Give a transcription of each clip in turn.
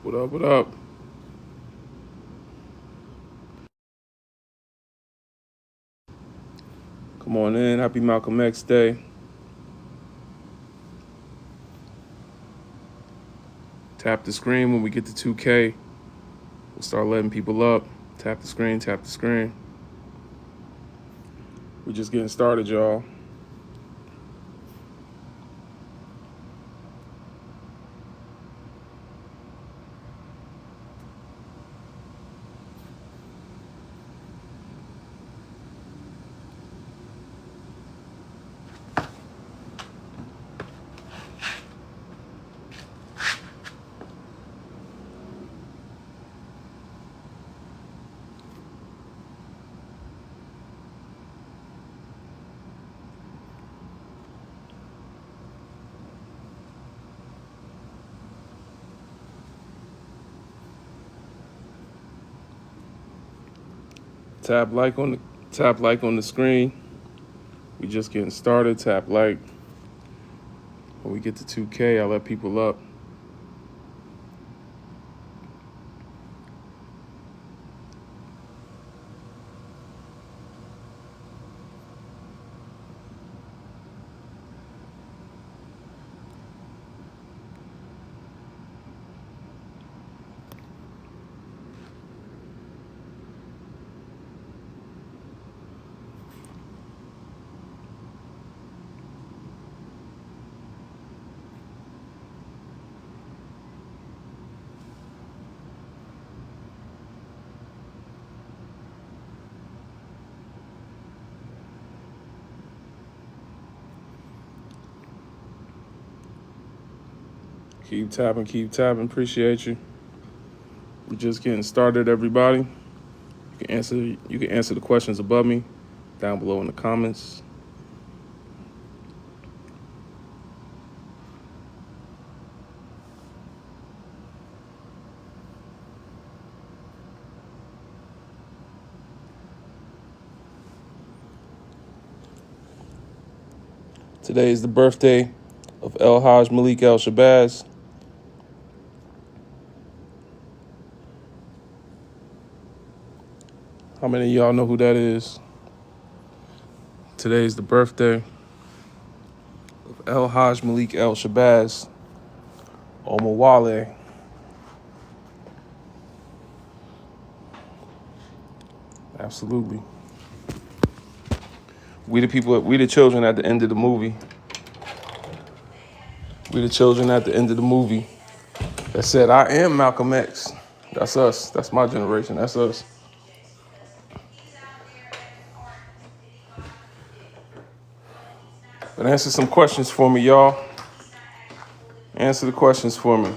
What up, what up? Come on in. Happy Malcolm X Day. Tap the screen when we get to 2K. We'll start letting people up. Tap the screen, tap the screen. We're just getting started, y'all. Tap like on the screen. We just getting started. Tap like. When we get to 2K, I'll let people up. Keep tapping, keep tapping. Appreciate you. We're just getting started, everybody. You can answer the questions above me, down below in the comments. Today is the birthday of El Haj Malik El Shabazz. How many of y'all know who that is? Today is the birthday of El Haj Malik El Shabazz Omawale. Absolutely. We the children at the end of the movie. We the children at the end of the movie that said, I am Malcolm X. That's us. That's my generation. That's us. But answer some questions for me, y'all. Answer the questions for me.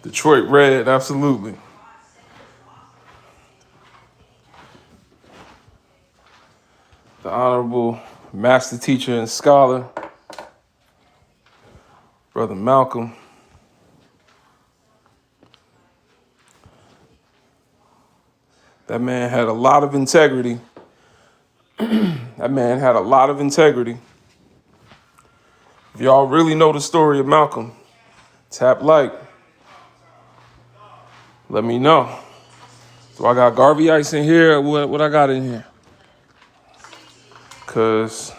Detroit Red, absolutely. The Honorable Master Teacher and Scholar, Brother Malcolm. That man had a lot of integrity. That man had a lot of integrity. If y'all really know the story of Malcolm, tap like. Let me know. Do I got Garvey Ice in here? What I got in here? Because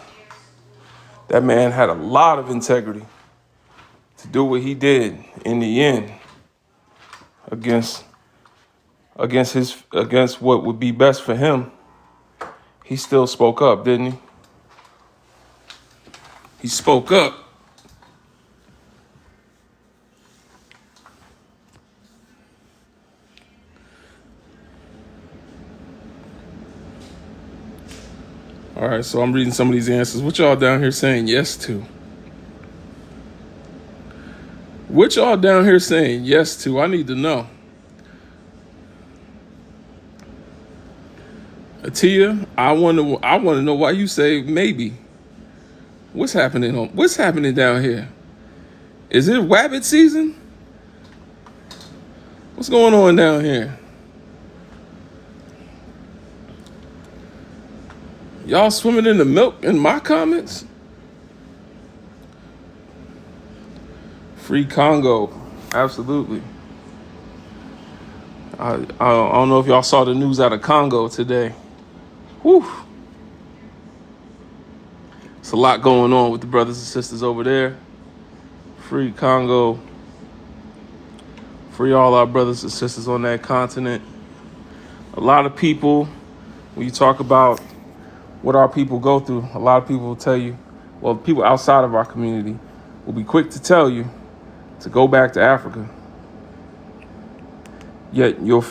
that man had a lot of integrity to do what he did in the end against what would be best for him. He still spoke up, didn't he? He spoke up. All right, so I'm reading some of these answers. What y'all down here saying yes to? What y'all down here saying yes to? I need to know. Atia, I want to know why you say maybe. What's happening down here? Is it wabbit season? What's going on down here? Y'all swimming in the milk in my comments? Free Congo. Absolutely. I don't know if y'all saw the news out of Congo today. Whew. It's a lot going on with the brothers and sisters over there. Free Congo. Free all our brothers and sisters on that continent. A lot of people, when you talk about what our people go through, a lot of people will tell you, well, people outside of our community will be quick to tell you to go back to Africa. Yet you'll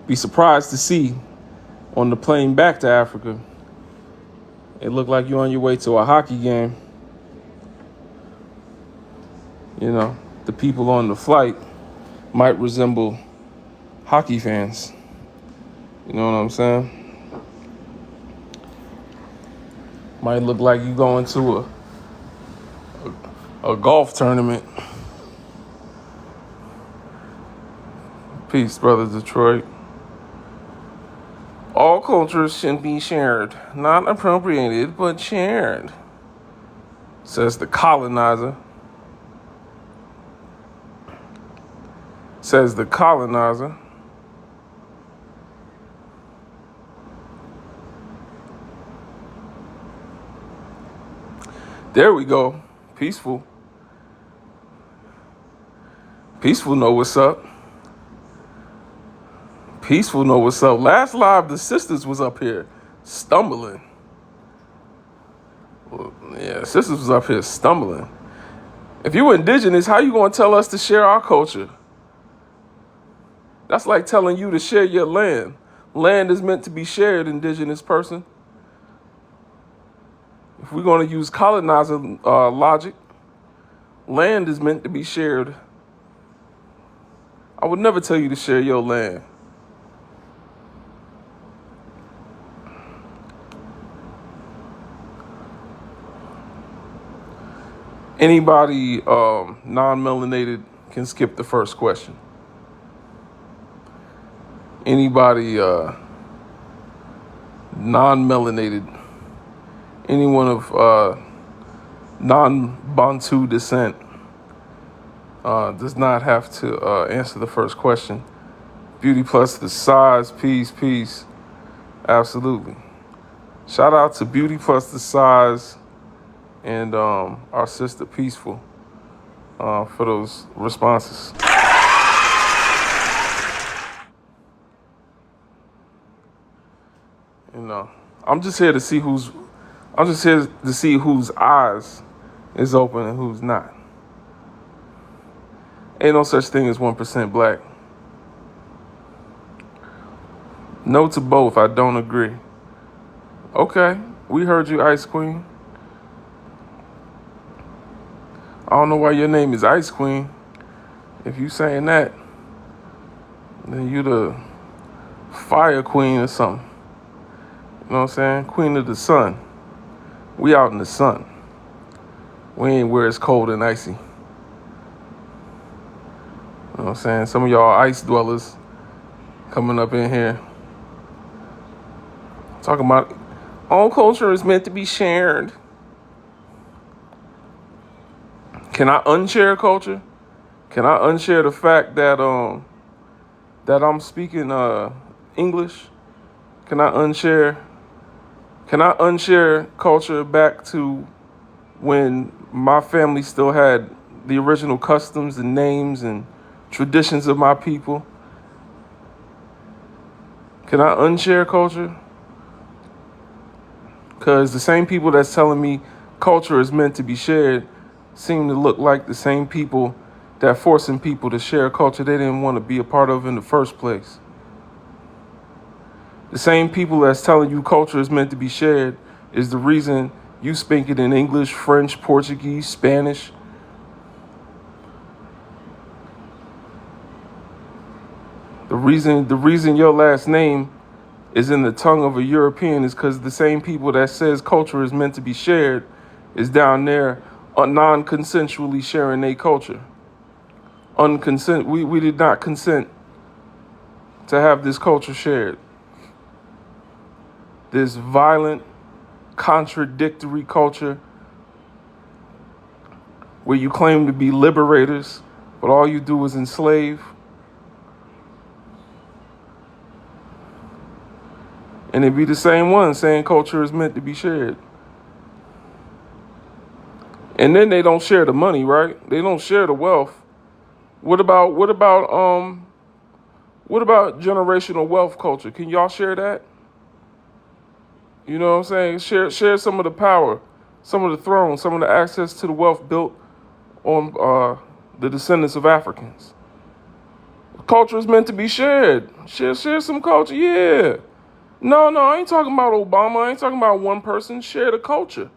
be surprised to see on the plane back to Africa, it looked like you're on your way to a hockey game. You know, the people on the flight might resemble hockey fans. You know what I'm saying? Might look like you going to a golf tournament. Peace, brother Detroit. All cultures should be shared, not appropriated, but shared, says the colonizer. Says the colonizer. There we go. Peaceful. Peaceful know what's up. Peaceful know what's up. Last live, the sisters was up here stumbling. Well, yeah, sisters was up here stumbling. If you were indigenous, how you gonna tell us to share our culture? That's like telling you to share your land. Land is meant to be shared, indigenous person. If we're going to use colonizer logic, land is meant to be shared. I would never tell you to share your land. Anybody non-melanated can skip the first question. Anybody non-melanated, anyone of non-Bantu descent does not have to answer the first question. Beauty plus the size, peace. Absolutely. Shout out to Beauty plus the size and our sister Peaceful for those responses. You know, I'm just here to see whose eyes is open and who's not. Ain't no such thing as 1% black. No to both, I don't agree. Okay, we heard you, Ice Queen. I don't know why your name is Ice Queen. If you saying that, then you the Fire Queen or something. You know what I'm saying? Queen of the sun. We out in the sun. We ain't where it's cold and icy. You know what I'm saying? Some of y'all ice dwellers coming up in here talking about all culture is meant to be shared. Can I unshare culture? Can I unshare the fact that that I'm speaking English? Can I unshare culture back to when my family still had the original customs and names and traditions of my people? Can I unshare culture? Because the same people that's telling me culture is meant to be shared seem to look like the same people that forcing people to share culture they didn't want to be a part of in the first place. The same people that's telling you culture is meant to be shared is the reason you speak it in English, French, Portuguese, Spanish. The reason your last name is in the tongue of a European is because the same people that says culture is meant to be shared is down there non-consensually sharing their culture. We did not consent to have this culture shared. This violent, contradictory culture where you claim to be liberators, but all you do is enslave. And it be the same one saying culture is meant to be shared. And then they don't share the money, right? They don't share the wealth. What about generational wealth culture? Can y'all share that? You know what I'm saying? Share some of the power, some of the throne, some of the access to the wealth built on the descendants of Africans. Culture is meant to be shared. Share some culture, yeah. No, I ain't talking about Obama. I ain't talking about one person. Share the culture.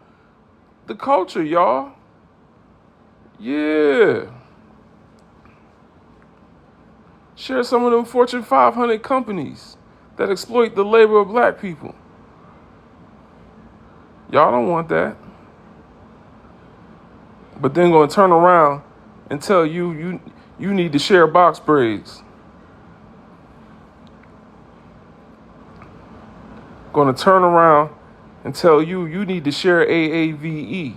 The culture, y'all. Yeah. Share some of them Fortune 500 companies that exploit the labor of black people. Y'all don't want that. But then gonna turn around and tell you need to share box braids. Gonna turn around and tell you need to share AAVE.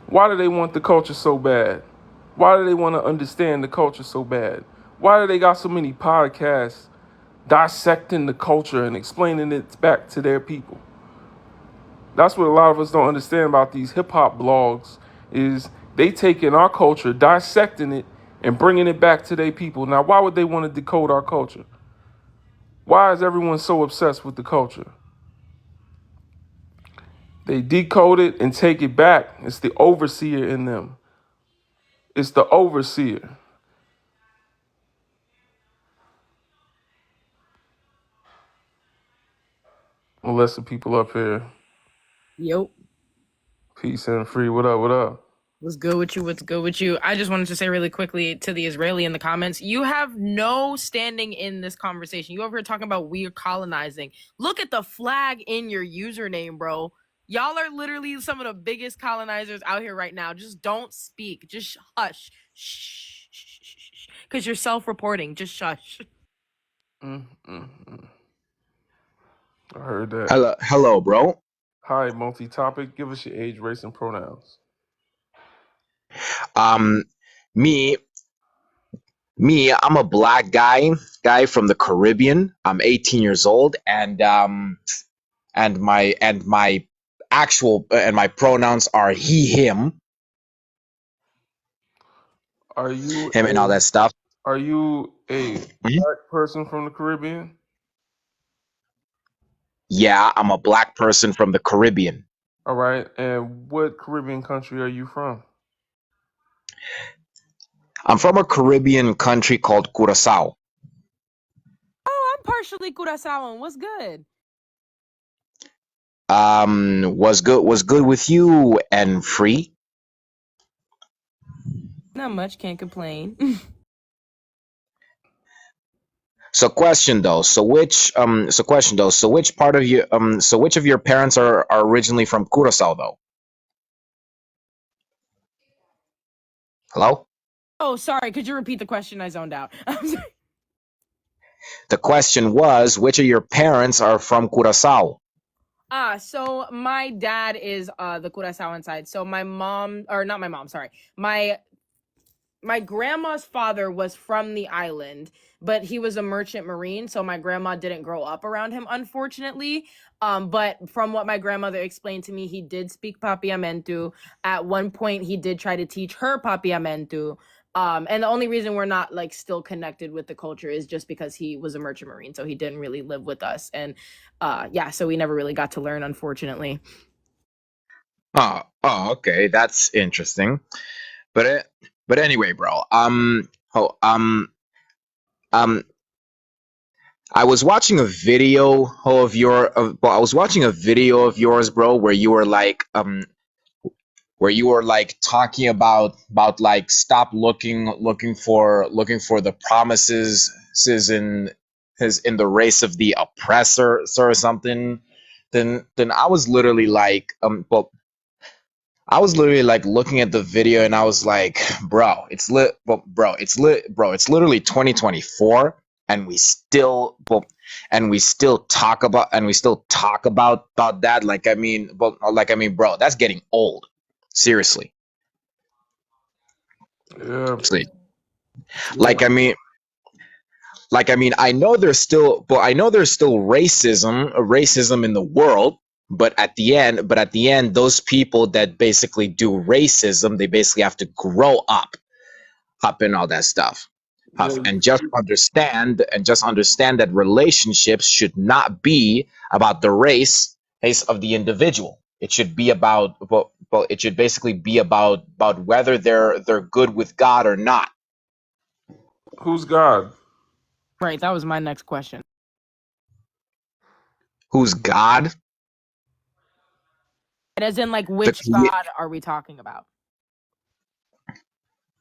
Why do they want the culture so bad? Why do they want to understand the culture so bad? Why do they got so many podcasts dissecting the culture and explaining it back to their people? That's what a lot of us don't understand about these hip hop blogs is they taking our culture, dissecting it, and bringing it back to their people. Now, why would they want to decode our culture? Why is everyone so obsessed with the culture? They decode it and take it back. It's the overseer in them. It's the overseer. Unless the people up here. Yep. Peace and free. What up? What up? What's good with you? What's good with you? I just wanted to say really quickly to the Israeli in the comments, you have no standing in this conversation. You over here talking about we are colonizing. Look at the flag in your username, bro. Y'all are literally some of the biggest colonizers out here right now. Just don't speak. Just hush. Shh. Because you're self-reporting. Just shush. I heard that. Hello, bro. Hi, multi-topic. Give us your age, race, and pronouns. Um, me, I'm a black guy from the Caribbean. I'm 18 years old, and my actual and my pronouns are he, him, Are you him, and all a that stuff. Are you a Mhm. black person from the Caribbean? Yeah, I'm a black person from the Caribbean. All right. And what Caribbean country are you from? I'm from a Caribbean country called Curacao. Oh, I'm partially Curaçaoan. What's good? Was good with you and free. Not much. Can't complain. So question though. So which part of you so which of your parents are originally from Curacao though? Hello? Oh, sorry. Could you repeat the question? I zoned out. I'm sorry. The question was, which of your parents are from Curacao? So my dad is the Curaçaoan side. So my mom, or not my mom, sorry. My grandma's father was from the island, but he was a merchant marine, so my grandma didn't grow up around him, unfortunately. But from what my grandmother explained to me, he did speak Papiamentu. At one point, he did try to teach her Papiamentu. And the only reason we're not like still connected with the culture is just because he was a merchant marine, so he didn't really live with us. And yeah, so we never really got to learn, unfortunately. Okay, that's interesting. But but anyway, bro. Um, I was watching a video I was watching a video of yours, bro, where you were like talking about like stop looking for the promises in in the race of the oppressor or something. Then I was literally like I was literally like looking at the video and I was like, bro, it's literally 2024 and we still talk about that. Like I mean, bro, that's getting old. Seriously. Yeah. See, Yeah. like I mean, I know there's still, but I know there's still racism in the world. But at the end, those people that basically do racism, they basically have to grow up in all that stuff. Yeah. And just understand that relationships should not be about the race of the individual. It should be about, well, it should basically be about whether they're good with God or not. Who's God? Right, that was my next question. Who's God? And as in, like, The which crea- God are we talking about?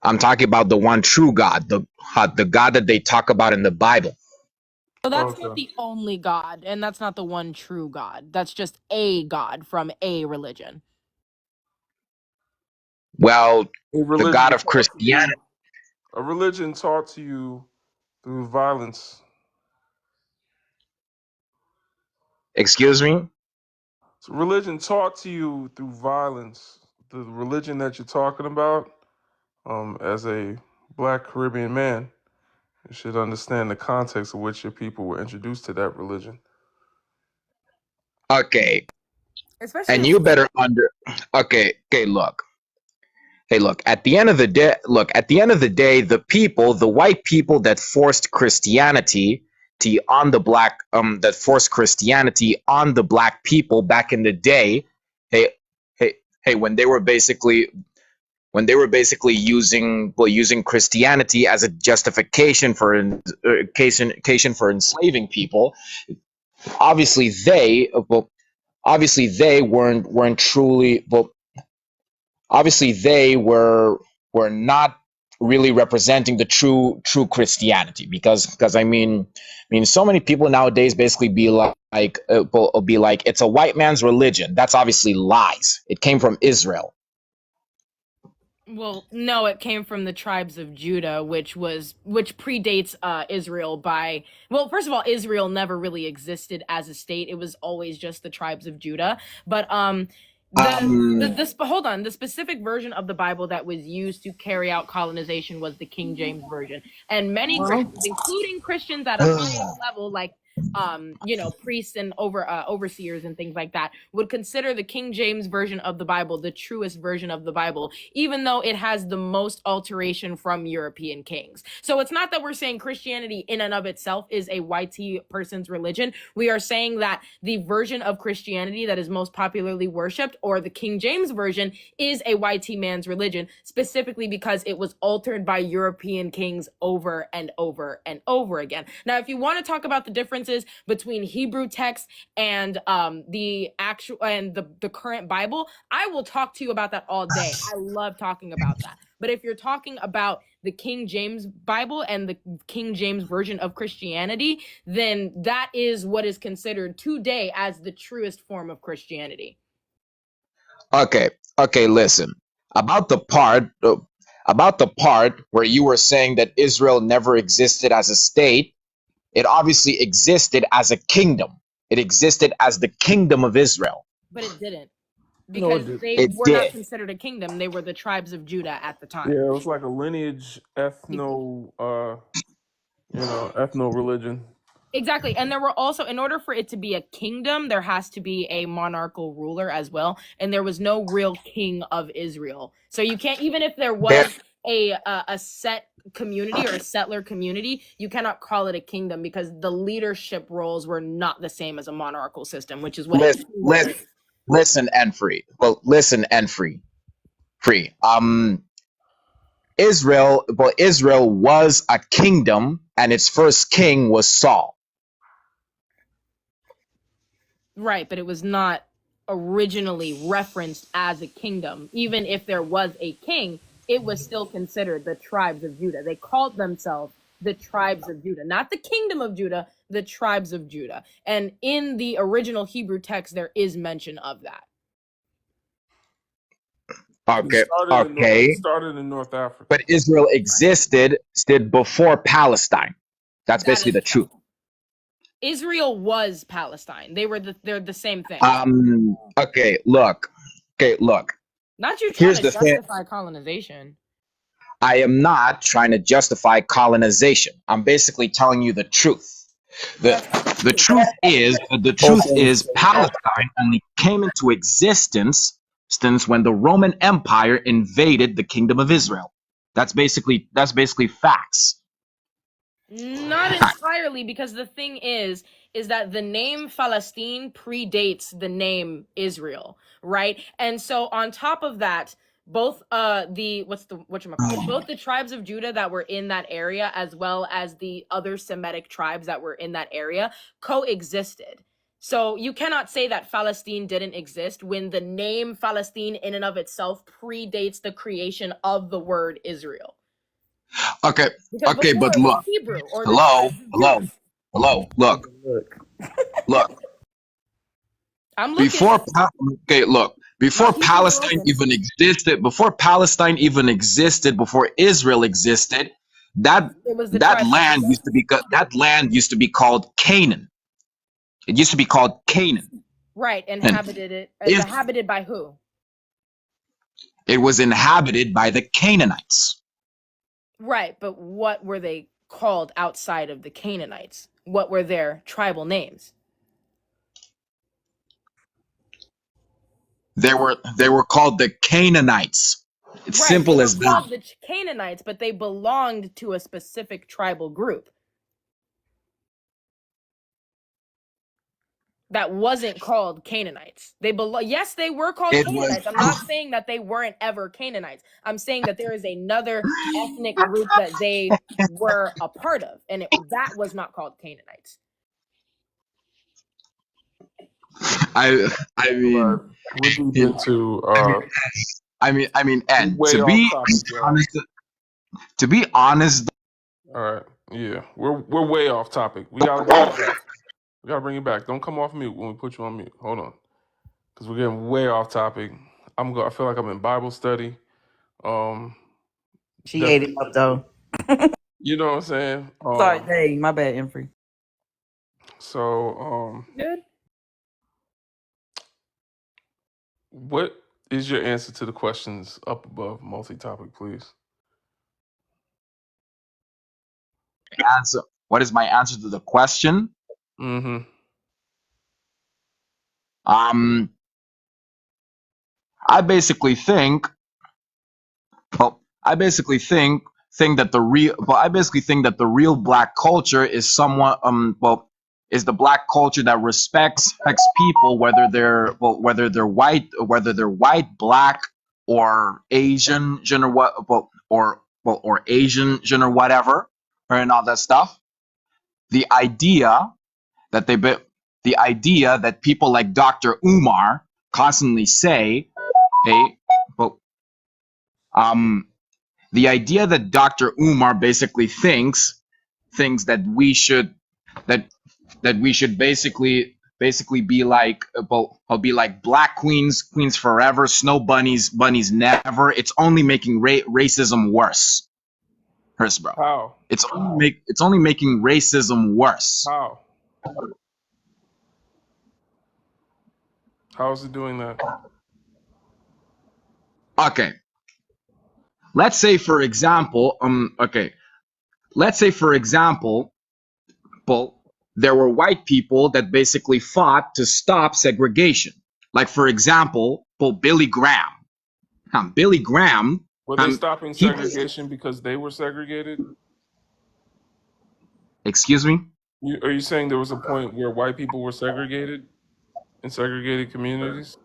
I'm talking about the one true God, the God that they talk about in the Bible. So that's not Okay. the only God, and that's not the one true God. That's just a God from a religion. Well, A the God religion of taught to you. Christianity. A religion taught to you through violence. Excuse me. So religion taught to you through violence. The religion that you're talking about, as a Black Caribbean man, you should understand the context of which your people were introduced to that religion. Okay, Especially and in you better under. Okay, look. Hey, look, at the end of the day, the white people that forced Christianity on the black people back in the day, hey, hey, when they were basically using Christianity as a justification for occasion for enslaving people, obviously they weren't truly, obviously they were not really representing the true Christianity, because I mean so many people nowadays basically will be like, it's a white man's religion. That's obviously lies. It came from Israel. Well, no, it came from the tribes of Judah, which predates Israel by, well, first of all, Israel never really existed as a state. It was always just the tribes of Judah. But Um, hold on, the specific version of the Bible that was used to carry out colonization was the King James version. And many Christians, including Christians at a high level, like priests and overseers and things like that, would consider the King James version of the Bible the truest version of the Bible, even though it has the most alteration from European kings. So it's not that we're saying Christianity in and of itself is a YT person's religion. We are saying that the version of Christianity that is most popularly worshipped, or the King James version, is a YT man's religion, specifically because it was altered by European kings over and over and over again. Now, if you want to talk about the differences between Hebrew text and the current Bible, I will talk to you about that all day. I love talking about that. But if you're talking about the King James Bible and the King James version of Christianity, then that is what is considered today as the truest form of Christianity. okay, listen, about the part where you were saying that Israel never existed as a state. It obviously existed as a kingdom. It existed as the kingdom of Israel. But it didn't, No, it because did. they It were not did. considered a kingdom. They were the tribes of Judah at the time. Yeah, it was like a lineage, ethno religion. Exactly. And there were also, in order for it to be a kingdom, there has to be a monarchical ruler as well. And there was no real king of Israel. So you can't, even if there There, was a set community or a settler community, you cannot call it a kingdom, because the leadership roles were not the same as a monarchical system, which is what it listen, truly listen, is. listen and free. Well, listen and free. Israel was a kingdom, and its first king was Saul. Right, but it was not originally referenced as a kingdom. Even if there was a king, it was still considered the tribes of Judah. They called themselves the tribes of Judah, not the kingdom of Judah, the tribes of Judah. And in the original Hebrew text, there is mention of that. Okay, It okay, started in North Africa. but Israel existed before Palestine. That's That basically is the true. truth. Israel was Palestine. They're the same thing. Okay, look. Not you trying Here's to the thing. justify colonization. I am not trying to justify colonization. I'm basically telling you the truth. That's The truth is Palestine only came into existence since when the Roman Empire invaded the Kingdom of Israel. That's basically facts. not entirely, because the thing is that the name Palestine predates the name Israel, right? And so on top of that, both the whatchamacallit, both the tribes of Judah that were in that area as well as the other Semitic tribes that were in that area coexisted. So you cannot say that Palestine didn't exist when the name Palestine in and of itself predates the creation of the word Israel. Okay, Because okay, before but it was look, Hebrew or the hello, tribes of hello, Judah. hello, look, look. I'm looking. Before okay, look, My before keyboards are Palestine open. even existed, before Israel existed, that It was the tribes of Judah. that land used to be called Canaan. It used to be called Canaan, Right, and is inhabited by who? it was inhabited by the Canaanites. Right, but what were they called outside of the Canaanites? What were their tribal names? They were called the Canaanites. It's Right, they simple were as that. called the Canaanites, but they belonged to a specific tribal group that wasn't called Canaanites. Yes, they were called It was Canaanites. I'm not saying that they weren't ever Canaanites. I'm saying that there is another ethnic group that they were a part of, and that was not called Canaanites. I Right. mean We're deep it, into and way off topic, y'all. to be honest, All right. Yeah. We're way off topic. We gotta bring it back. We gotta bring it back. Don't come off mute when we put you on mute. Hold on. Because we're getting way off topic. I feel like I'm in Bible study. She ate it Definitely. up though. You know what I'm saying? Sorry, dang, my bad, Infree. So Good. what is your answer to the questions up above, multi-topic, please? answer. What is my answer to the question? Mm-hmm. Um, I basically think. Well, I basically think that the real. Well, I basically think that the real black culture is somewhat. Is the black culture that respects people, whether they're white, black, or Asian, or what, or Asian, or whatever, and all that stuff. The idea that they be, the idea that people like Dr. Umar constantly say, hey, but the idea that Dr. Umar basically thinks that that we should basically be like I'll be like black queens forever, snow bunnies never. It's only making racism worse. Hurts, bro. How? It's only making racism worse. How? How is it doing that? Okay. Let's say for example, there were white people that basically fought to stop segregation. Like for example, Billy Graham. Billy Graham, Were they stopping he segregation because they were segregated? excuse me? Are you saying there was a point where white people were segregated in segregated communities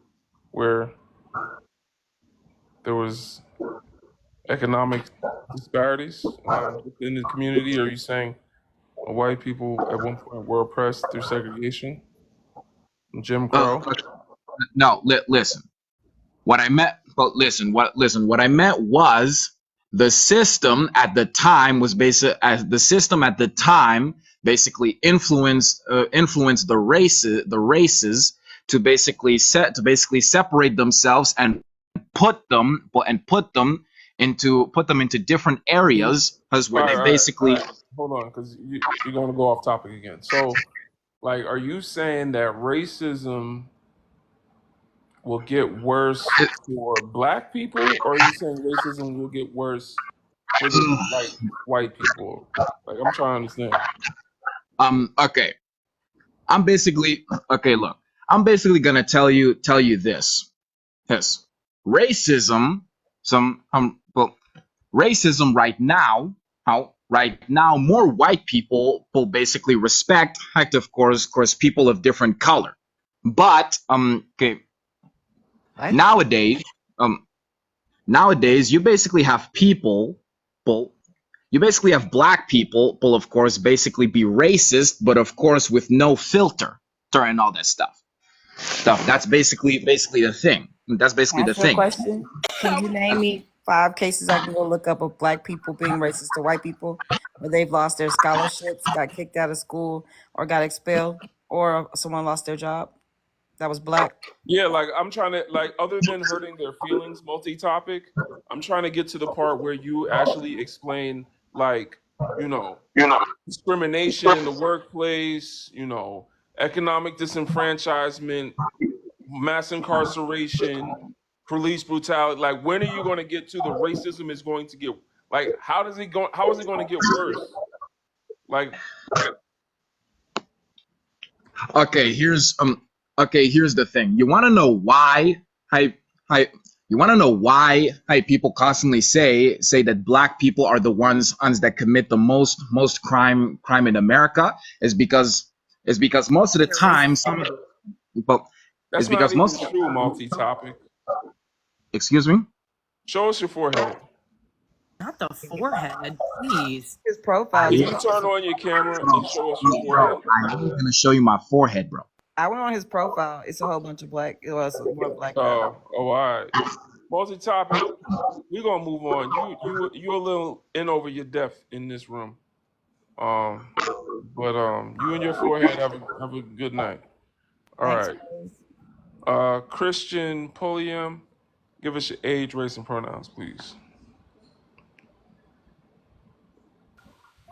where there was economic disparities within the community? Or are you saying white people at one point were oppressed through segregation, Jim Crow? No, listen. What I meant, what I meant was the system at the time was basically influenced the races to basically separate themselves and put them into different areas because where they All basically right. Hold on, because you're going to go off topic again. So, like, are you saying that racism will get worse for black people, or are you saying racism will get worse for the like white people? Like I'm trying to understand. Okay. I'm basically okay. Look, I'm basically gonna tell you this. Yes, racism. Well, racism right now. How right now more white people will basically respect, like, of course, people of different color. But okay, What? nowadays, um, nowadays you basically have people, well, you basically have black people, will of course basically be racist, but of course with no filter and all that stuff. That's basically the thing. That's Can I basically the ask you a thing. question? Can you name me 5 cases I can go look up of black people being racist to white people, where they've lost their scholarships, got kicked out of school, or got expelled, or someone lost their job that was black? Yeah, like I'm trying to like other than hurting their feelings, multi-topic, I'm trying to get to the part where you actually explain like, you know, discrimination in the workplace, economic disenfranchisement, mass incarceration, police brutality. Like when are you going to get to the racism is going to get like how is it going to get worse? Like Okay, here's the thing. You want to know why I you want to know why people constantly say that black people are the ones that commit the most crime in America is because most of the They're racist. time some of the well, is that's not because even most of true, multi-topic. excuse me. Show us your forehead. Not the forehead, please. His profile. Can Do Yeah, you you know? turn on your camera and show us your bro, forehead? I am gonna show you my forehead, bro. I went on his profile. It's a whole bunch of black. It was more black guys. All right. Multi-topic. We're gonna move on. You a little in over your depth in this room. Um, but you and your forehead have a good night. All Thanks. right. Christian Polium, give us your age, race, and pronouns, please.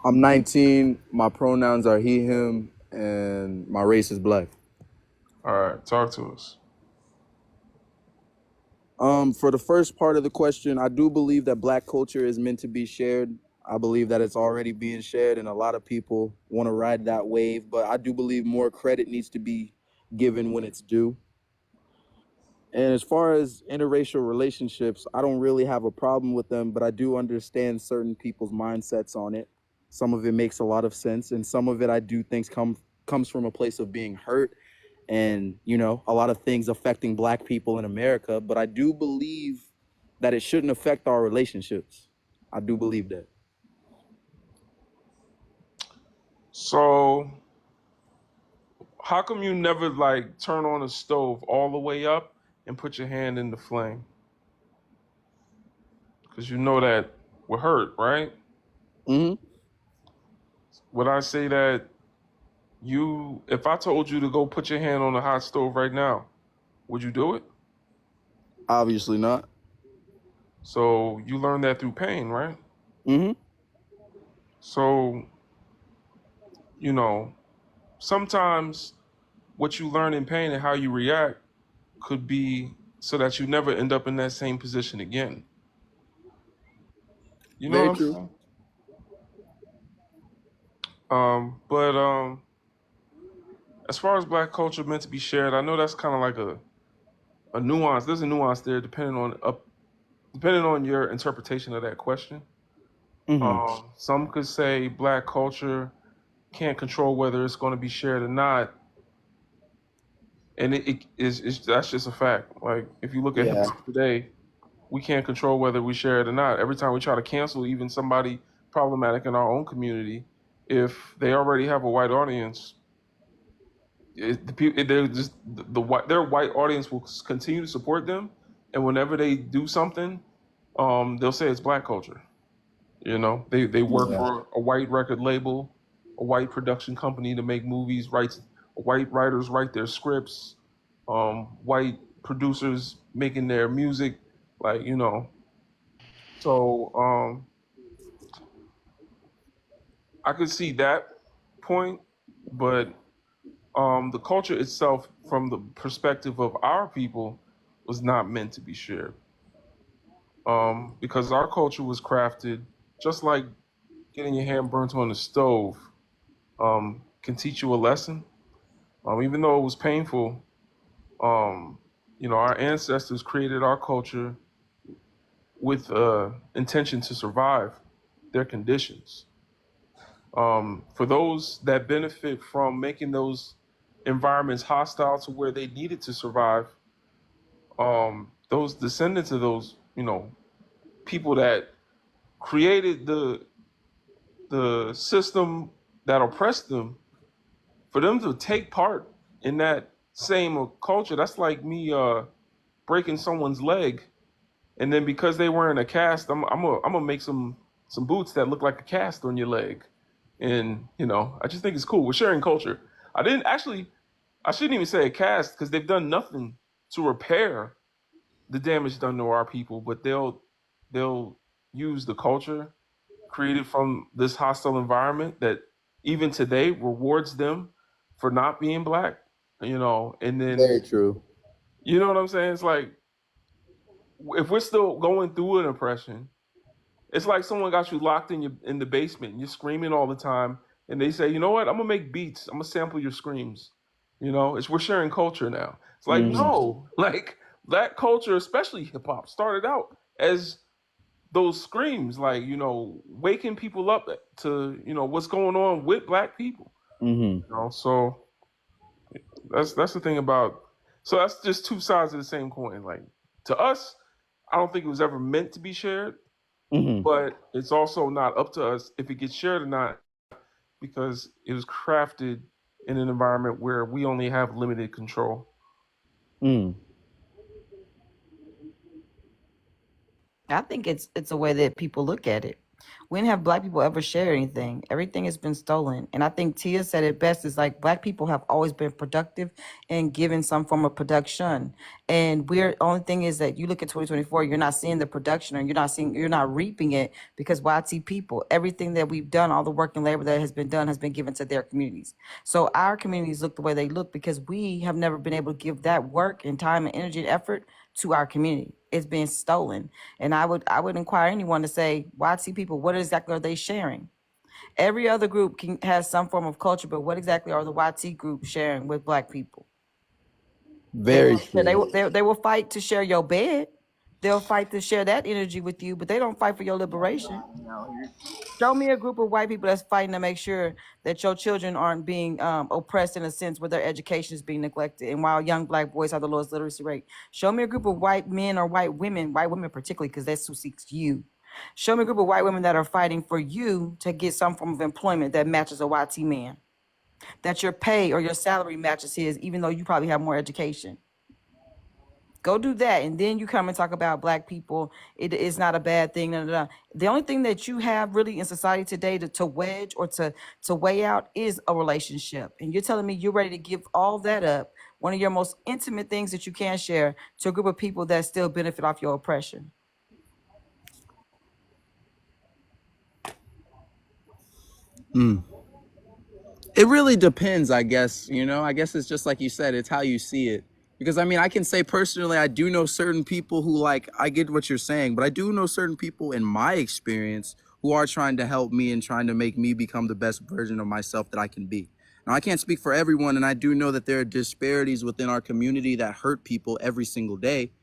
I'm 19. My pronouns are he, him, and my race is black. All right, talk to us. For the first part of the question, I do believe that black culture is meant to be shared. I believe that it's already being shared, and a lot of people want to ride that wave. But I do believe more credit needs to be given when it's due. And as far as interracial relationships, I don't really have a problem with them, but I do understand certain people's mindsets on it. Some of it makes a lot of sense, and some of it I do think comes from a place of being hurt and, a lot of things affecting black people in America. But I do believe that it shouldn't affect our relationships. I do believe that. So, how come you never like turn on a stove all the way up and put your hand in the flame? Because you know that will hurt, right? Hmm. Would I say that if I told you to go put your hand on a hot stove right now, would you do it? Obviously not. So you learn that through pain, right? Hmm. So, you know, sometimes what you learn in pain and how you react could be so that you never end up in that same position again. You know what Very I'm true. saying? But as far as black culture meant to be shared, I know that's kind of like a nuance. There's a nuance there depending on your interpretation of that question. Hmm. Some could say black culture can't control whether it's going to be shared or not, and it is that's just a fact. Like if you look at hip Yeah. hop today, we can't control whether we share it or not. Every time we try to cancel even somebody problematic in our own community, if they already have a white audience, the people they're just the white their white audience will continue to support them, and whenever they do something, they'll say it's black culture. They work Yeah. for a white record label, a white production company to make movies, white writers write their scripts, white producers making their music, like So I could see that point, but the culture itself, from the perspective of our people, was not meant to be shared. Because our culture was crafted. just like getting your hand burnt on the stove can teach you a lesson. Even though it was painful, um, our ancestors created our culture with intention to survive their conditions. For those that benefit from making those environments hostile to where they needed to survive, those descendants of those, people that created the system that oppressed them, for them to take part in that same culture, that's like me breaking someone's leg, and then because they wearing a cast, I'm gonna make some boots that look like a cast on your leg, and I just think it's cool. We're sharing culture. I shouldn't even say a cast because they've done nothing to repair the damage done to our people, but they'll use the culture created from this hostile environment that even today rewards them for not being black, and then Very true. you know what I'm saying? It's like if we're still going through an oppression, it's like someone got you locked in the basement and you're screaming all the time, and they say, you know what, I'm gonna make beats, I'm gonna sample your screams. We're sharing culture now. It's like, no, like that culture, especially hip hop, started out as those screams, like, waking people up to, what's going on with black people. So that's the thing about, so that's just two sides of the same coin. Like, to us, I don't think it was ever meant to be shared, but it's also not up to us if it gets shared or not, because it was crafted in an environment where we only have limited control. I think it's a way that people look at it. We didn't have black people ever share anything. Everything has been stolen. And I think Tia said it best, is like black people have always been productive and given some form of production. And we're only thing is that you look at 2024, you're not seeing the production, or you're not reaping it, because YT people, everything that we've done, all the work and labor that has been done has been given to their communities. So our communities look the way they look because we have never been able to give that work and time and energy and effort to our community. It's been stolen. And I would inquire anyone to say, YT people, what exactly are they sharing? Every other group has some form of culture, but what exactly are the YT group sharing with black people? Very true. They will fight to share your bed. They'll fight to share that energy with you, but they don't fight for your liberation. Show me a group of white people that's fighting to make sure that your children aren't being oppressed in a sense where their education is being neglected, and while young black boys have the lowest literacy rate. Show me a group of white men or white women particularly, because that's who seeks you. Show me a group of white women that are fighting for you to get some form of employment that matches a YT man, that your pay or your salary matches his, even though you probably have more education. Go do that, and then you come and talk about black people. It is not a bad thing. The only thing that you have really in society today to wedge or to weigh out is a relationship. And you're telling me you're ready to give all that up, one of your most intimate things that you can share, to a group of people that still benefit off your oppression. It really depends, I guess. I guess it's just like you said, it's how you see it. Because I mean, I can say personally, I do know certain people who, like, I get what you're saying, but I do know certain people in my experience who are trying to help me and trying to make me become the best version of myself that I can be. Now, I can't speak for everyone, and I do know that there are disparities within our community that hurt people every single day,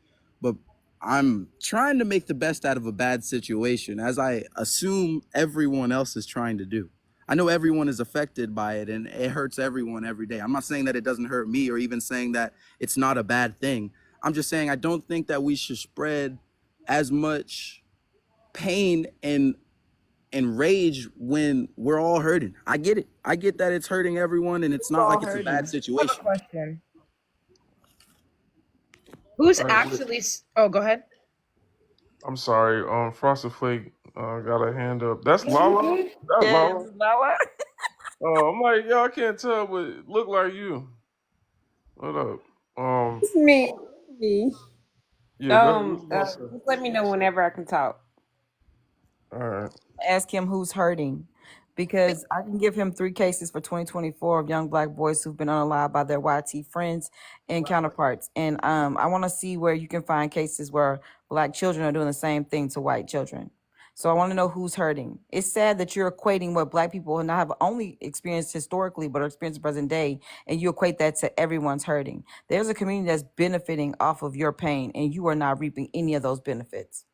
but I'm trying to make the best out of a bad situation, as I assume everyone else is trying to do. I know everyone is affected by it, and it hurts everyone every day. I'm not saying that it doesn't hurt me, or even saying that it's not a bad thing. I'm just saying I don't think that we should spread as much pain and rage when we're all hurting. I get it. I get that it's hurting everyone, and it's not like it's a bad situation. Question. Who's All right, actually? Oh, go ahead. I'm sorry. Frosted Flake got a hand up. That's Lala. That Yes, Lala. Lala. I'm like, y'all can't tell, but it look like you. What up? It's me. Me. Yeah, go ahead. What you gonna say? Just let me know whenever I can talk. All right. Ask him who's hurting, because I can give him 3 cases for 2024 of young black boys who've been unalived by their YT friends and counterparts. And I want to see where you can find cases where black children are doing the same thing to white children. So I want to know who's hurting. It's sad that you're equating what Black people not have only experienced historically, but are experiencing present day, and you equate that to everyone's hurting. There's a community that's benefiting off of your pain, and you are not reaping any of those benefits.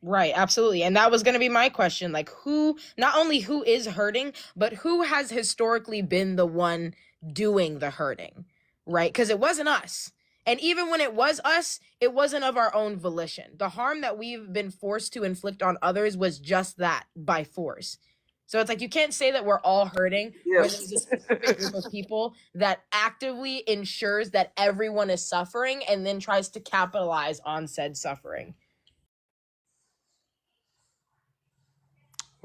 Right, absolutely. And that was going to be my question. Like, who, not only who is hurting, but who has historically been the one doing the hurting, right? Because it wasn't us. And even when it was us, it wasn't of our own volition. The harm that we've been forced to inflict on others was just that, by force. So it's like you can't say that we're all hurting when there's a specific group of people that actively ensures that everyone is suffering and then tries to capitalize on said suffering.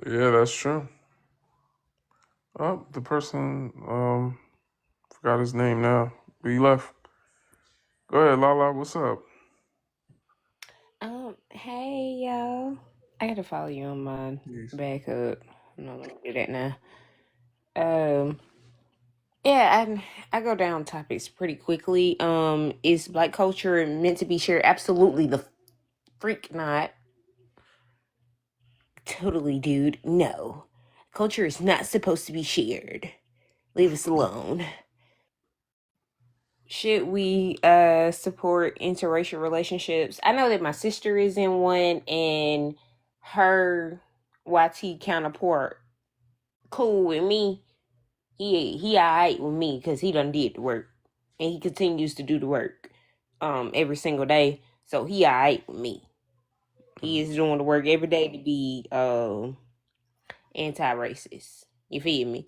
Yeah, that's true. Oh, the person forgot his name now. But he left. Go ahead, Lala. What's up? Hey y'all. I gotta follow you on my Peace. backup. I'm not gonna do that now. Yeah, I go down topics pretty quickly. Is Black culture meant to be shared? Absolutely the freak not. Totally, dude. No. Culture is not supposed to be shared. Leave us alone. Should we support interracial relationships? I know that my sister is in one, and her YT counterpart cool with me. He alright with me because he done did the work, and he continues to do the work every single day. So he alright with me. He is doing the work every day to be anti-racist. You feel me?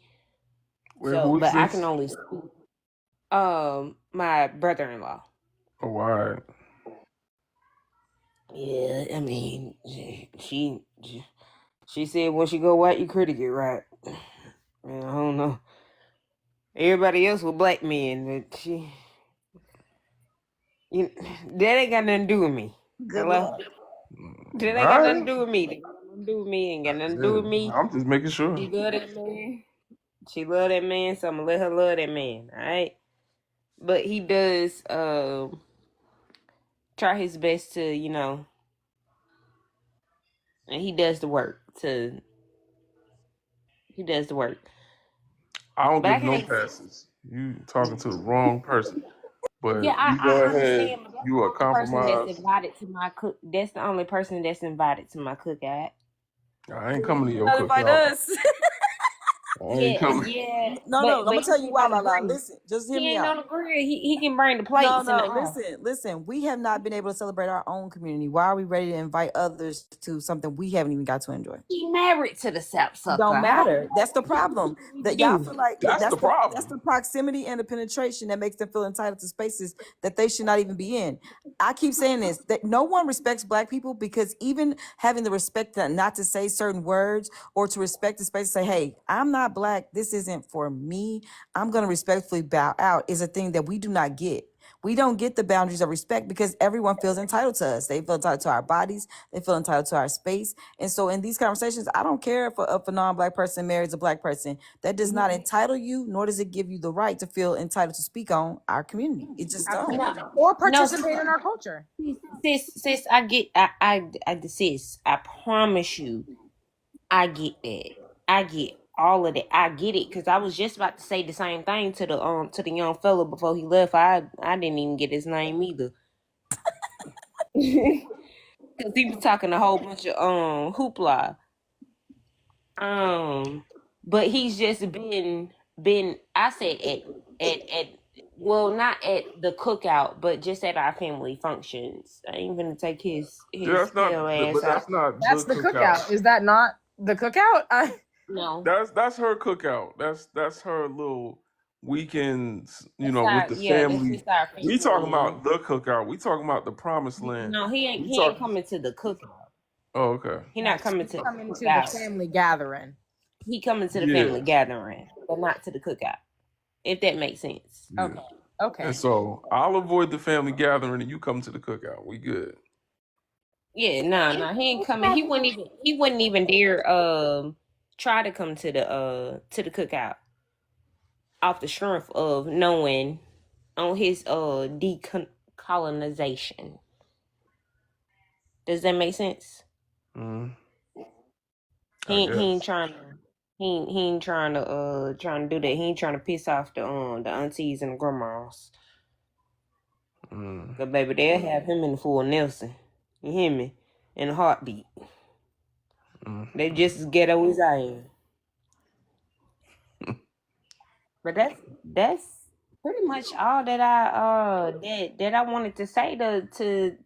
Wait, So, who is but I can this? only my brother-in-law. Oh, all right. Yeah, I mean, she said when she go white, you critic it, right? Man, I don't know. Everybody else was black men, but that ain't got nothing to do with me. Good Hello, luck. that All ain't got nothing right. to do with me. That ain't got nothing to do with me. Ain't got nothing to do Yeah, with me. I'm just making sure. She love that man. She love that man, so I'm gonna let her love that man. All right, but he does try his best to, and he does the work. He does the work. I don't But I give no can't. passes. You talking to the wrong person. Yeah, But you go I ahead. understand, but that's You the are only person that's compromised. invited to my cook. That's the only person that's invited to my cookout. I ain't coming to your Not invite cookout. us. I ain't coming. Yeah. No. I'm But gonna he tell you ain't why, on the La. grill. Listen, just hear He me ain't out. on the grill. He can bring the No, plates and listen. We have not been able to celebrate our own community. Why are we ready to invite others to something we haven't even got to enjoy? He married to the sapsucker. Don't How matter. That's the problem. we That y'all do? feel like That's the that's problem. the proximity and the penetration that makes them feel entitled to spaces that they should not even be in. I keep saying this, that no one respects Black people, because even having the respect not to say certain words, or to respect the space, say, hey, I'm not Black, this isn't for me, I'm going to respectfully bow out, is a thing that we do not get. We don't get the boundaries of respect because everyone feels entitled to us. They feel entitled to our bodies. They feel entitled to our space. And so in these conversations, I don't care if a non-Black person marries a Black person. That does not entitle you, nor does it give you the right to feel entitled to speak on our community. It just don't. No, Or no, participate in our culture. sis. Sis. I promise you, I get that. I get all of that. I get it because I was just about to say the same thing to the young fella before he left. I didn't even get his name either. Because he was talking a whole bunch of hoopla. But he's just been I said at well, not at the cookout, but just at our family functions. I ain't gonna take his That's pale not. ass But out. that's not the That's the cookout. cookout. Is that not the cookout? No, That's her cookout. That's her little weekends. that's With the that's family. just our We talking family. about the cookout. We talking about the promised land. No, he ain't We he ain't talk. coming to the cookout. Oh, okay. He not Yes, coming he's to the coming to the cookout. family gathering. He coming to the Yeah. family gathering, but not to the cookout. If that makes sense. Yeah. Okay. Okay. And so I'll avoid the family gathering, and you come to the cookout. We good. Yeah, no, he ain't coming. He wouldn't even dare try to come to the cookout off the strength of knowing on his decolonization. Does that make sense? Mm. I He ain't guess. trying to he ain't trying to do that. He ain't trying to piss off the aunties and the grandmas. Mm, Cause baby, they'll have him in the full Nelson. You hear me? In a heartbeat. mm, They just as ghetto as I am. But that's pretty much all that I wanted to say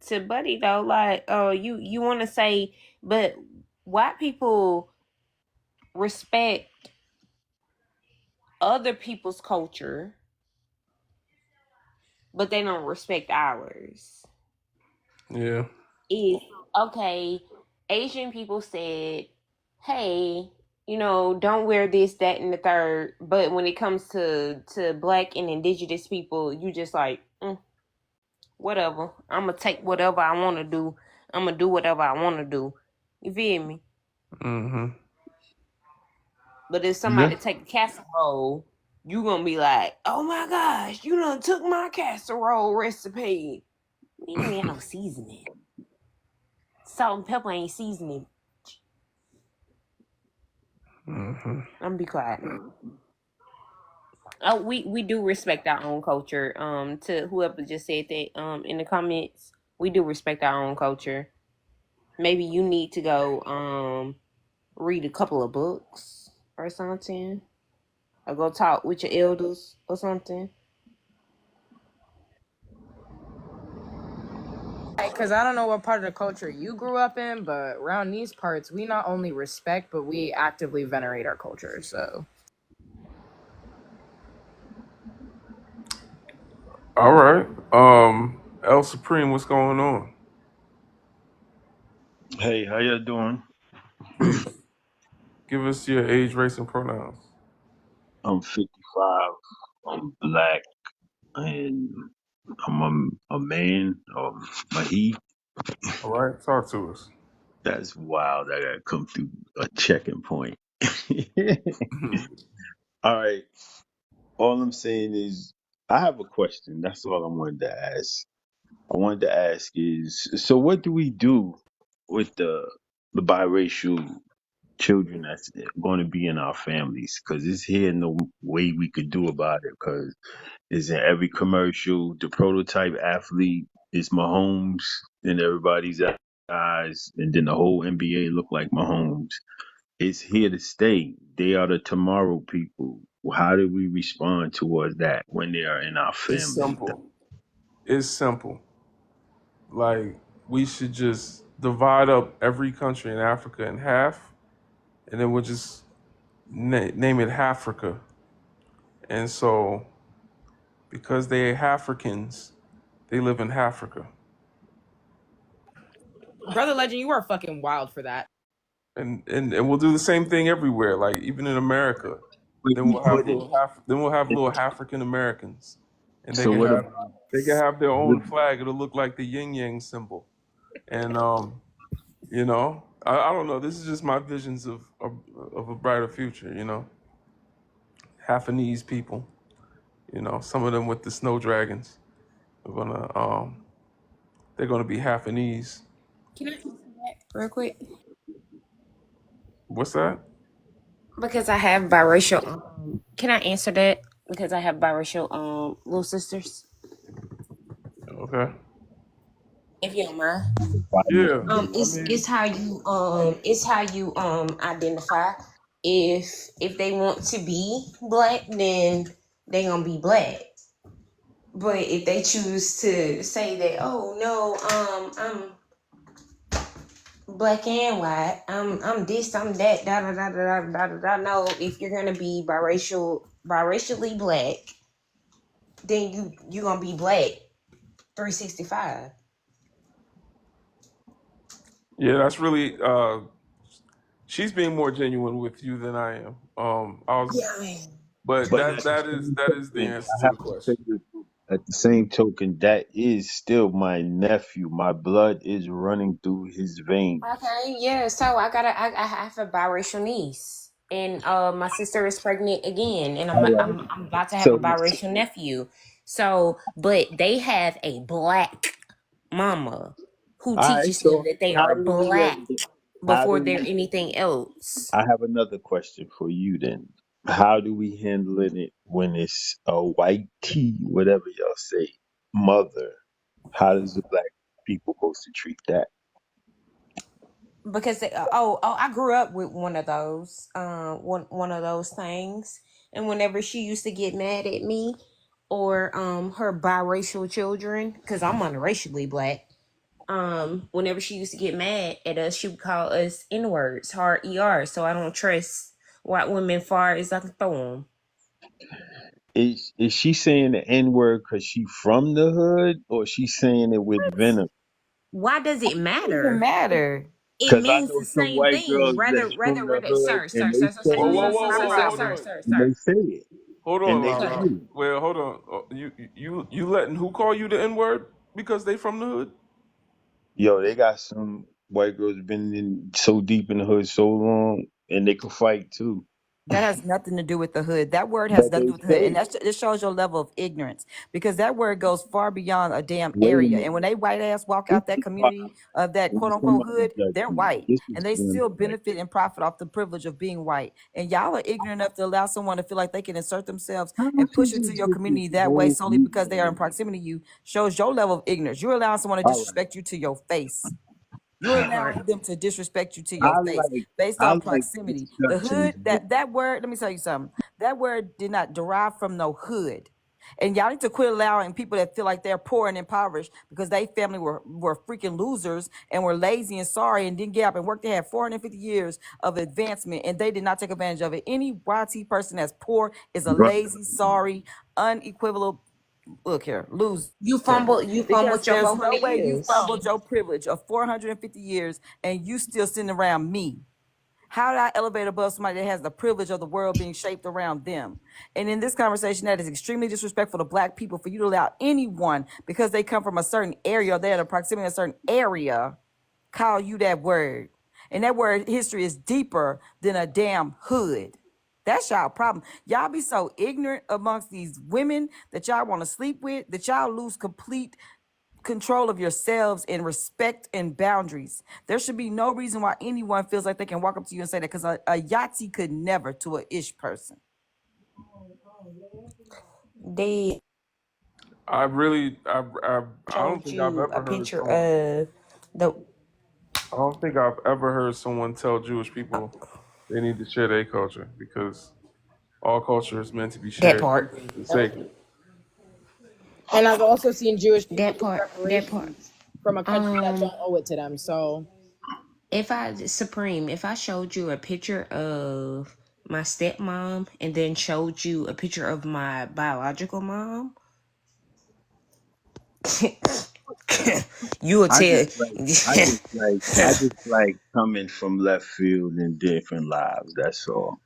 to Buddy though. Like you want to say, but white people respect other people's culture, but they don't respect ours. yeah. Is okay. Asian people said, "Hey, don't wear this, that, and the third." But when it comes to black and indigenous people, you just like, whatever. I'm gonna take whatever I want to do. I'm gonna do whatever I want to do. You feel me? Mm-hmm. But if Yeah. somebody take a casserole, you gonna be like, "Oh my gosh, you done took my casserole recipe." We ain't even got no seasoning. Salt and pepper ain't seasoning. Mm-hmm. I'm gonna be quiet. Oh, we do respect our own culture. To whoever just said that, in the comments, we do respect our own culture. Maybe you need to go, read a couple of books or something, or go talk with your elders or something. Because I don't know what part of the culture you grew up in, but around these parts, we not only respect, but we actively venerate our culture. So All right. El Supreme, what's going on? Hey, how you doing? Give us your age, race, and pronouns. I'm 55. I'm black, and I'm a man. A he. All right, talk to us. That's wild. I gotta come through a checking point. All right. All I'm saying is, I have a question. That's all I wanted to ask. I wanted to ask is, so what do we do with the biracial children that's going to be in our families? Because it's here no way we could do about it. Because is in every commercial. The prototype athlete is Mahomes in everybody's eyes, and then the whole NBA look like Mahomes. It's here to stay. They are the tomorrow people. How do we respond towards that when they are in our It's family? simple. It's simple. Like, we should just divide up every country in Africa in half, and then we'll just name it Africa. And so, because they are Africans, they live in Africa. Brother Legend, you are fucking wild for that. And we'll do the same thing everywhere. Like, even in America, But then we we'll have put it. little African Americans, and So what about they can have their own flag. It'll look like the yin yang symbol. And I don't know. This is just my visions of a brighter future. Halfanese people. Some of them with the snow dragons are they're gonna be Halfanese. Can I answer that real quick? What's that? Because I have biracial. Can I answer that? Because I have biracial little sisters. Okay. If you don't mind. Yeah. I It's mean, how you identify. If they want to be black, then they gonna be black. But if they choose to say that, oh no, I'm black and white, I'm this, I'm that, da da da da da da da. No, if you're gonna be biracially black, then you gonna be black 365. yeah, that's really she's being more genuine with you than I am. Yeah, man. But But that is the answer I to the have to say question. this, at the same token, that is still my nephew. My blood is running through his veins. Okay, yeah. So I have a biracial niece, and my sister is pregnant again, and All right. I'm about to have a So, biracial nephew. So, but they have a black mama who all right. teaches them So, that they how are do we black How before do they're we? anything else. I have another question for you then. How do we handle it when it's a white tea, whatever y'all say, mother? How does the black people supposed to treat that? Because I grew up with one of those one of those things, and whenever she used to get mad at me or her biracial children, because I'm monoracially black, whenever she used to get mad at us, she would call us n-words, hard er. So I don't trust white women far as I can throw them. Is she saying the N word because she from the hood, or she saying it with venom? Why does it It doesn't even matter? matter. It Because I means know the some same white thing. girls Rather, that's rather, from the rather, hood, sir, and sir, they sir, sir, say sir, Whoa, it whoa, sir, with whoa, sir, whoa, sir, pride, hold sir, on. sir, and sir. they say it, Hold on, and they Sir. Lala. mean it. Well, hold on. You letting who call you the N word because they from the hood? Yo, they got some white girls been in so deep in the hood so long, and they can fight too. That has nothing to do with the hood. That word has But nothing to they do with the hood. say And it. this shows your level of ignorance because that word goes far beyond a damn Wait a area. minute. And when they white ass walk This out that is why community of that when quote unquote somebody hood, they're judges, white this is and they one still right benefit here. and profit off the privilege of being white. And y'all are ignorant enough to allow someone to feel like they can insert themselves How and she push into just your get this community that way whole solely group because they are in together? proximity to you shows your level of ignorance. You're allowing someone to All right. disrespect you to your face. You're That part. allowing them to disrespect you to your I face like based I on like proximity. The discussions hood, with that word, let me tell you something. That word did not derive from no hood. And y'all need to quit allowing people that feel like they're poor and impoverished because they family were freaking losers and were lazy and sorry and didn't get up and work. They had 450 years of advancement and they did not take advantage of it. Any YT person that's poor is a brother. lazy, sorry, unequivocal, look here, loser. You Because fumbled your there's no 400 way you years. fumbled your privilege of 450 years and you still sitting around me. How did I elevate above somebody that has the privilege of the world being shaped around them? And in this conversation, that is extremely disrespectful to black people for you to allow anyone, because they come from a certain area or they're in a proximity of a certain area, call you that word. And that word history is deeper than a damn hood. That's y'all problem. Y'all be so ignorant amongst these women that y'all want to sleep with that y'all lose complete control of yourselves and respect and boundaries. There should be no reason why anyone feels like they can walk up to you and say that because a Yahtzee could never to a ish person. They I really, I don't showed think I've you a ever heard picture someone. of the I don't think I've ever heard someone tell Jewish people they need to share their culture because all culture is meant to be that shared. part. It's sacred. And I've also seen Jewish people That get part. That part. reparations from a country that Um, don't owe it to them. So if I showed you a picture of my stepmom and then showed you a picture of my biological mom, you would I tell. just like I just like coming from left field in different lives. That's all.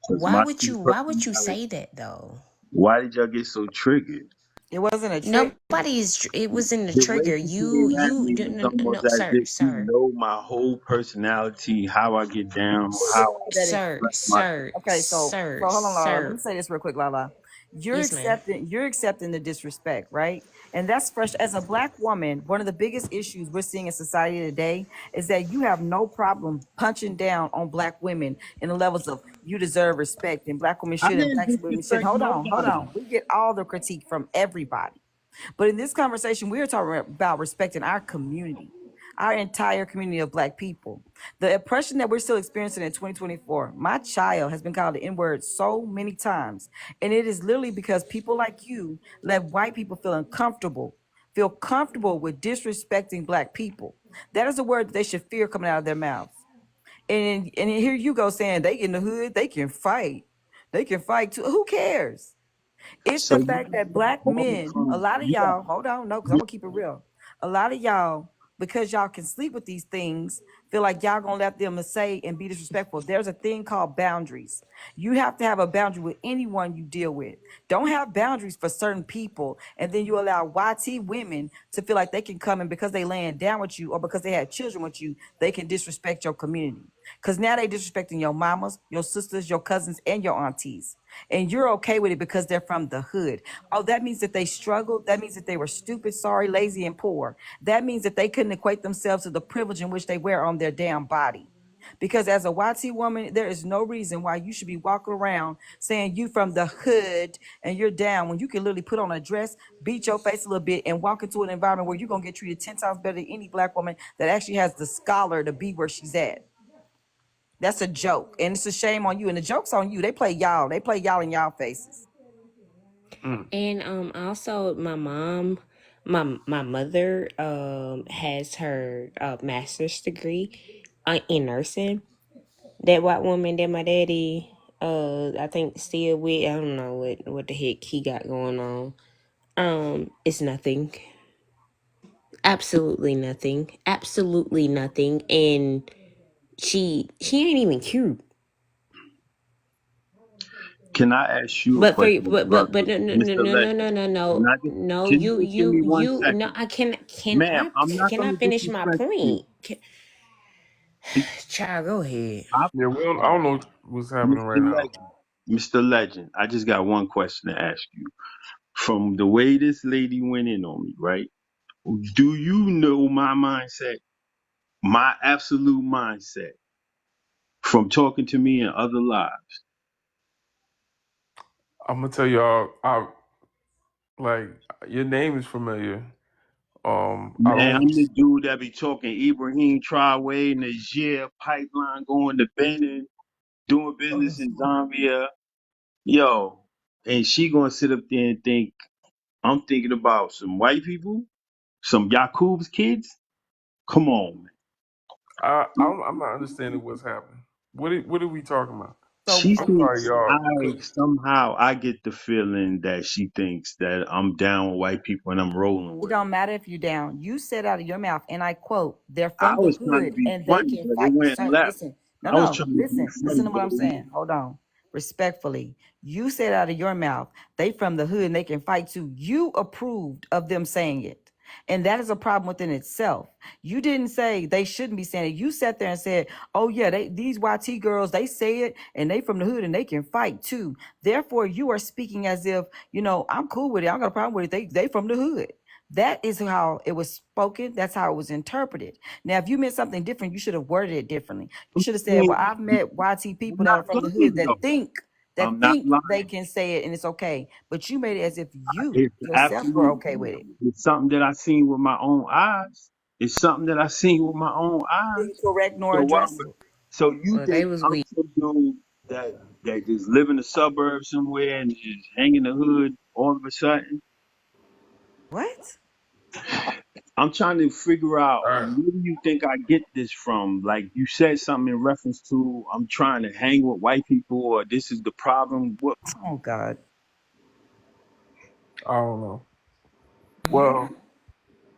Cause Why my would two you? Why would you personalities. say that though? Why did y'all get so triggered? It wasn't a trick. Nobody's. It was in the The way trigger. you came at You. me No, was no, almost no, as sir, if you sir, know my whole personality, how I get down, how I That is sir, express myself. sir, okay. sir, So hold on, Lala. Let me sir. say this real quick, Lala. Yes, ma'am. You're accepting the disrespect, right? And that's fresh. As a black woman, one of the biggest issues we're seeing in society today is that you have no problem punching down on black women in the levels of you deserve respect and black women I should and didn't black women shouldn't. disrespect Hold nobody. on. We get all the critique from everybody. But in this conversation, we are talking about respecting our community, our entire community of black people. The oppression that we're still experiencing in 2024, my child has been called the N-word so many times. And it is literally because people like you let white people feel comfortable with disrespecting black people. That is a word that they should fear coming out of their mouths. And here you go saying they in the hood, they can fight. They can fight too. Who cares? It's So the you fact that got black bums men, a from lot of you got y'all, hold on, no, because I'm gonna keep it real. A lot of y'all, because y'all can sleep with these things, feel like y'all gonna let them say and be disrespectful. There's a thing called boundaries. You have to have a boundary with anyone you deal with. Don't have boundaries for certain people, and then you allow YT women to feel like they can come and because they laying down with you or because they had children with you, they can disrespect your community. Because now they disrespecting your mamas, your sisters, your cousins, and your aunties. And you're okay with it because they're from the hood. Oh, that means that they struggled. That means that they were stupid, sorry, lazy, and poor. That means that they couldn't equate themselves to the privilege in which they wear on their damn body. Because as a YT woman, there is no reason why you should be walking around saying you from the hood and you're down when you can literally put on a dress, beat your face a little bit, and walk into an environment where you're gonna get treated 10 times better than any black woman that actually has the scholar to be where she's at. That's a joke, and it's a shame on you. And the joke's on you. They play y'all. They play y'all in y'all faces. And also my mother has her master's degree in nursing. That white woman that my daddy I think still with, I don't know what the heck he got going on. It's nothing. Absolutely nothing. Absolutely nothing. And she ain't even cute. Can I ask you a But for question, but brother, no no no Mr. no no Legend? no no Can no I just, no can you just give me one you no, second? I Ma'am, I'm not can going I to finish my disrespect you. point? Child, go ahead. I, Yeah, I don't know what's happening Mr. right now. Legend, Mr. Legend, I just got one question to ask you. From the way this lady went in on me, right? Do you know my mindset? My absolute mindset from talking to me in other lives. I'm gonna tell y'all, I like your name is familiar. I Man, don't. I'm the dude that be talking Ibrahim Traoré, Niger pipeline going to Benin, doing business in Zambia. Yo, and she gonna sit up there and think I'm thinking about some white people, some Yakub's kids. Come on, man. I'm not understanding what's happening. What are we talking about? She So I'm sorry, thinks y'all. somehow I get the feeling that she thinks that I'm down with white people and I'm rolling it with them. don't matter if you're down. You said out of your mouth, and I quote, "They're I from the was trying to hood be and they funny, can but it fight." went Sir, left. listen, no, I was no, trying to be listen funny, to but what I'm it went. saying. Hold on, respectfully. You said out of your mouth, "They from the hood and they can fight too." You approved of them saying it. And that is a problem within itself. You didn't say they shouldn't be saying it. You sat there and said, "Oh yeah, these YT girls, they say it, and they from the hood and they can fight too." Therefore, you are speaking as if I'm cool with it. I don't got a problem with it. They from the hood. That is how it was spoken. That's how it was interpreted. Now, if you meant something different, you should have worded it differently. You should have said, "Well, I've met YT I'm people that not are from the hood lying that though. I'm not think they lying. can say it and it's okay." But you made it as if you It's yourself were absolutely okay with it. it's something that I seen with my own eyes. It's something that I seen with my own Didn't eyes. correct nor So why address would it. so you Well, they think was I'm weak. some dude that just live in the suburbs somewhere and just hang in the hood all of a sudden? What? I'm trying to figure out All right. where do you think I get this from? Like you said something in reference to I'm trying to hang with white people or this is the problem. What Oh God. I don't know. Well,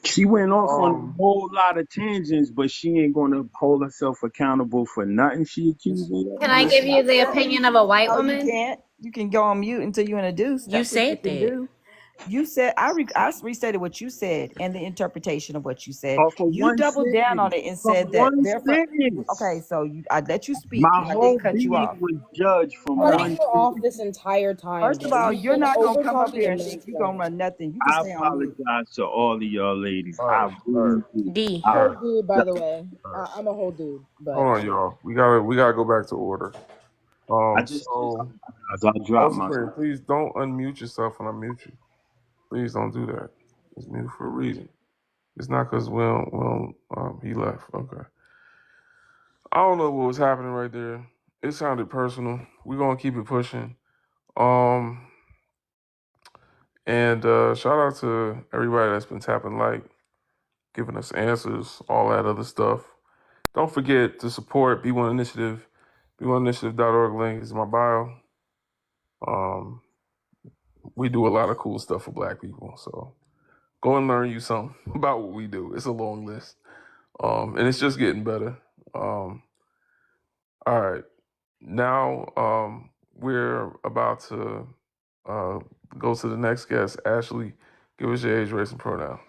she went off on a um, whole lot of tangents, but she ain't gonna hold herself accountable for nothing she accused me of. Can I give listen. you the opinion of a white No, you woman? can't. You can go on mute until you introduce. You That's what you said can that. do. You said I restated what you said and the interpretation of what you said. Off of You one doubled down on sentence. it and From said that one they're from. sentence. Okay, so I let you speak. My I didn't whole cut you being off. was judged from Hold Cutting one on. you off sentence. this entire time, First of bro. all, You've you're been not gonna over come up talking here and and think you're gonna misread. run nothing. You can I stay on mute. apologize to all of y'all ladies. All I right. All right. really do. D. I All Whole right. dude, by the way. All right. I'm a whole dude, but Hold on, y'all. We gotta go back to order. just So apologize. I dropped also, my. Supreme, please don't unmute yourself when I mute you. Please don't do that. It's muted for a reason. It's not because he left. Okay. I don't know what was happening right there. It sounded personal. We're gonna keep it pushing. Um, and shout out to everybody that's been tapping like, giving us answers, all that other stuff. Don't forget to support B1 Initiative. B1initiative.org link is in my bio. Um, we do a lot of cool stuff for Black people, so go and learn you something about what we do. It's a long list, and it's just getting better. All right, now we're about to uh, go to the next guest. Ashley, give us your age, race, and pronouns.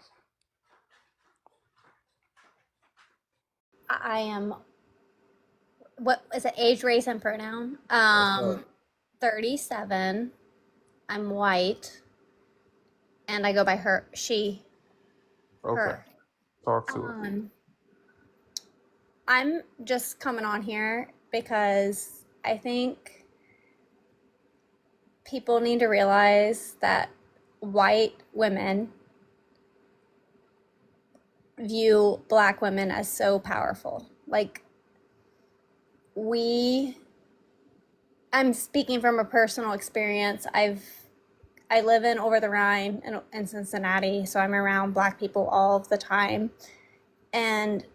I am, what is it, age, race, and pronoun? That's right. 37. I'm white, and I go by her, she, Okay, her. talk to it. Um, I'm just coming on here because I think people need to realize that white women view black women as so powerful. Like, I'm speaking from a personal experience. I live in over the Rhine in Cincinnati, so I'm around black people all of the time. And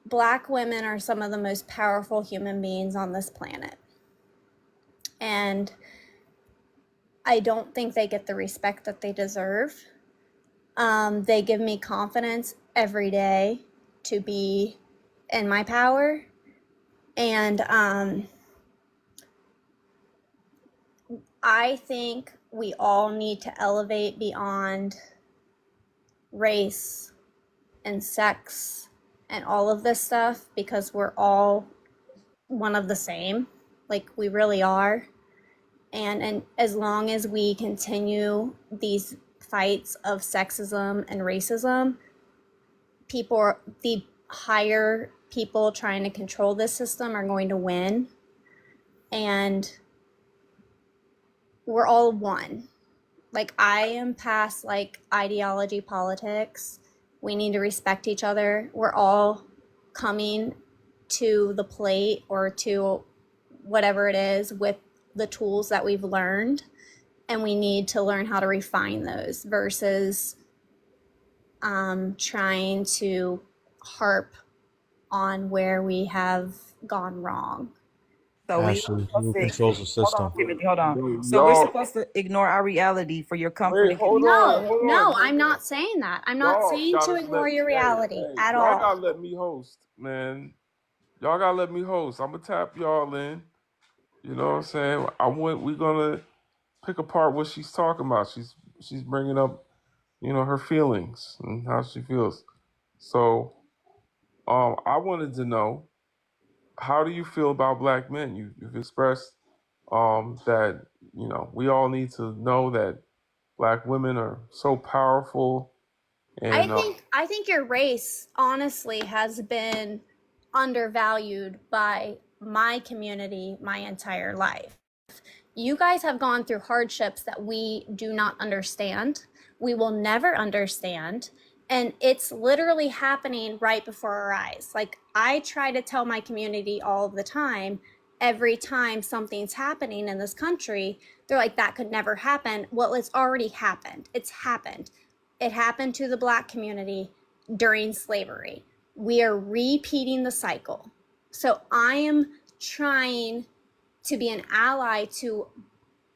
black women are some of the most powerful human beings on this planet. And I don't think they get the respect that they deserve. They give me confidence every day to be in my power. And I think we all need to elevate beyond race and sex and all of this stuff, because we're all one of the same. Like, we really are. And as long as we continue these fights of sexism and racism, the higher people trying to control this system are going to win. And we're all one. Like, I am past like ideology politics. We need to respect each other. We're all coming to the plate or to whatever it is with the tools that we've learned, and we need to learn how to refine those versus trying to harp on where we have gone wrong. So we Ashley, supposed who to controls the hold on, system? Timothy, hold on. Bro, So we're y'all, supposed to ignore our reality for your comfort wait, and hold convenience. on, No, hold on, no, hold I'm on. not saying that. I'm not Y'all saying to gotta ignore let, your reality at y'all all. gotta let me host, man. Y'all gotta let me host. I'm gonna tap y'all in. You know what I'm saying? We're gonna pick apart what she's talking about. She's bringing up, her feelings and how she feels. So, I wanted to know, how do you feel about black men? You've expressed that we all need to know that black women are so powerful, and I think your race honestly has been undervalued by my community my entire life. You guys have gone through hardships that we do not understand. We will never understand. And it's literally happening right before our eyes. Like, I try to tell my community all the time, every time something's happening in this country, they're like, that could never happen. Well, it's already happened. It's happened. It happened to the black community during slavery. We are repeating the cycle. So I am trying to be an ally to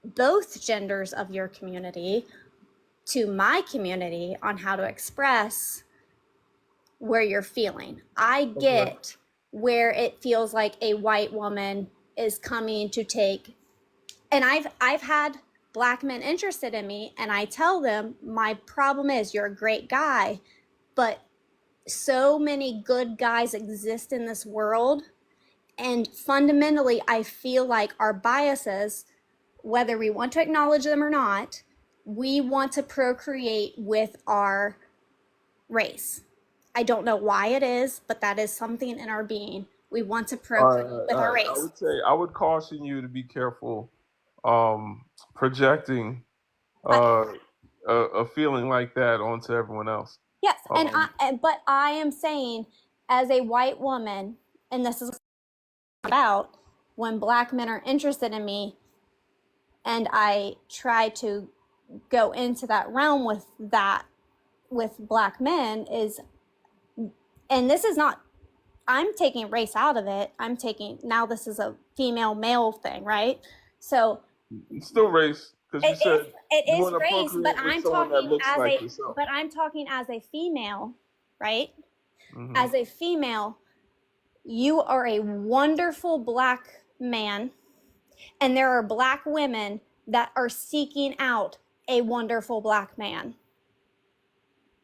both genders of your community, to my community, on how to express where you're feeling. I get where it feels like a white woman is coming to take, and I've had black men interested in me, and I tell them, my problem is, you're a great guy, but so many good guys exist in this world, and fundamentally I feel like our biases, whether we want to acknowledge them or not, we want to procreate with our race. I don't know why it is, but that is something in our being. We want to procreate with our I race. would say, I would caution you to be careful projecting I, a feeling like that onto everyone else. yes, Um, but I am saying, as a white woman, and this is about, when black men are interested in me, and I try to go into that realm with black men, is, and this is not, I'm taking race out of it. I'm taking, now this is a female male thing, right? So it's still race, because you said it you is want to race, but procreate with someone that looks like yourself. I'm talking as a female, right? Hmm. As a female, you are a wonderful black man, and there are black women that are seeking out a wonderful black man,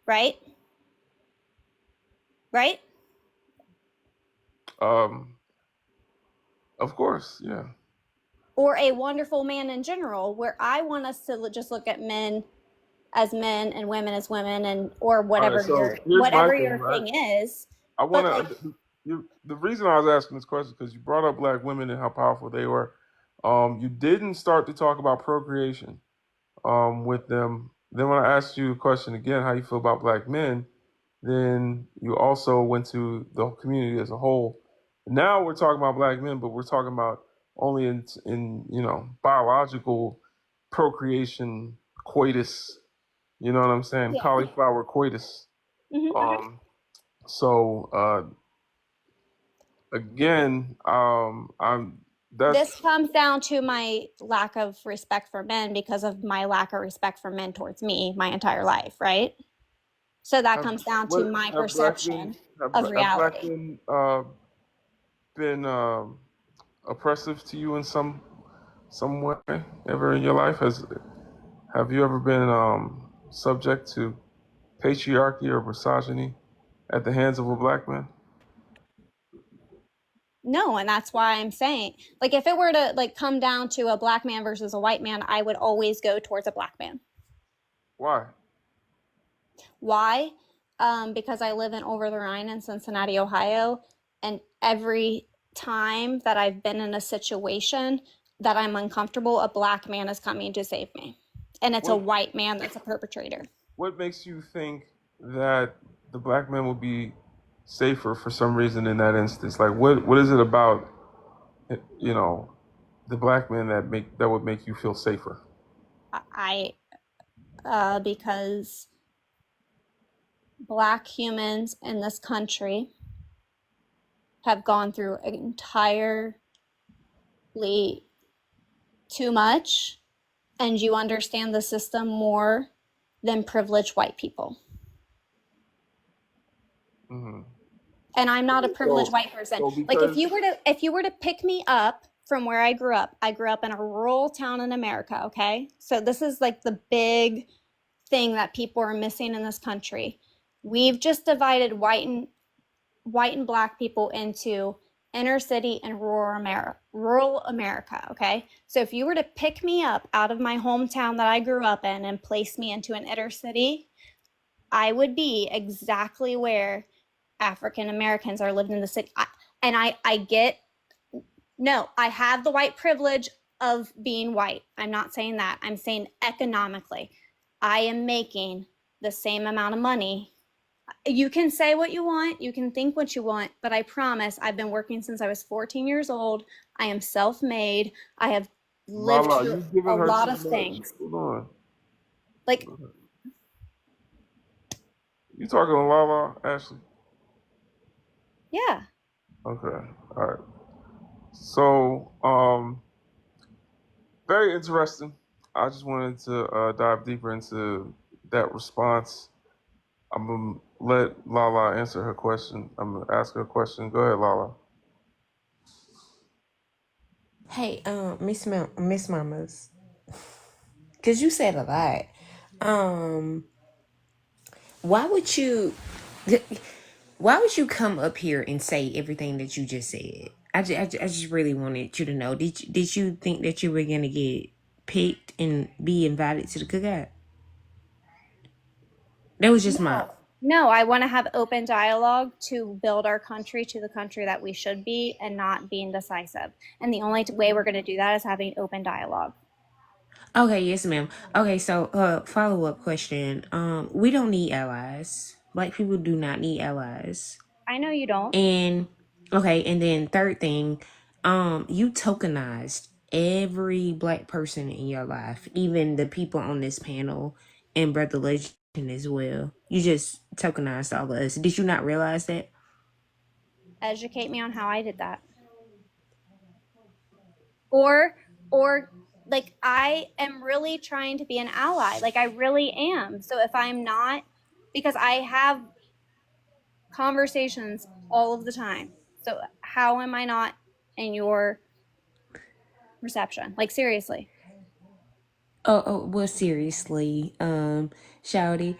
right? Right? Of course, yeah. Or a wonderful man in general, where I want us to just look at men as men and women as women, and or All right. whatever So here's my whatever thing, your right? thing is. I But want like, to. The reason I was asking this question because you brought up black women and how powerful they were. You didn't start to talk about procreation with them. Then when I asked you a question again, how you feel about black men, then you also went to the community as a whole. Now we're talking about black men, but we're talking about only in biological procreation, coitus. You know what I'm saying? Yeah. Cauliflower coitus. Hmm. So again, I'm This that's comes down to my lack of respect for men because of my lack of respect for men towards me my entire life, right? So that have comes down to what my have black men perception of have black reality. men been oppressive to you in some way ever in your life? Have you ever been subject to patriarchy or misogyny at the hands of a black man? No, and that's why I'm saying, like, if it were to like come down to a black man versus a white man, I would always go towards a black man. Why? Why? Because I live in Over the Rhine in Cincinnati, Ohio, and every time that I've been in a situation that I'm uncomfortable, a black man is coming to save me. And it's a What white man that's a perpetrator. what makes you think that the black man would be safer for some reason in that instance? Like what is it about you know the black man that would make you feel safer? I because black humans in this country have gone through entirely too much, and you understand the system more than privileged white people. Hmm. And I'm not a privileged So white person. so Like because if you were to pick me up from where I grew up in a rural town in America, okay? So this is like the big thing that people are missing in this country. We've just divided white and black people into inner city and rural America, okay? So if you were to pick me up out of my hometown that I grew up in and place me into an inner city, I would be exactly where African Americans are living in the city. I get, no, I have the white privilege of being white. I'm not saying that. I'm saying economically, I am making the same amount of money. You can say what you want, you can think what you want, but I promise I've been working since I was 14 years old. I am self made. I have lived Lala, through you a giving her lot too of much. things. Hold on. Like, You talking to Lala, Ashley? yeah. Okay. All right. So, very interesting. I just wanted to dive deeper into that response. I'm gonna let Lala answer her question. I'm gonna ask her a question. Go ahead, Lala. Hey, Miss Mamas, cause you said a lot. Um, why would you? Why would you come up here and say everything that you just said? I just really wanted you to know. Did you think that you were gonna get picked and be invited to the cookout? That was just my. No, I want to have open dialogue to build our country to the country that we should be and not being decisive. And the only way we're going to do that is having open dialogue. Okay, yes, ma'am. Okay, so follow up question. We don't need allies. Black people do not need allies. I know you don't. And okay, and then third thing, you tokenized every black person in your life, even the people on this panel and Brother Legend as well. You just tokenized all of us. Did you not realize that? Educate me on how I did that. Or like I am really trying to be an ally. Like I really am. So if I'm not, because I have conversations all of the time. So how am I not in your perception? Like seriously. Well, seriously, Shouty,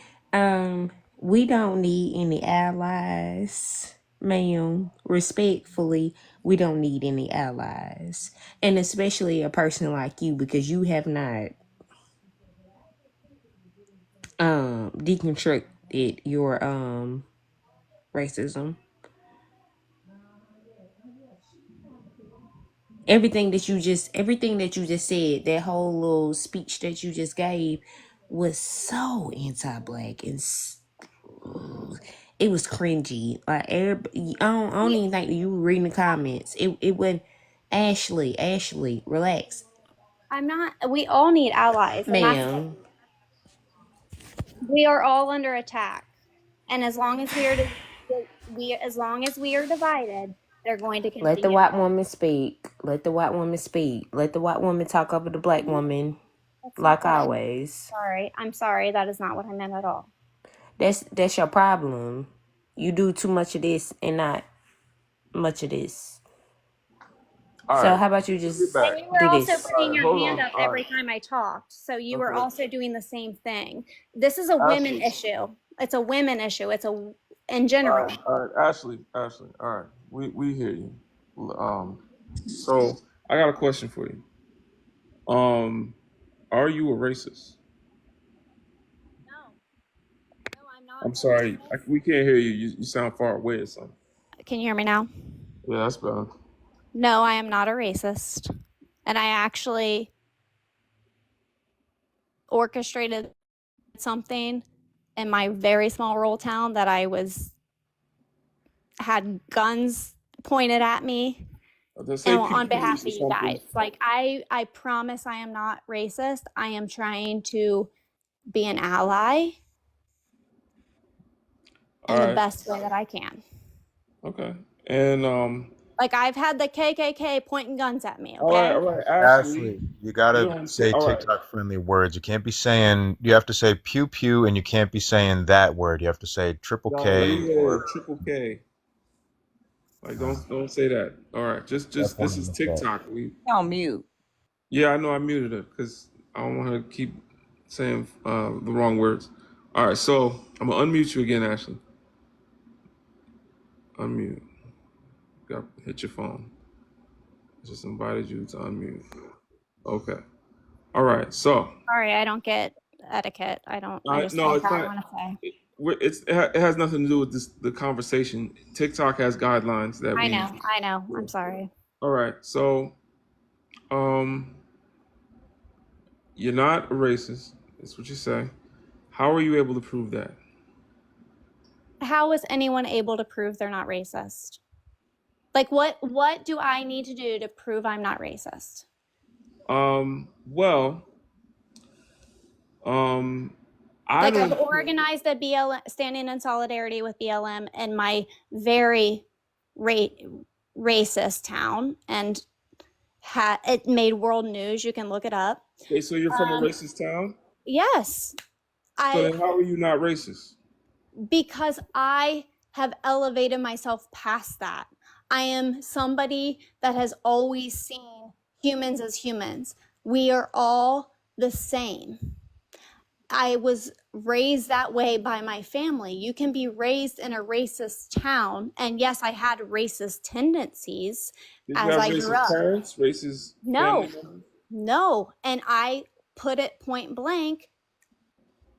we don't need any allies, ma'am. Respectfully, we don't need any allies, and especially a person like you because you have not deconstructed your racism. everything that you just said, that whole little speech that you just gave was so anti-black and it was cringy. Like I don't even think you were reading the comments. It wasn't. Ashley, relax, I'm not. We all need allies, and that's ma'am. we are all under attack. And as long as as long as we are divided, they're going to Let the continue. white woman speak. Let the white woman speak. Let the white woman talk over the black woman, That's not like what I. always. Sorry, I'm sorry. That is not what I meant at all. That's your problem. You do too much of this and not much of this. All So right, how about you let's get just back. And you were do also this? putting All right, your hold hand on. up All every right, time I talked. So you were okay. also doing the same thing. This is a women Ashley. issue. It's a women issue. It's a in All general. right, all right, Ashley. All right, we hear you. So I got a question for you. Are you a racist? No, no, I'm not I'm a sorry, racist. we can't hear you. You sound far away or something. Can you hear me now? Yeah, that's better. No, I am not a racist. And I actually orchestrated something in my very small rural town that I had guns pointed at me They say and pew on pews behalf or of you something. guys. Like I promise I am not racist. I am trying to be an ally All in the right, best way that I can. okay, and Like I've had the KKK pointing guns at me, all okay? right, Ashley. Ashley, you You gotta don't say. say All right, TikTok friendly words. You can't be saying, you have to say pew pew, and you can't be saying that word. You have to say triple K yeah, or triple K. Like uh, don't say that. All right, just that's one this of is the mistakes. TikTok. On mute. Yeah, I know I muted her because I don't want her to keep saying the wrong words. All right, so I'm gonna unmute you again, Ashley. Unmute. Got hit your phone. Just invited you to unmute. Okay. All right. So Sorry, I don't get etiquette. I just no, say it's what I not. want to say. It has nothing to do with the conversation. TikTok has guidelines that I we. know. I know. I'm sorry. All right. So um, you're not a racist. That's what you say. How are you able to prove that? How is anyone able to prove they're not racist? Like what do I need to do to prove I'm not racist? Well, I Like I've don't. organized a BLM standing in solidarity with BLM in my very racist town, and it made world news. You can look it up. Okay, so you're from a racist town. Yes, So I then, how are you not racist? because I have elevated myself past that. I am somebody that has always seen humans as humans. We are all the same. I was raised that way by my family. You can be raised in a racist town. And yes, I had racist tendencies Did you as have I grew racist up. parents, racist family No, members? no. And I put it point blank.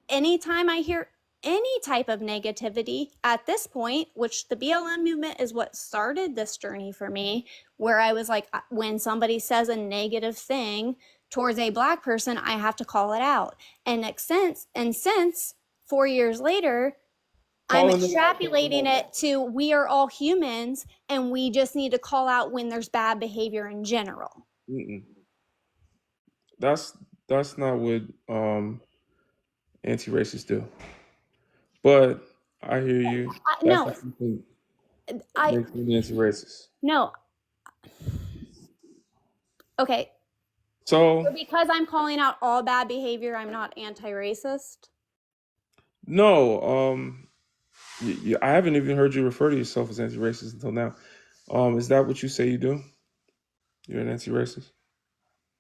Anytime I hear any type of negativity at this point, which the BLM movement is what started this journey for me, where I was like, when somebody says a negative thing towards a Black person, I have to call it out. And since 4 years later, I'm Calling them out doesn't extrapolating help. it to we are all humans and we just need to call out when there's bad behavior in general. Mm-mm. That's not what anti-racists do. But I hear you. That's No, what you think I makes me anti-racist. no. Okay, So so because I'm calling out all bad behavior, I'm not anti-racist. no, I haven't even heard you refer to yourself as anti-racist until now. Is that what you say you do? You're an anti-racist?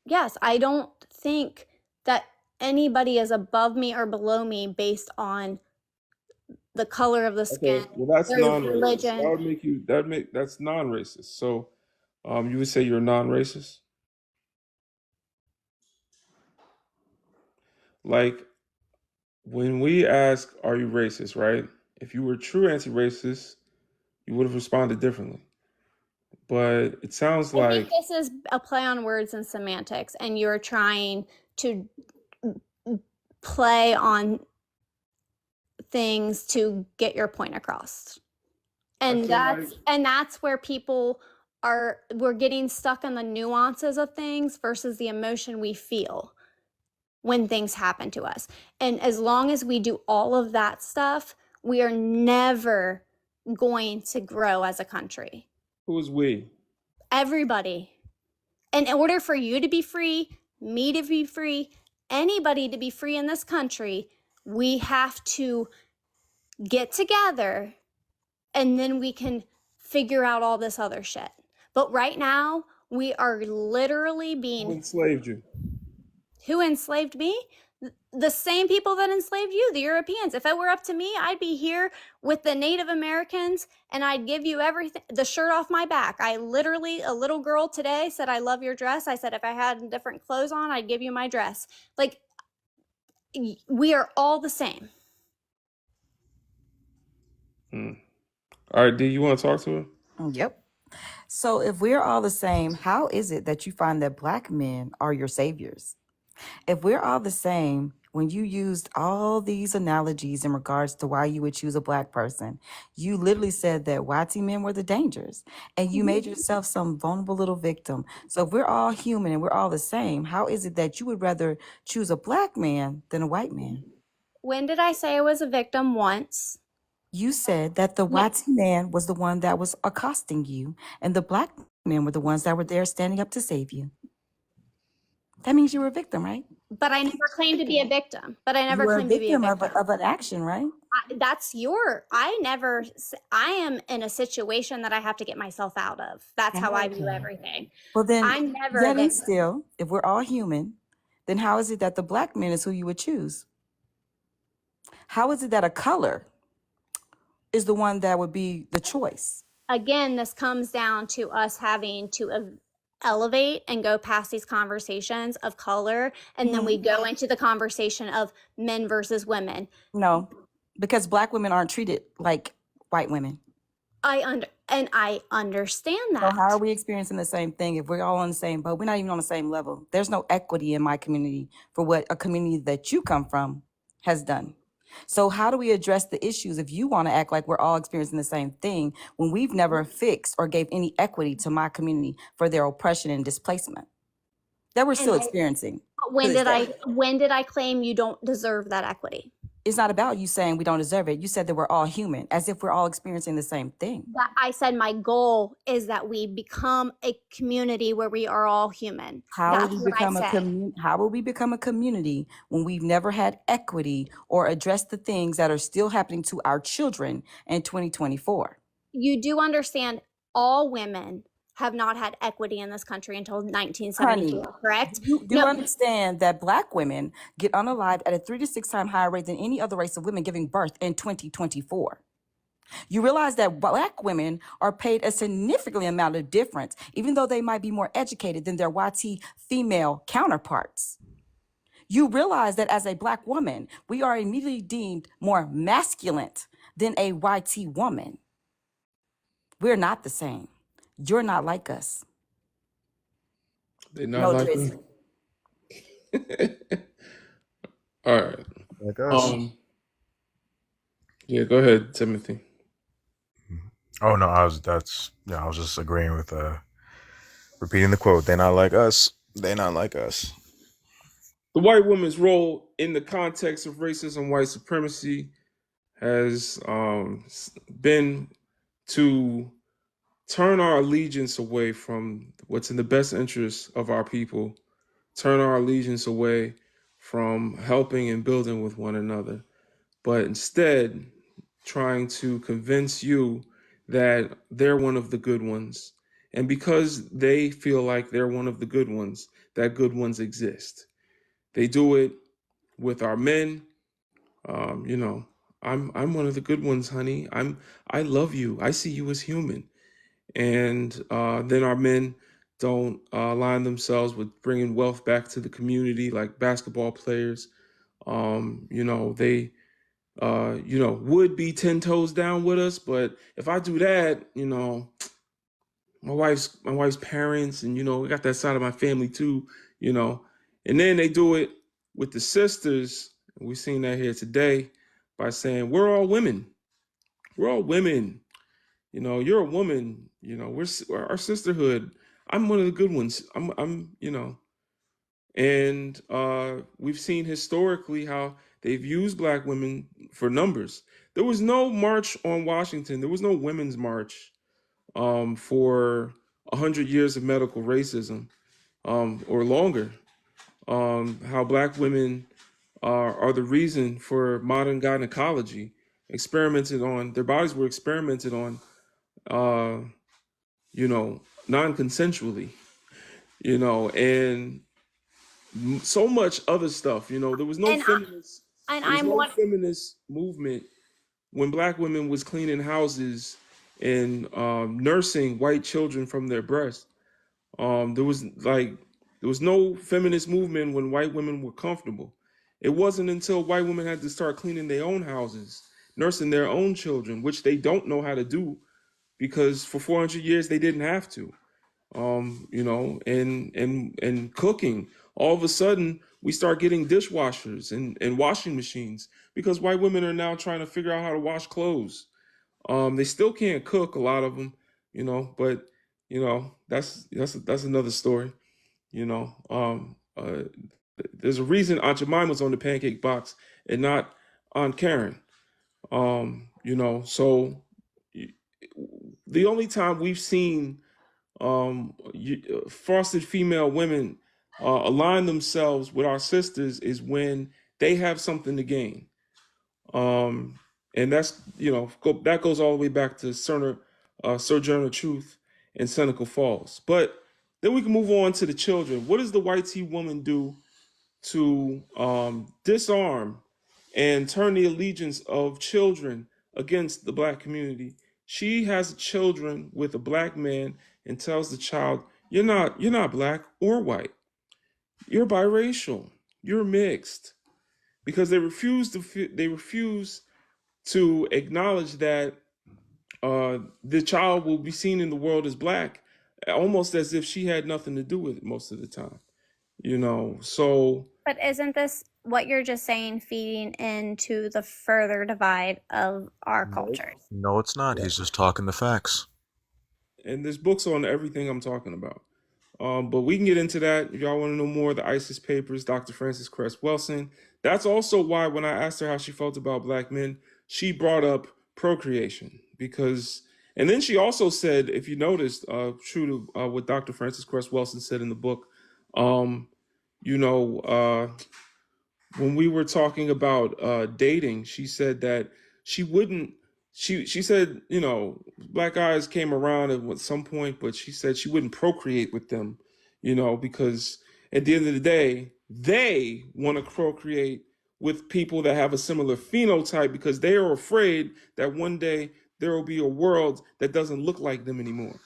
Yes, I don't think that anybody is above me or below me based on the color of the skin, Okay, well that's their non-racist. religion. That's non-racist. So, you would say you're non-racist? Like when we ask, "Are you racist?" Right? If you were true anti-racist, you would have responded differently. but it sounds I think like this is a play on words and semantics, and you're trying to play on things to get your point across. And that's where people we're getting stuck in the nuances of things versus the emotion we feel when things happen to us. And as long as we do all of that stuff, we are never going to grow as a country. who's we? Everybody. And in order for you to be free, me to be free, anybody to be free in this country, we have to get together, and then we can figure out all this other shit. But right now, we are literally Who being... enslaved you? Who enslaved me? The same people that enslaved you, the Europeans. If it were up to me, I'd be here with the Native Americans, and I'd give you everything, the shirt off my back. I literally, a little girl today said, I love your dress. I said, if I had different clothes on, I'd give you my dress. Like, we are all the same. All right, D, you want to talk to her? Yep. So if we're all the same, how is it that you find that Black men are your saviors? If we're all the same, when you used all these analogies in regards to why you would choose a Black person, you literally said that white men were the dangers, and you made yourself some vulnerable little victim. So if we're all human and we're all the same, how is it that you would rather choose a Black man than a white man? When did I say I was a victim? Once. You said that the white man was the one that was accosting you, and the Black men were the ones that were there standing up to save you. That means you were a victim, right? But I never claimed to be a victim. You were a victim of an action, right? I am in a situation that I have to get myself out of. That's how I view everything. Well, then, I'm never yet and still, if we're all human, then how is it that the Black man is who you would choose? How is it that a color is the one that would be the choice? Again, this comes down to us having to elevate and go past these conversations of color, and then we go into the conversation of men versus women. No, because Black women aren't treated like white women. I understand that. So how are we experiencing the same thing if we're all on the same boat? We're not even on the same level. There's no equity in my community for what a community that you come from has done. So how do we address the issues if you want to act like we're all experiencing the same thing when we've never fixed or gave any equity to my community for their oppression and displacement that we're still experiencing? When did I claim you don't deserve that equity? It's not about you saying we don't deserve it. You said that we're all human, as if we're all experiencing the same thing. But I said my goal is that we become a community where we are all human. How will we become a community when we've never had equity or addressed the things that are still happening to our children in 2024? You do understand all women have not had equity in this country until 1974, correct? Do you understand that Black women get unalived at a 3 to 6 times higher rate than any other race of women giving birth in 2024? You realize that Black women are paid a significant amount of difference, even though they might be more educated than their YT female counterparts. You realize that as a Black woman, we are immediately deemed more masculine than a YT woman. We're not the same. You're not like us. They're not like us. All right. Like us. Yeah, go ahead, Timothy. Oh no, I was just agreeing with repeating the quote. They're not like us. They're not like us. The white woman's role in the context of racism, white supremacy, has been to turn our allegiance away from what's in the best interest of our people, turn our allegiance away from helping and building with one another, but instead trying to convince you that they're one of the good ones. And because they feel like they're one of the good ones, that good ones exist. They do it with our men. I'm one of the good ones, honey. I love you. I see you as human. And then our men don't align themselves with bringing wealth back to the community like basketball players. They would be 10 toes down with us, but if I do that, my wife's parents, and we got that side of my family too, and then they do it with the sisters, and we've seen that here today by saying we're all women. We're all women. You're a woman. We're our sisterhood. I'm one of the good ones. And we've seen historically how they've used black women for numbers. There was no march on Washington. There was no women's march for 100 years of medical racism or longer. How black women are the reason for modern gynecology, experimented on. Their bodies were experimented on, uh, non-consensually, and so much other stuff. There was no And feminist. There was I'm no one. feminist movement when black women was cleaning houses and nursing white children from their breasts. There was no feminist movement when white women were comfortable. It wasn't until white women had to start cleaning their own houses, nursing their own children, which they don't know how to do because for 400 years they didn't have to. And cooking. All of a sudden, we start getting dishwashers and washing machines because white women are now trying to figure out how to wash clothes. They still can't cook, a lot of them, but that's another story. You know, there's a reason Aunt Jemima was on the pancake box and not Aunt Karen. So the only time we've seen fostered female women align themselves with our sisters is when they have something to gain. Um, and that's, that goes all the way back to Sojourner Truth and Seneca Falls. But then we can move on to the children. What does the white tea woman do to disarm and turn the allegiance of children against the black community? She has children with a black man and tells the child, you're not black or white. You're biracial. You're mixed. Because they refuse to acknowledge that the child will be seen in the world as black, almost as if she had nothing to do with it most of the time. So But isn't this what you're just saying feeding into the further divide of our Nope. cultures? No, it's not. He's just talking the facts. and there's books on everything I'm talking about. But we can get into that. If y'all want to know more, the ISIS papers, Dr. Frances Cress Welsing. That's also why when I asked her how she felt about black men, she brought up procreation. And then she also said, if you noticed, true to what Dr. Frances Cress Welsing said in the book, um, you know, when we were talking about dating, she said that she wouldn't. She said, black guys came around at some point, but she said she wouldn't procreate with them, because at the end of the day, they want to procreate with people that have a similar phenotype because they are afraid that one day there will be a world that doesn't look like them anymore.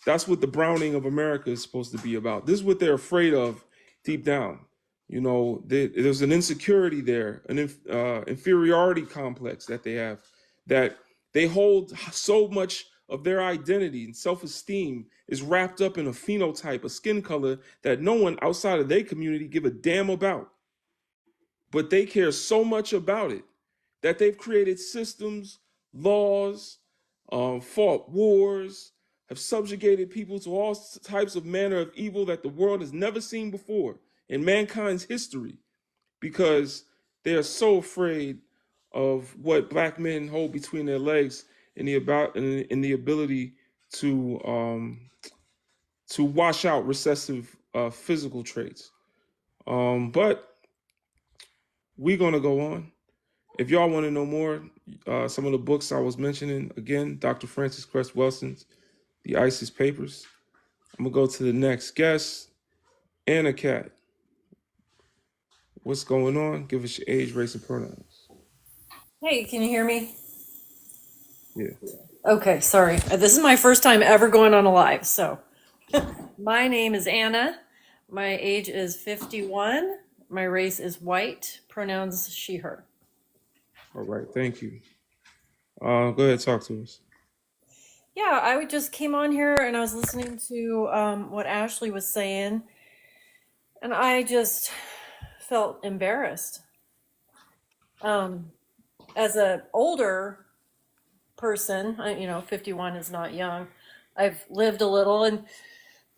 That's what the browning of America is supposed to be about. This is what they're afraid of deep down. There's an insecurity there, an inferiority complex that they have, that they hold so much of their identity and self-esteem is wrapped up in a phenotype, a skin color that no one outside of their community give a damn about. But they care so much about it that they've created systems, laws, fought wars, have subjugated people to all types of manner of evil that the world has never seen before in mankind's history, because they are so afraid of what black men hold between their legs in the ability to wash out recessive physical traits. But we're gonna go on. If y'all want to know more, some of the books I was mentioning, again, Dr. Frances Cress Welsing's The ISIS Papers. I'm going to go to the next guest, Anna Cat. What's going on? Give us your age, race, and pronouns. Hey, can you hear me? Yeah. Okay, sorry. This is my first time ever going on a live. So, my name is Anna. My age is 51. My race is white. Pronouns she, her. All right. Thank you. Go ahead, talk to us. Yeah, I just came on here and I was listening to what Ashley was saying, and I just felt embarrassed. As an older person, 51 is not young. I've lived a little, and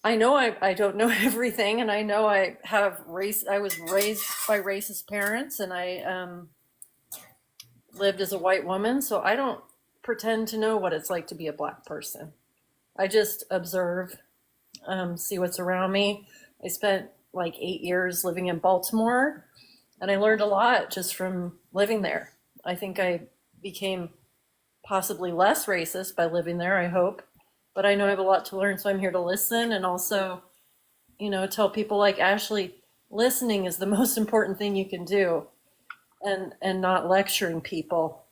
I know I don't know everything, and I know I was raised by racist parents, and I lived as a white woman, so I don't pretend to know what it's like to be a black person. I just observe, see what's around me. I spent like 8 years living in Baltimore, and I learned a lot just from living there. I think I became possibly less racist by living there, I hope. But I know I have a lot to learn, so I'm here to listen and also, tell people like Ashley, listening is the most important thing you can do, and not lecturing people.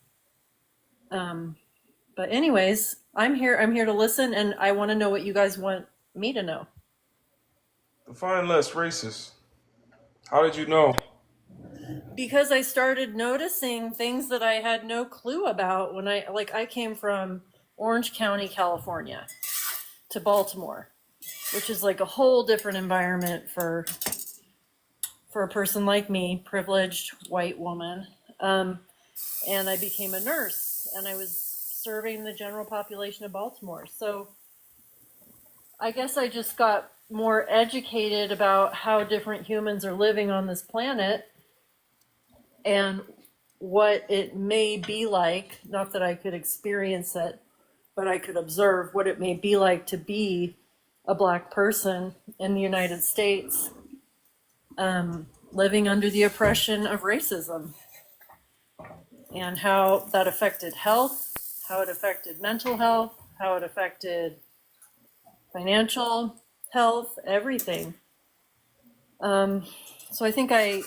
But anyways, I'm here to listen, and I want to know what you guys want me to know. Define less racist. How did you know? Because I started noticing things that I had no clue about when I came from Orange County, California to Baltimore, which is like a whole different environment for a person like me, privileged white woman. And I became a nurse, and I was serving the general population of Baltimore. So I guess I just got more educated about how different humans are living on this planet and what it may be like, not that I could experience it, but I could observe what it may be like to be a black person in the United States, living under the oppression of racism, and how that affected health, how it affected mental health, how it affected financial health, everything. So I think I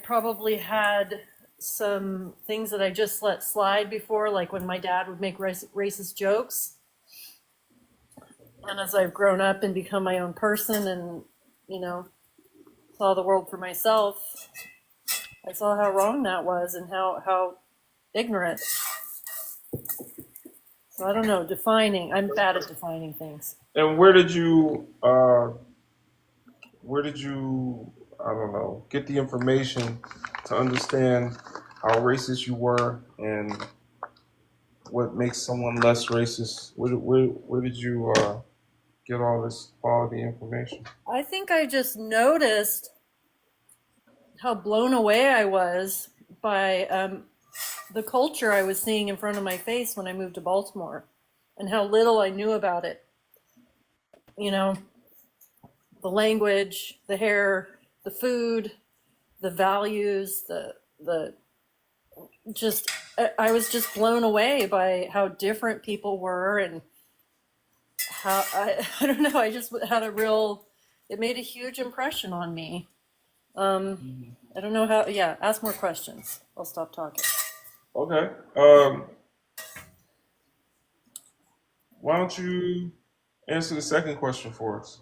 probably had some things that I just let slide before, like when my dad would make racist jokes. And as I've grown up and become my own person and, saw the world for myself, I saw how wrong that was and how ignorant. So I don't know, I'm bad at defining things. And where did you I don't know, get the information to understand how racist you were and what makes someone less racist? Where did you get all this quality information? I think I just noticed how blown away I was by the culture I was seeing in front of my face when I moved to Baltimore, and how little I knew about it. The language, the hair, the food, the values, I was just blown away by how different people were, and how, I don't know, I just had it made a huge impression on me. I don't know how, ask more questions. I'll stop talking. Okay. Why don't you answer the second question for us?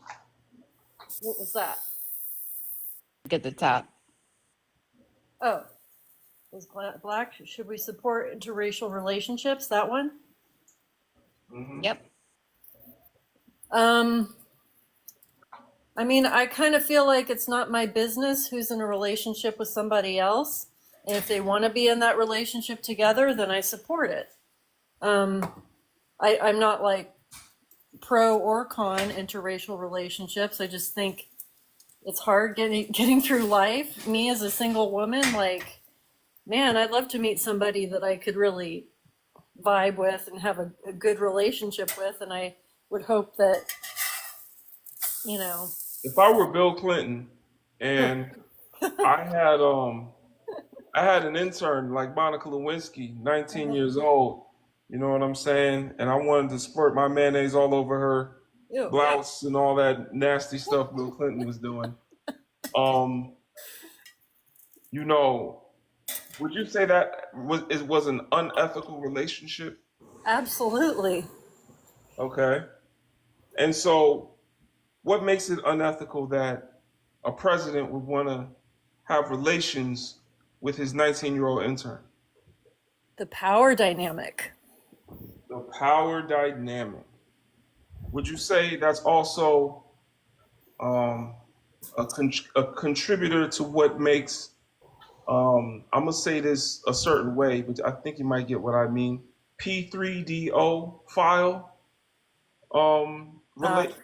What was that? Get the top. Oh, was black, should we support interracial relationships? That one? Mm-hmm. Yep. I mean, I kind of feel like it's not my business who's in a relationship with somebody else. And if they want to be in that relationship together, then I support it. I'm not like pro or con interracial relationships. I just think it's hard getting through life. Me as a single woman, like, man, I'd love to meet somebody that I could really vibe with and have a good relationship with. And I would hope that, If I were Bill Clinton and I had an intern like Monica Lewinsky, 19 years old, you know what I'm saying? And I wanted to squirt my mayonnaise all over her blouse and all that nasty stuff Bill Clinton was doing. Would you say that was an unethical relationship? Absolutely. Okay. And so what makes it unethical that a president would want to have relations with his 19-year-old intern? The power dynamic. The power dynamic. Would you say that's also um, a contributor to what makes, I'm going to say this a certain way, but I think you might get what I mean. P3DO file relate.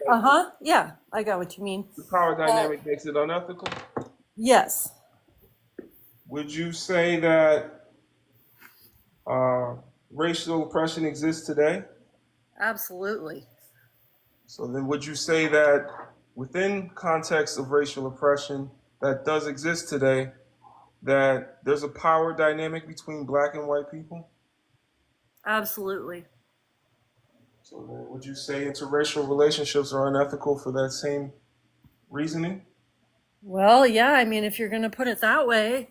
Yeah, I got what you mean. The power dynamic makes it unethical. Yes. Would you say that racial oppression exists today? Absolutely. So then would you say that within context of racial oppression that does exist today, that there's a power dynamic between black and white people? Absolutely. So then would you say interracial relationships are unethical for that same reasoning? Well, yeah, I mean, if you're going to put it that way,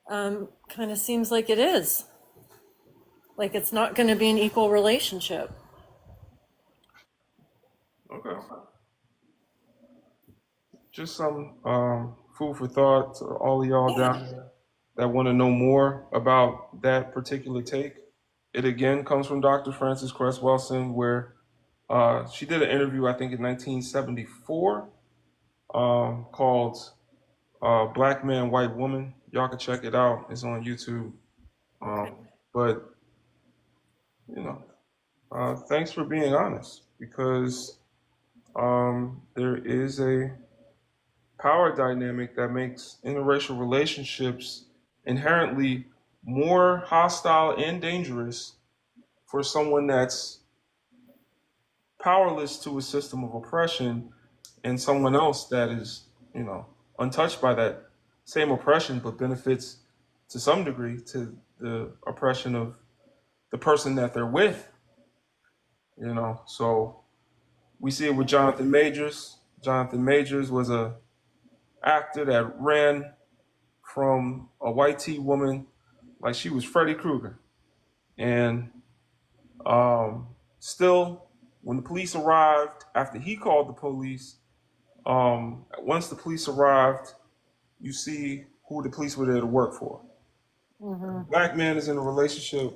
kind of seems like it is. Like it's not going to be an equal relationship. Okay. Just some food for thought to all of y'all down there that want to know more about that particular take. It again comes from Dr. Frances Cress Welsing, where she did an interview, I think, in 1974 called Black Man, White Woman. Y'all can check it out. It's on YouTube. But, you know, thanks for being honest, because there is a power dynamic that makes interracial relationships inherently more hostile and dangerous for someone that's powerless to a system of oppression and someone else that is, untouched by that same oppression but benefits to some degree to the oppression of the person that they're with, So we see it with Jonathan Majors. Jonathan Majors was a actor that ran from a white tea woman like she was Freddy Krueger. And still, when the police arrived, after he called the police, once the police arrived, you see who the police were there to work for. Mm-hmm. Black man is in a relationship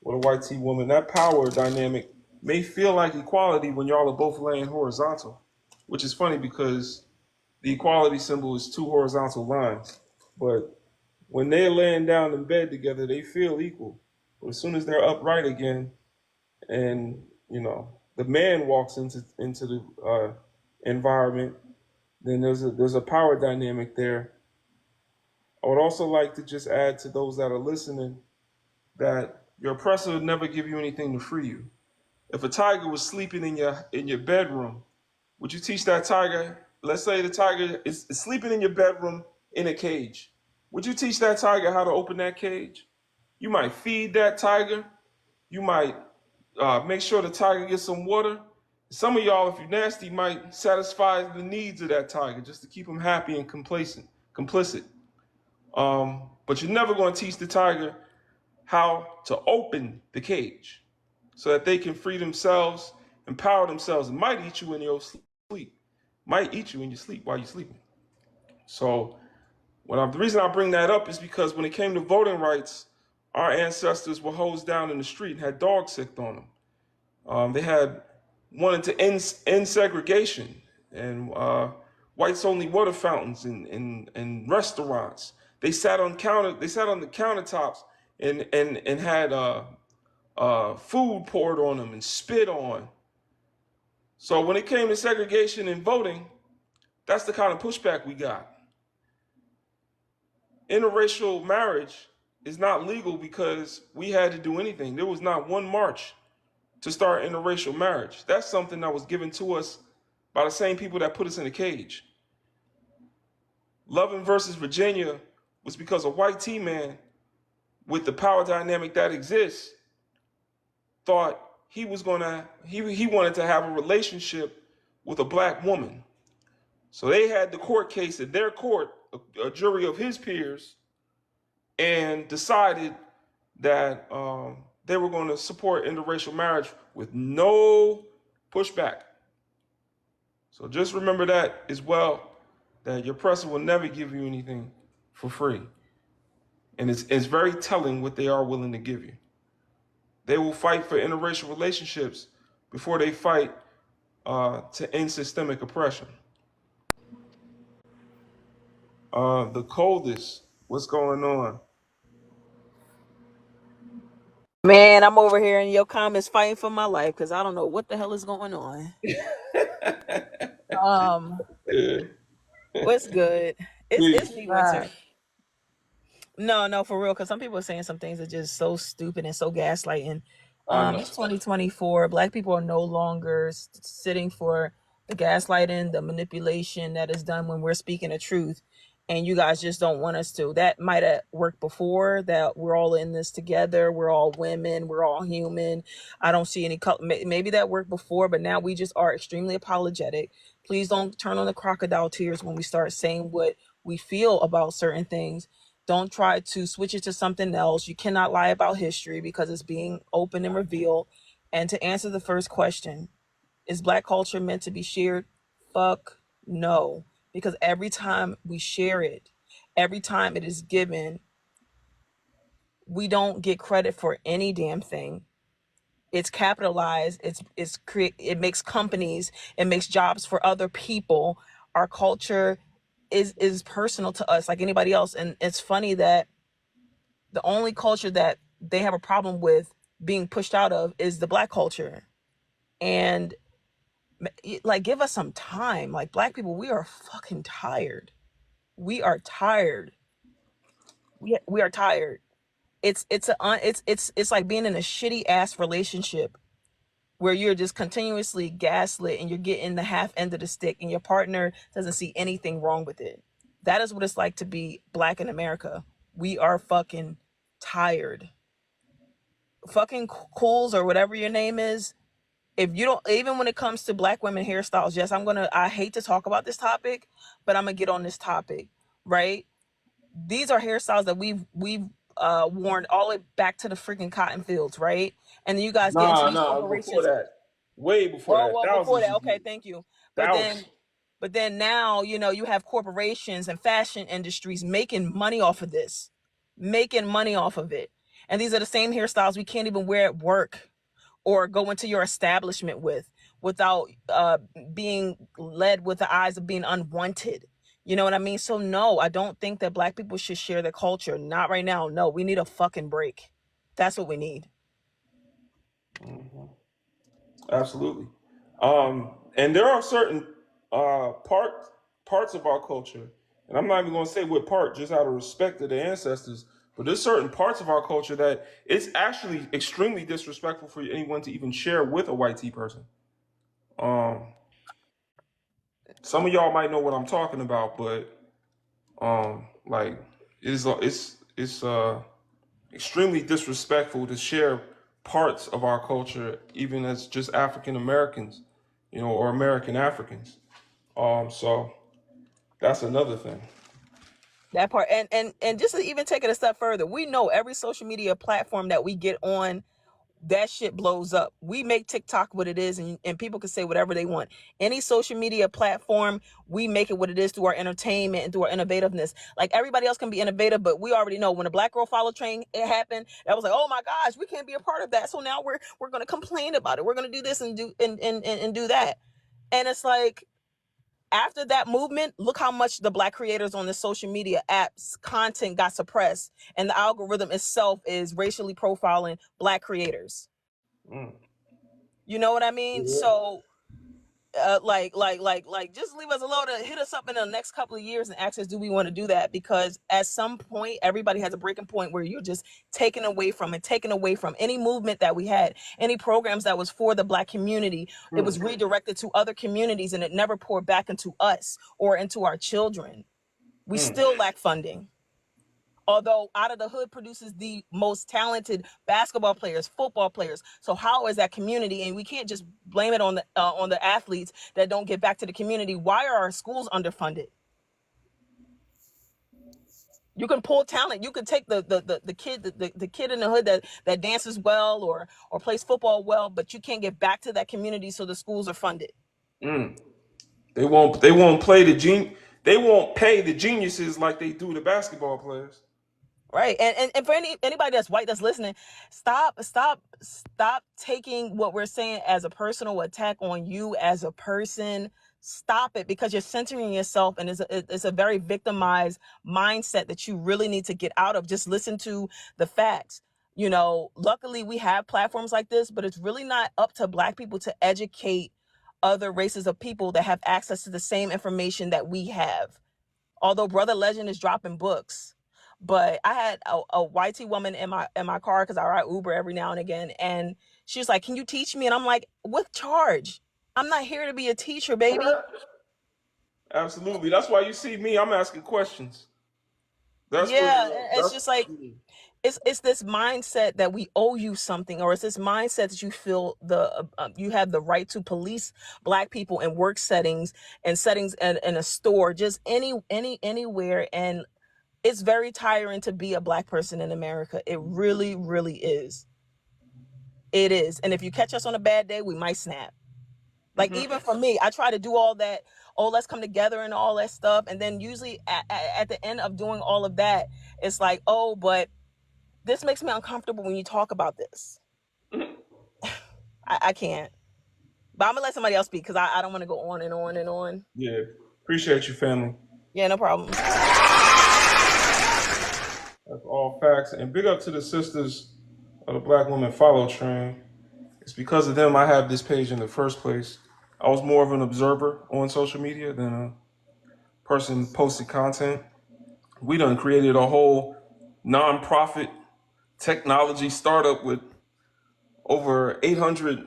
with a white tea woman. That power dynamic may feel like equality when y'all are both laying horizontal, which is funny because the equality symbol is two horizontal lines. But when they're laying down in bed together, they feel equal. But as soon as they're upright again, and the man walks into the environment, then there's a power dynamic there. I would also like to just add to those that are listening that your oppressor would never give you anything to free you. If a tiger was sleeping in your bedroom, would you teach that tiger? Let's say the tiger is sleeping in your bedroom in a cage. Would you teach that tiger how to open that cage? You might feed that tiger. You might make sure the tiger gets some water. Some of y'all, if you're nasty, might satisfy the needs of that tiger just to keep him happy and complicit. But you're never going to teach the tiger how to open the cage so that they can free themselves, empower themselves, and might eat you in your sleep. Might eat you in your sleep while you're sleeping. So the reason I bring that up is because when it came to voting rights, our ancestors were hosed down in the street and had dogs sicked on them. They had wanted to end segregation and whites only water fountains in restaurants. They sat on the countertops and had food poured on them and spit on. So when it came to segregation and voting, that's the kind of pushback we got. Interracial marriage is not legal because we had to do anything. There was not one march to start interracial marriage. That's something that was given to us by the same people that put us in a cage. Loving versus Virginia was because a white tea man with the power dynamic that exists thought he wanted to have a relationship with a black woman. So they had the court case in their court, a jury of his peers, and decided that they were going to support interracial marriage with no pushback. So just remember that as well, that your oppressor will never give you anything for free. And it's very telling what they are willing to give you. They will fight for interracial relationships before they fight to end systemic oppression. The coldest, what's going on? Man, I'm over here in your comments fighting for my life because I don't know what the hell is going on. Um, Yeah. what's good? It's Peace. me, Winter. No, for real. Because some people are saying some things that are just so stupid and so gaslighting. I know. It's 2024. Black people are no longer sitting for the gaslighting, the manipulation that is done when we're speaking the truth. And you guys just don't want us to. That might have worked before, that we're all in this together. We're all women. We're all human. I don't see any color. Maybe that worked before, but now we just are extremely apologetic. Please don't turn on the crocodile tears when we start saying what we feel about certain things. Don't try to switch it to something else. You cannot lie about history because it's being open and revealed. And to answer the first question, is Black culture meant to be shared? Fuck no. Because every time we share it, every time it is given, we don't get credit for any damn thing. It's capitalized. It makes companies. It makes jobs for other people. Our culture is personal to us like anybody else. And it's funny that the only culture that they have a problem with being pushed out of is the Black culture. And like, give us some time. Like, Black people, we are fucking tired. We are tired. We are tired. It's like being in a shitty ass relationship where you're just continuously gaslit and you're getting the half end of the stick and your partner doesn't see anything wrong with it. That is what it's like to be Black in America. We are fucking tired. Fucking Cools or whatever your name is, if you don't, even when it comes to Black women hairstyles, yes, I hate to talk about this topic, but I'm gonna get on this topic, right? These are hairstyles that we've worn all the way back to the freaking cotton fields, right? And then you guys get into these Nah. Before corporations. that, way before that, Well, before thousands that, of okay, years. thank you. But Thousands. then now, you have corporations and fashion industries making money off of this, making money off of it. And these are the same hairstyles we can't even wear at work or go into your establishment without being led with the eyes of being unwanted. You know what I mean? So no, I don't think that Black people should share their culture. Not right now. No, we need a fucking break. That's what we need. Mm-hmm. Absolutely. And there are certain parts of our culture, and I'm not even going to say what part, just out of respect to the ancestors. But there's certain parts of our culture that it's actually extremely disrespectful for anyone to even share with a white tea person. Um, some of y'all might know what I'm talking about, but like it's extremely disrespectful to share parts of our culture, even as just African Americans, or American Africans. So that's another thing. That part, and just to even take it a step further, we know every social media platform that we get on, that shit blows up. We make TikTok what it is, and people can say whatever they want. Any social media platform, we make it what it is through our entertainment and through our innovativeness. Like, everybody else can be innovative, but we already know when the Black Girl Follow train it happened, that was like, oh my gosh, we can't be a part of that. So now we're gonna complain about it. We're gonna do this and do that. And it's like, after that movement, look how much the Black creators on the social media apps content got suppressed, and the algorithm itself is racially profiling Black creators. Mm. You know what I mean? Yeah. So, just leave us alone. To hit us up in the next couple of years and ask us, do we want to do that? Because at some point, everybody has a breaking point where you're just taken away from any movement that we had, any programs that was for the Black community. It was redirected to other communities, and it never poured back into us or into our children. We still lack funding. Although Out of the Hood produces the most talented basketball players, football players. So how is that community? And we can't just blame it on the athletes that don't get back to the community. Why are our schools underfunded? You can pull talent. You can take the kid in the hood that dances well or plays football well, but you can't get back to that community, so the schools are funded. Mm. They won't pay the geniuses like they do the basketball players. Right. And for anybody that's white that's listening, stop taking what we're saying as a personal attack on you as a person. Stop it, because you're centering yourself, and it's a very victimized mindset that you really need to get out of. Just listen to the facts. Luckily we have platforms like this, but it's really not up to Black people to educate other races of people that have access to the same information that we have. Although Brother Legend is dropping books, but I had a YT woman in my car, because I ride Uber every now and again, and she was like, "Can you teach me?" And I'm like, "With charge? I'm not here to be a teacher, baby." Absolutely. That's why you see me. I'm asking questions. That's what. Yeah, it's That's. just like it's this mindset that we owe you something, or it's this mindset that you feel you have the right to police Black people in work settings and settings in a store, just anywhere. And it's very tiring to be a Black person in America. It really, really is. It is. And if you catch us on a bad day, we might snap. Like, even for me, I try to do all that, oh, let's come together and all that stuff. And then usually at the end of doing all of that, it's like, oh, but this makes me uncomfortable when you talk about this. I can't. But I'm going to let somebody else speak, because I don't want to go on and on and on. Yeah. Appreciate you, family. Yeah, no problem. That's all facts. And big up to the sisters of the Black Women Follow Train. It's because of them I have this page in the first place. I was more of an observer on social media than a person posted content. We done created a whole nonprofit technology startup with over 800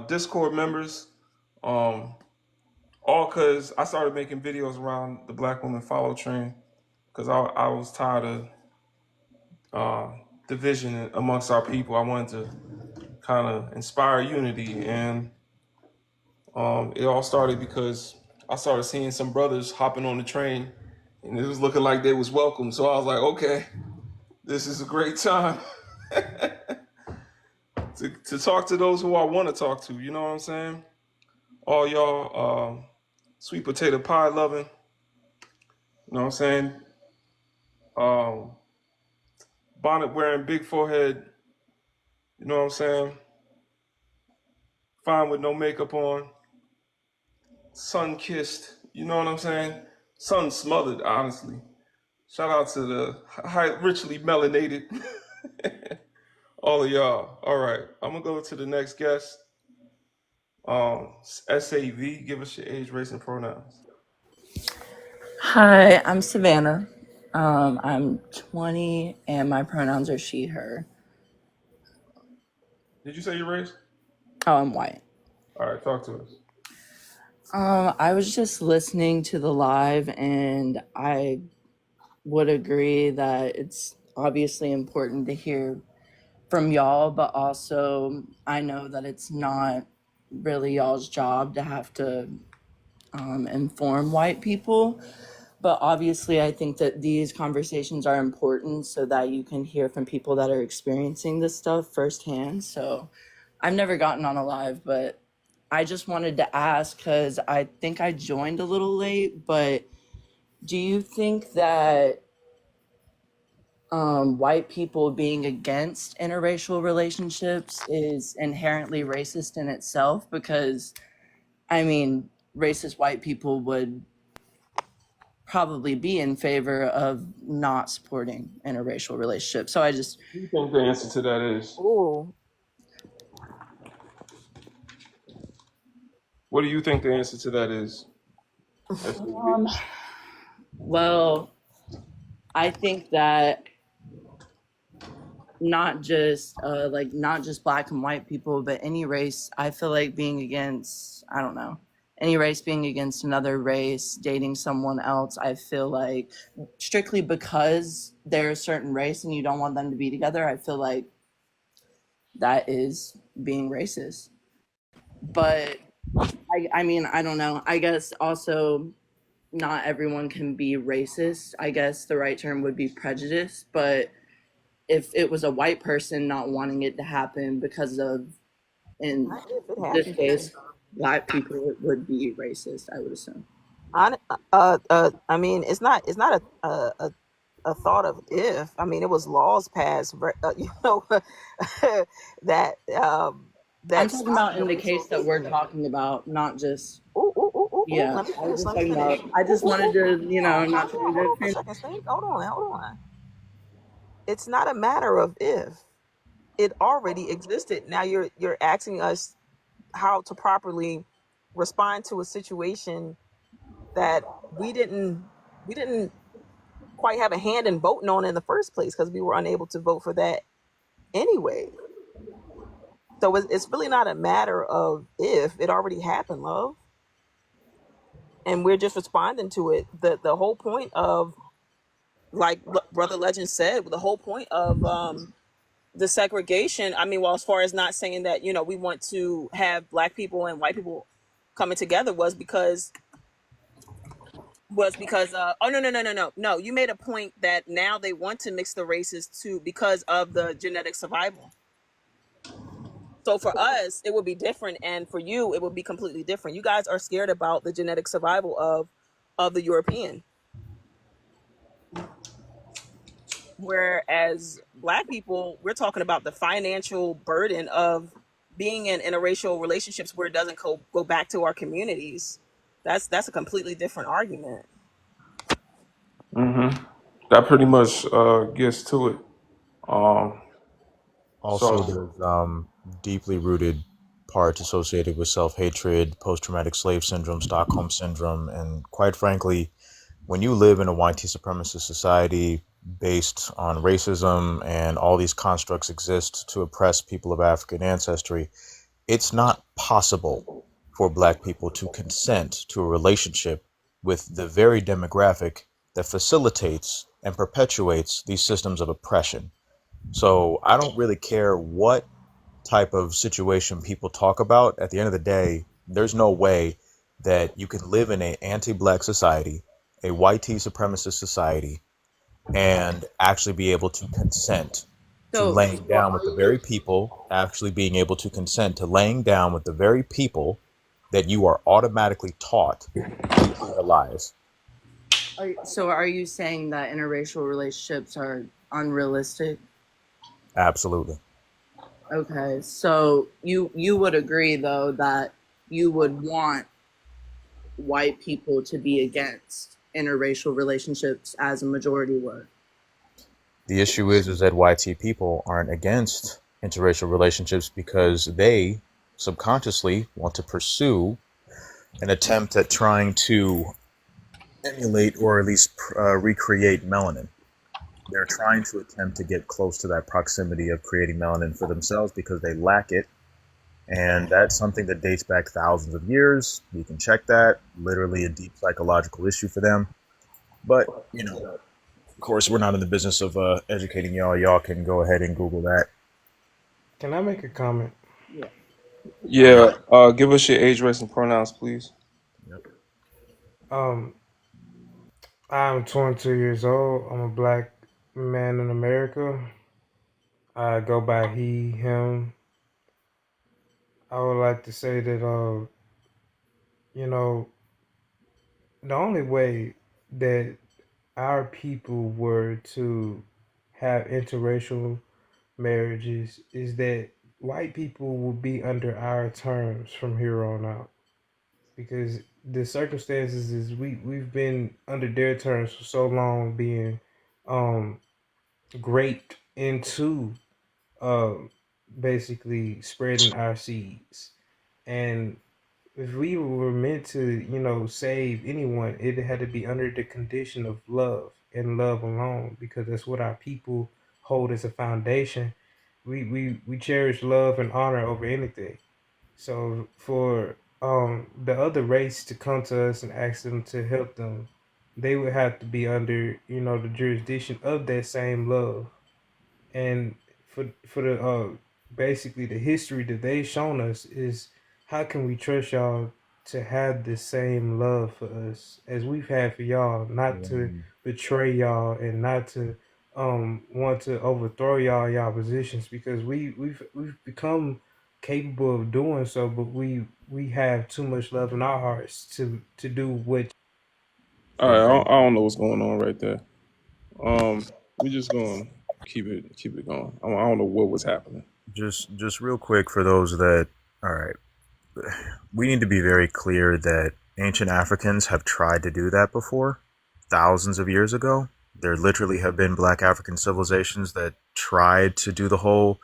Discord members. All because I started making videos around the Black Women Follow Train, because I was tired of division amongst our people. I wanted to kind of inspire unity, and it all started because I started seeing some brothers hopping on the train, and it was looking like they was welcome. So I was like, okay, this is a great time to talk to those who I want to talk to. You know what I'm saying? All y'all sweet potato pie loving. You know what I'm saying? Bonnet wearing, big forehead. You know what I'm saying? Fine with no makeup on. Sun kissed. You know what I'm saying? Sun smothered, honestly. Shout out to the richly melanated. All of y'all. All right. I'm going to go to the next guest. SAV, give us your age, race, and pronouns. Hi, I'm Savannah. I'm 20 and my pronouns are she, her. Did you say your race? Oh, I'm white. All right, talk to us. I was just listening to the live, and I would agree that it's obviously important to hear from y'all, but also I know that it's not really y'all's job to have to inform white people. But obviously, I think that these conversations are important so that you can hear from people that are experiencing this stuff firsthand. So I've never gotten on a live, but I just wanted to ask, because I think I joined a little late, but do you think that white people being against interracial relationships is inherently racist in itself? Because, I mean, racist white people would probably be in favor of not supporting interracial relationships. So I just... What do you think the answer to that is? Ooh. What do you think the answer to that is? Well, I think that not just not just black and white people, but any race, I feel like being against, I don't know, any race being against another race, dating someone else, I feel like strictly because they're a certain race and you don't want them to be together, I feel like that is being racist. But I mean, I don't know. I guess also not everyone can be racist. I guess the right term would be prejudice. But if it was a white person not wanting it to happen because of, in this case, black people, it would be racist, I would assume. I mean, it's not a thought of if. I mean, it was laws passed, that I'm that talking stopped about in the interracial case that we're dating. talking about, not just Ooh, ooh, ooh, ooh, ooh. yeah. Let me I was finish. just Let me talking finish. about. I Ooh, just ooh, wanted ooh. to, I'm not trying Hold to on for a offend. second, Stink. Hold on. It's not a matter of if. It already existed. Now you're asking us how to properly respond to a situation that we didn't quite have a hand in voting on in the first place because we were unable to vote for that anyway. So it's really not a matter of if. It already happened, love, and we're just responding to it. The whole point of, like Brother Legend said, the whole point of the segregation. I mean, well, as far as not saying that we want to have black people and white people coming together was because oh, no, you made a point that now they want to mix the races too because of the genetic survival. So for us it would be different, and for you it would be completely different. You guys are scared about the genetic survival of the European, whereas black people, we're talking about the financial burden of being in interracial relationships where it doesn't go back to our communities. That's a completely different argument. Mm-hmm. That pretty much gets to it. Um, Also, so there's deeply rooted parts associated with self hatred, post traumatic slave syndrome, Stockholm syndrome, and quite frankly, when you live in a white supremacist society based on racism and all these constructs exist to oppress people of African ancestry, it's not possible for black people to consent to a relationship with the very demographic that facilitates and perpetuates these systems of oppression. So I don't really care what type of situation people talk about. At the end of the day, there's no way that you can live in an anti-black society, a white supremacist society, and actually be able to consent to So, laying down with the very people, actually being able to consent to laying down with the very people that you are automatically taught to idolize. are you saying that interracial relationships are unrealistic? Absolutely. Okay, so you would agree though that you would want white people to be against interracial relationships as a majority would. The issue is that YT people aren't against interracial relationships because they subconsciously want to pursue an attempt at trying to emulate or at least recreate melanin. They're trying to attempt to get close to that proximity of creating melanin for themselves because they lack it. And that's something that dates back thousands of years. You can check that. Literally a deep psychological issue for them. But, of course, we're not in the business of educating y'all. Y'all can go ahead and Google that. Can I make a comment? Yeah. yeah, give us your age, race, and pronouns, please. Yep. Um, I'm 22 years old. I'm a black man in America. I go by he, him. I would like to say that, you know, the only way that our people were to have interracial marriages is that white people will be under our terms from here on out. Because the circumstances is we've been under their terms for so long, being um raped into um basically spreading our seeds. And if we were meant to, save anyone, it had to be under the condition of love and love alone, because that's what our people hold as a foundation. We cherish love and honor over anything. So for the other race to come to us and ask them to help them, they would have to be under, the jurisdiction of that same love. And for the basically the history that they've shown us is, how can we trust y'all to have the same love for us as we've had for y'all, not to betray y'all and not to want to overthrow y'all positions, because we've become capable of doing so, but we have too much love in our hearts to do what. All right, I don't know what's going on right there. We just gonna keep it going. I don't know what was happening. Just real quick for those that, all right, we need to be very clear that ancient Africans have tried to do that before, thousands of years ago. There literally have been black African civilizations that tried to do the whole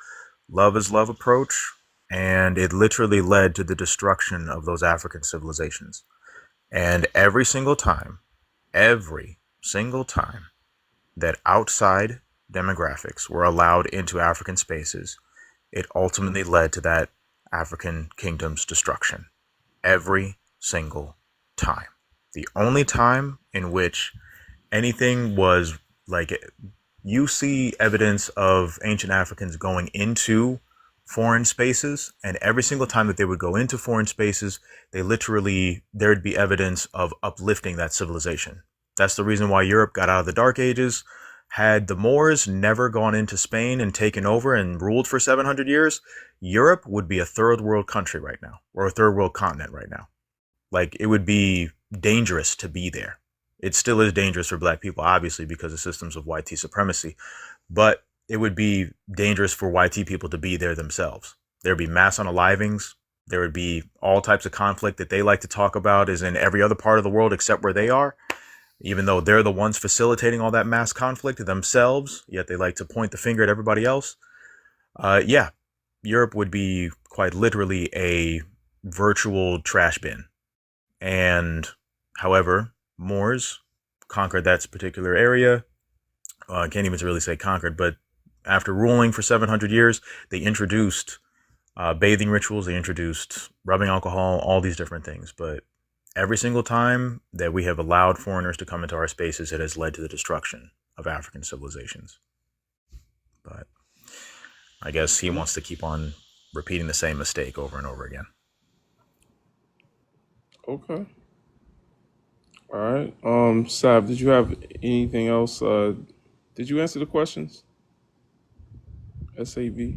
love is love approach, and it literally led to the destruction of those African civilizations. And every single time that outside demographics were allowed into African spaces, it ultimately led to that African kingdom's destruction. Every single time. The only time in which anything was like, you see evidence of ancient Africans going into foreign spaces, and every single time that they would go into foreign spaces, there'd be evidence of uplifting that civilization. That's the reason why Europe got out of the Dark Ages. Had the Moors never gone into Spain and taken over and ruled for 700 years, Europe would be a third world country right now, or a third world continent right now. Like, it would be dangerous to be there. It still is dangerous for black people, obviously, because of systems of white supremacy, but it would be dangerous for white people to be there themselves. There'd be mass unalivings. There would be all types of conflict that they like to talk about is in every other part of the world except where they are, even though they're the ones facilitating all that mass conflict themselves, yet they like to point the finger at everybody else. Yeah, Europe would be quite literally a virtual trash bin. And however, Moors conquered that particular area. I can't even really say conquered, but after ruling for 700 years, they introduced bathing rituals, they introduced rubbing alcohol, all these different things. But every single time that we have allowed foreigners to come into our spaces, it has led to the destruction of African civilizations. But I guess he wants to keep on repeating the same mistake over and over again. Okay. All right. Sav, did you have anything else? Did you answer the questions? SAV.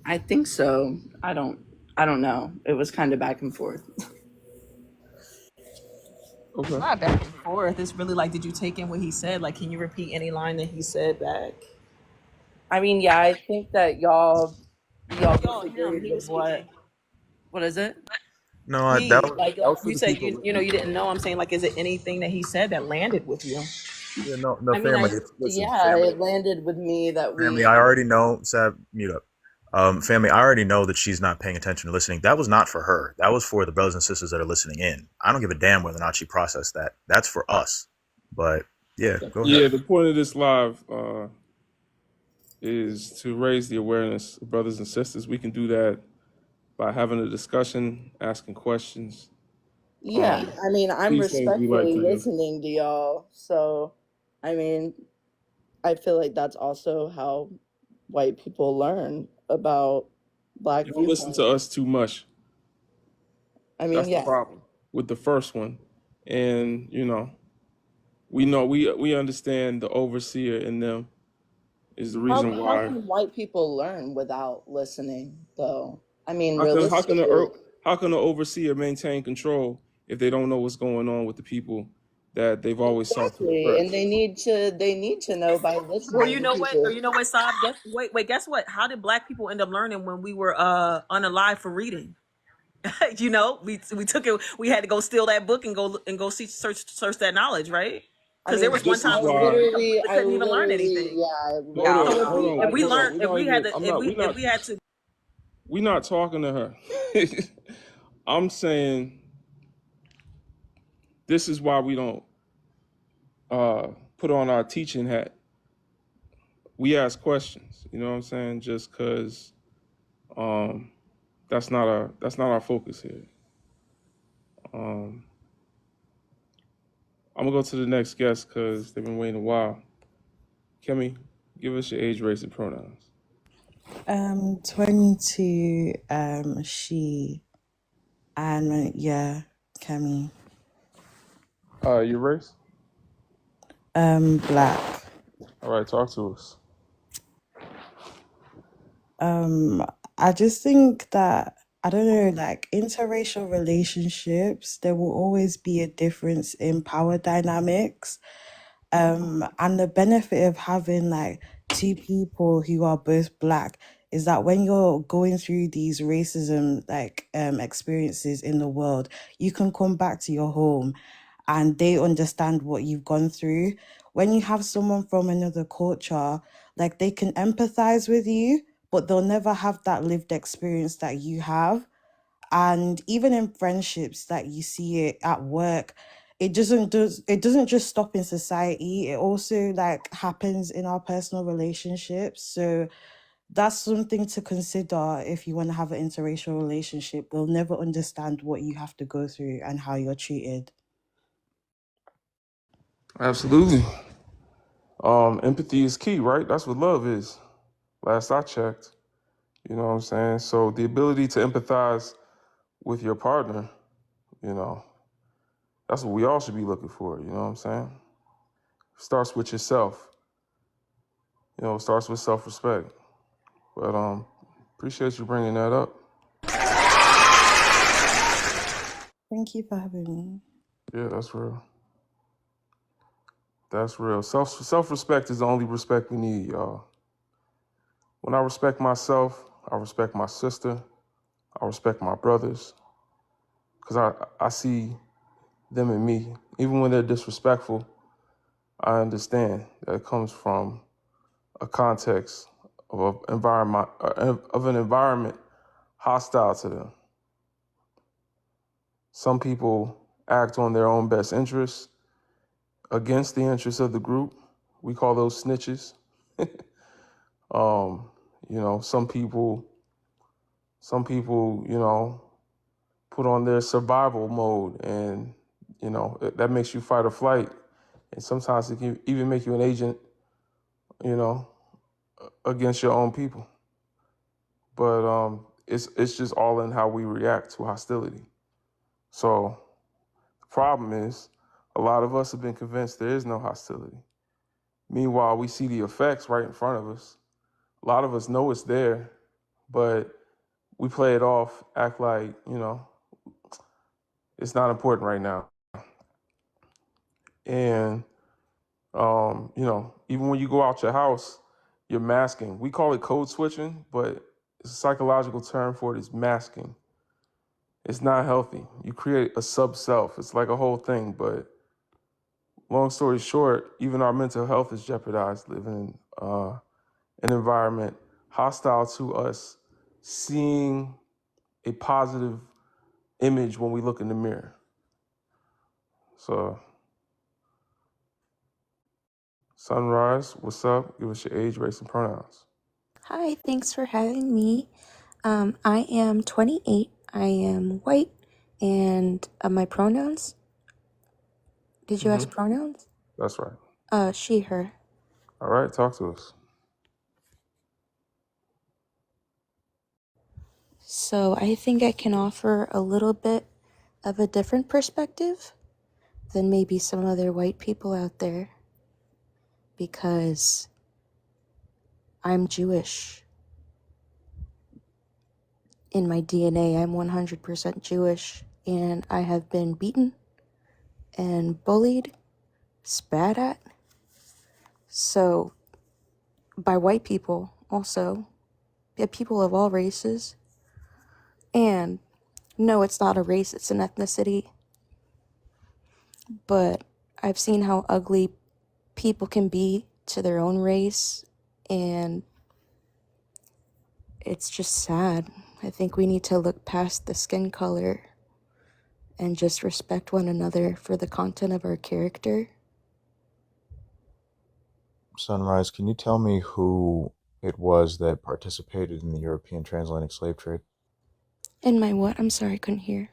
I think so. I don't know. It was kind of back and forth. It's Okay. not back and forth. It's really like, did you take in what he said? Like, can you repeat any line that he said back? I mean, yeah, I think that y'all Him, disagreed he with was speaking. what is it? No, that He was like that was for you the said people you know listening. you didn't know. I'm saying, like, is it anything that he said that landed with you? Yeah, no, I mean, family. Listen, yeah, it landed with me that family. we I already know. Sab, mute up. Family, I already know that she's not paying attention to listening. That was not for her. That was for the brothers and sisters that are listening in. I don't give a damn whether or not she processed that. That's for us. But yeah, go ahead. Yeah, the point of this live is to raise the awareness of brothers and sisters. We can do that by having a discussion, asking questions. Yeah, I mean, I'm These things we like respectfully to do. listening to y'all. So, I mean, I feel like that's also how white people learn about black You don't listen to viewpoints. us too much. I mean, That's the yeah. problem with the first one. And we understand the overseer in them is the reason How why. can white people learn without listening, though? I mean, How can how can realistically, the how can the overseer maintain control if they don't know what's going on with the people that they've always sought to exactly, oppress? and they need to know by Or listening you to know what? Or people. you know what, Saab? Wait. Guess what? How did Black people end up learning when we were unalive for reading? We took it. We had to go steal that book and go search that knowledge, right? I Because there mean, was one This is time where we why. completely I couldn't even learn literally, anything. yeah, Hold yeah. on, So hold on, if we hold on. learned, if we had to, if we had to, We're not talking to her. I'm saying this is why we don't put on our teaching hat. We ask questions. You know what I'm saying? Just because that's not our focus here. I'm gonna go to the next guest because they've been waiting a while. Kemi, give us your age, race, and pronouns. 22, she, and yeah, Kemi. Your race? Black. All right, talk to us. I just think that, I don't know, like interracial relationships, there will always be a difference in power dynamics. And the benefit of having like two people who are both black is that when you're going through these racism like experiences in the world, you can come back to your home and they understand what you've gone through. When you have someone from another culture, like they can empathize with you, but they'll never have that lived experience that you have. And even in friendships that you see it at work, it doesn't just stop in society, it also like happens in our personal relationships. So that's something to consider if you want to have an interracial relationship. They'll never understand what you have to go through and how you're treated. Absolutely. Empathy is key, right? That's what love is. Last I checked. You know what I'm saying? So the ability to empathize with your partner, you know, that's what we all should be looking for, you know what I'm saying? Starts with yourself. You know, starts with self-respect. But appreciate you bringing that up. Thank you for having me. Yeah, that's real. That's real. Self-respect is the only respect we need, y'all. When I respect myself, I respect my sister, I respect my brothers, because I see them in me. Even when they're disrespectful, I understand that it comes from a context of an environment hostile to them. Some people act on their own best interests against the interests of the group. We call those snitches. You know, some people, you know, put on their survival mode, and you know that makes you fight or flight, and sometimes it can even make you an agent, you know, against your own people. But it's just all in how we react to hostility. So the problem is, a lot of us have been convinced there is no hostility. Meanwhile, we see the effects right in front of us. A lot of us know it's there, but we play it off, act like, you know, it's not important right now. And, you know, even when you go out your house, you're masking. We call it code switching, but it's a psychological term for it is masking. It's not healthy. You create a sub-self. It's like a whole thing, but long story short, even our mental health is jeopardized living in an environment hostile to us seeing a positive image when we look in the mirror. So, Sunrise, what's up? Give us your age, race, and pronouns. Hi, thanks for having me. I am 28. I am white, and my pronouns. Did you ask pronouns? That's right. She, her. All right, talk to us. So I think I can offer a little bit of a different perspective than maybe some other white people out there, because I'm Jewish. In my DNA, I'm 100% Jewish, and I have been beaten and bullied, spat at. So, by white people also, people of all races. And no, it's not a race, it's an ethnicity. But I've seen how ugly people can be to their own race, and it's just sad. I think we need to look past the skin color and just respect one another for the content of our character. Sunrise, can you tell me who it was that participated in the European transatlantic slave trade? And my what? I'm sorry, I couldn't hear.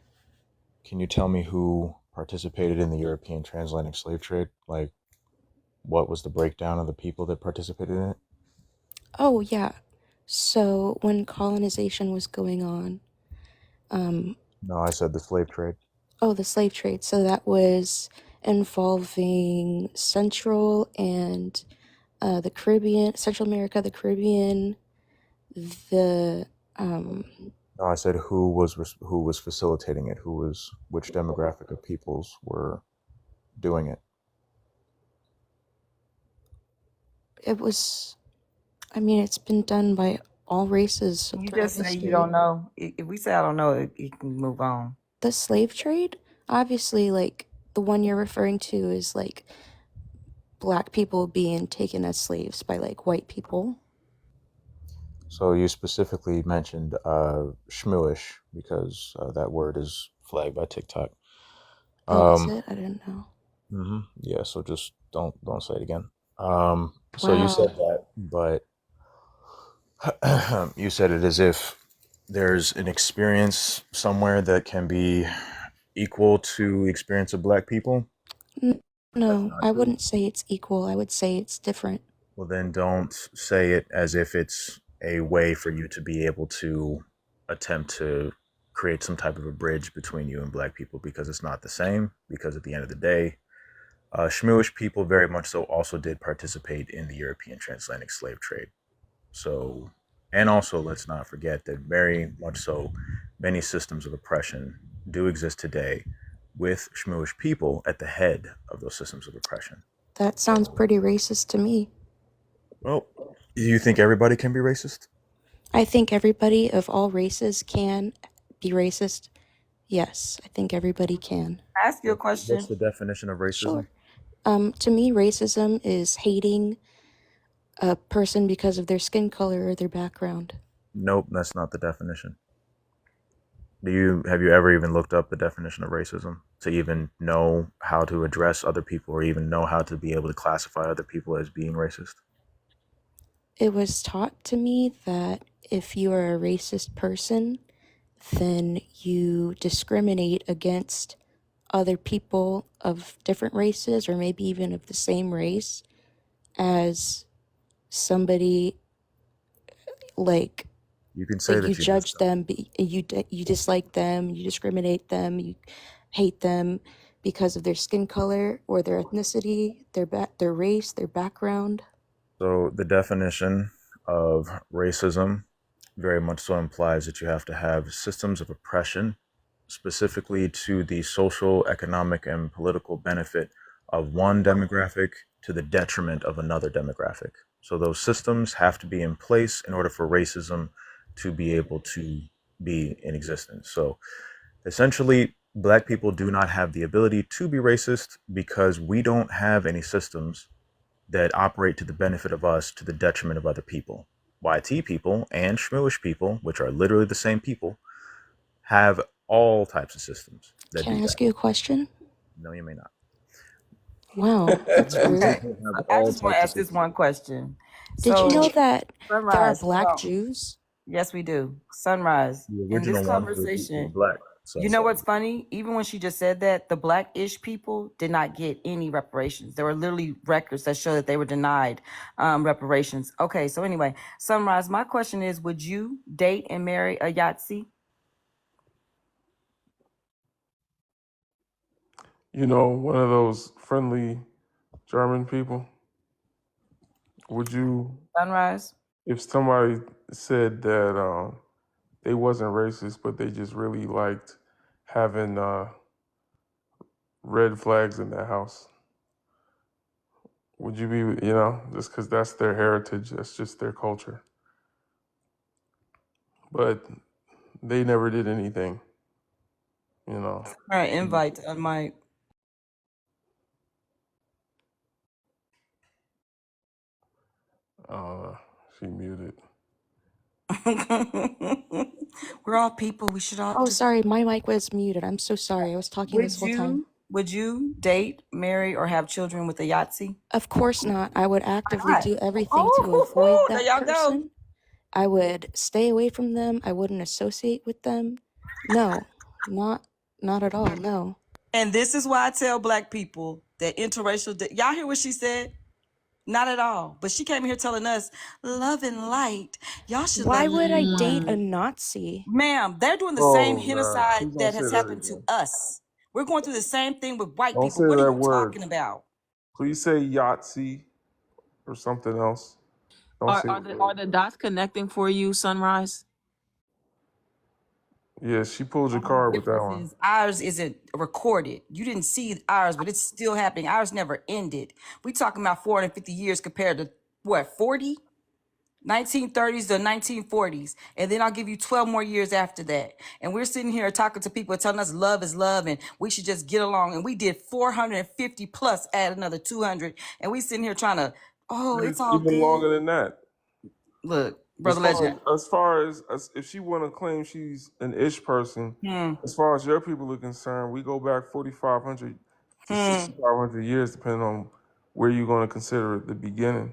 Can you tell me who participated in the European transatlantic slave trade? Like, what was the breakdown of the people that participated in it? Oh, yeah. So when colonization was going on, No, I said the slave trade. oh, the slave trade. So that was involving Central and the Caribbean, Central America, the Caribbean, the No, I said who was facilitating it? Which demographic of peoples were doing it? It was, I mean, it's been done by all races You throughout just say you history. don't know. If we say I don't know, you can move on. The slave trade, obviously, like the one you're referring to is like black people being taken as slaves by like white people. So you specifically mentioned shmooish because that word is flagged by TikTok. Oh, is it? I didn't know. Yeah, so just don't say it again. So you Wow. said that, but you said it as if there's an experience somewhere that can be equal to the experience of black people. That's No, not I true. wouldn't say it's equal. I would say it's different. Well, then don't say it as if it's a way for you to be able to attempt to create some type of a bridge between you and black people, because it's not the same. Because at the end of the day, Shmooish people very much so also did participate in the European transatlantic slave trade. So, and also let's not forget that very much so many systems of oppression do exist today with Shmooish people at the head of those systems of oppression. That sounds pretty racist to me. Well, do you think everybody can be racist? I think everybody of all races can be racist. Yes, I think everybody can. Ask you a What's question. the definition of racism? Sure. To me, racism is hating a person because of their skin color or their background. Nope, that's not the definition. Have you ever even looked up the definition of racism to even know how to address other people or even know how to be able to classify other people as being racist? It was taught to me that if you are a racist person, then you discriminate against other people of different races or maybe even of the same race as somebody like You can say like you that you missed judge them, you dislike them, you discriminate them, you hate them because of their skin color or their ethnicity, their race, their background. So the definition of racism very much so implies that you have to have systems of oppression, specifically to the social, economic, and political benefit of one demographic to the detriment of another demographic. So those systems have to be in place in order for racism to be able to be in existence. So essentially, black people do not have the ability to be racist because we don't have any systems that operate to the benefit of us to the detriment of other people. YT people and Shmooish people, which are literally the same people, have all types of systems that Can do I that. ask you a question? No, you may not. Wow, that's rude. Okay, Have I all just want to types of ask this systems. one question. Did you So, know that there are Sunrise, hold black on. Jews? Yes, we do. Sunrise. The In this original ones were conversation, black. So you know what's funny? Even when she just said that, the black-ish people did not get any reparations. There were literally records that show that they were denied reparations. Okay, so anyway, Sunrise, my question is, would you date and marry a Yahtzee? You know, one of those friendly German people. Would you, Sunrise? if somebody said that they wasn't racist, but they just really liked having red flags in their house? Would you be, just because that's their heritage, that's just their culture. But they never did anything, you know. All right, invite to unmic. She muted. We're all people. We should all Oh, just. sorry, my mic was muted. I'm so sorry. I was talking this whole time. Would you date, marry, or have children with a Yahtzee? Of course not. I would actively Why not? do everything to avoid There that y'all go. person. I would stay away from them. I wouldn't associate with them. No, not at all. No. And this is why I tell black people that interracial. Y'all hear what she said? Not at all. But she came here telling us love and light. Y'all should Why let would I date a love. Nazi? Ma'am, they're doing the same Oh, God. genocide Please don't that say has that happened to again. us. We're going through the same thing with white Don't say people. What are that you word. talking about? Please say Yahtzee or something else. Don't say Are the dots connecting for you, Sunrise? Yeah, she pulled your card with that one. Ours isn't recorded. You didn't see ours, but it's still happening. Ours never ended. We talking about 450 years compared to what, 40? 1930s to 1940s, and then I'll give you 12 more years after that. And we're sitting here talking to people telling us love is love and we should just get along. And we did 450 plus, add another 200, and we sitting here trying to, oh, And it's it's all even good. longer than that. Look, Brother Legend. As far as if she want to claim she's an ish person, as far as your people are concerned, we go back 4,500 to 6,500 years, depending on where you're going to consider it the beginning.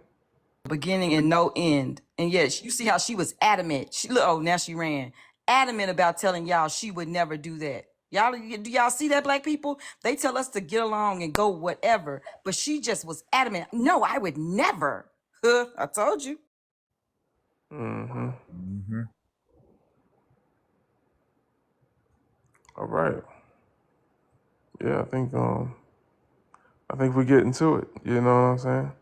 Beginning and no end. And yes, you see how she was adamant. She look, oh, now she ran. Adamant about telling y'all she would never do that. Y'all, do y'all see that, black people? They tell us to get along and go whatever, but she just was adamant. No, I would never. Huh, I told you. Mm-hmm. Mm-hmm. All right. Yeah, I think we're getting to it. You know what I'm saying?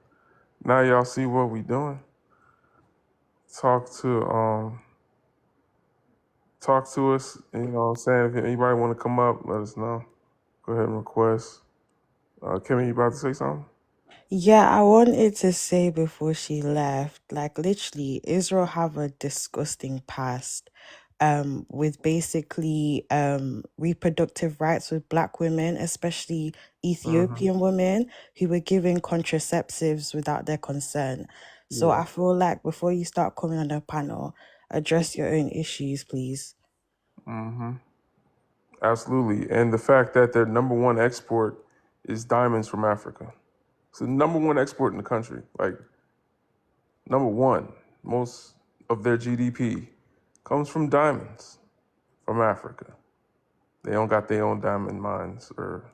Now y'all see what we doing. Talk to us. You know what I'm saying? If anybody want to come up, let us know. Go ahead and request. Kimmy, you about to say something? Yeah, I wanted to say before she left, like literally, Israel have a disgusting past, with basically reproductive rights with black women, especially Mm-hmm. Ethiopian women who were given contraceptives without their consent. So Yeah. I feel like before you start coming on the panel, address your own issues, please. Mm-hmm. Absolutely. And the fact that their number one export is diamonds from Africa. It's the number one export in the country. Like, number one. Most of their GDP comes from diamonds from Africa. They don't got their own diamond mines or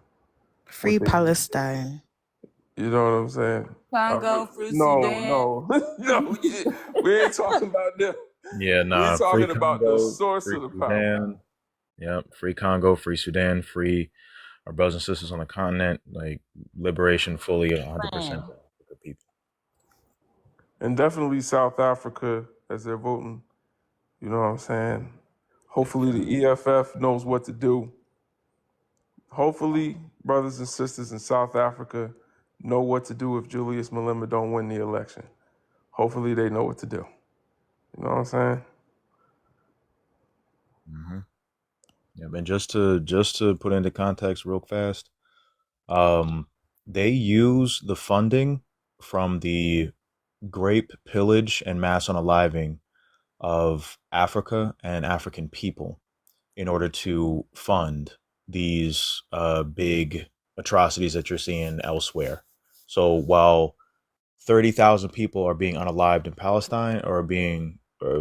Free what they, Palestine. you know what I'm saying? Congo, Fruit No, Sudan. no, no. We ain't talking about them. Yeah, We're nah. Free talking about the Congo, source free of the power. Sudan. Yep, free Congo, free Sudan, free our brothers and sisters on the continent. Like liberation, fully, 100% Man. for the people. And definitely South Africa as they're voting. You know what I'm saying? Hopefully the EFF knows what to do. Hopefully brothers and sisters in South Africa know what to do if Julius Malema don't win the election. Hopefully they know what to do. You know what I'm saying? Mm-hmm. Yeah, and just to put into context real fast, they use the funding from the grape pillage and mass unaliving of Africa and African people in order to fund these big atrocities that you're seeing elsewhere. So while 30,000 people are being unalived in Palestine, or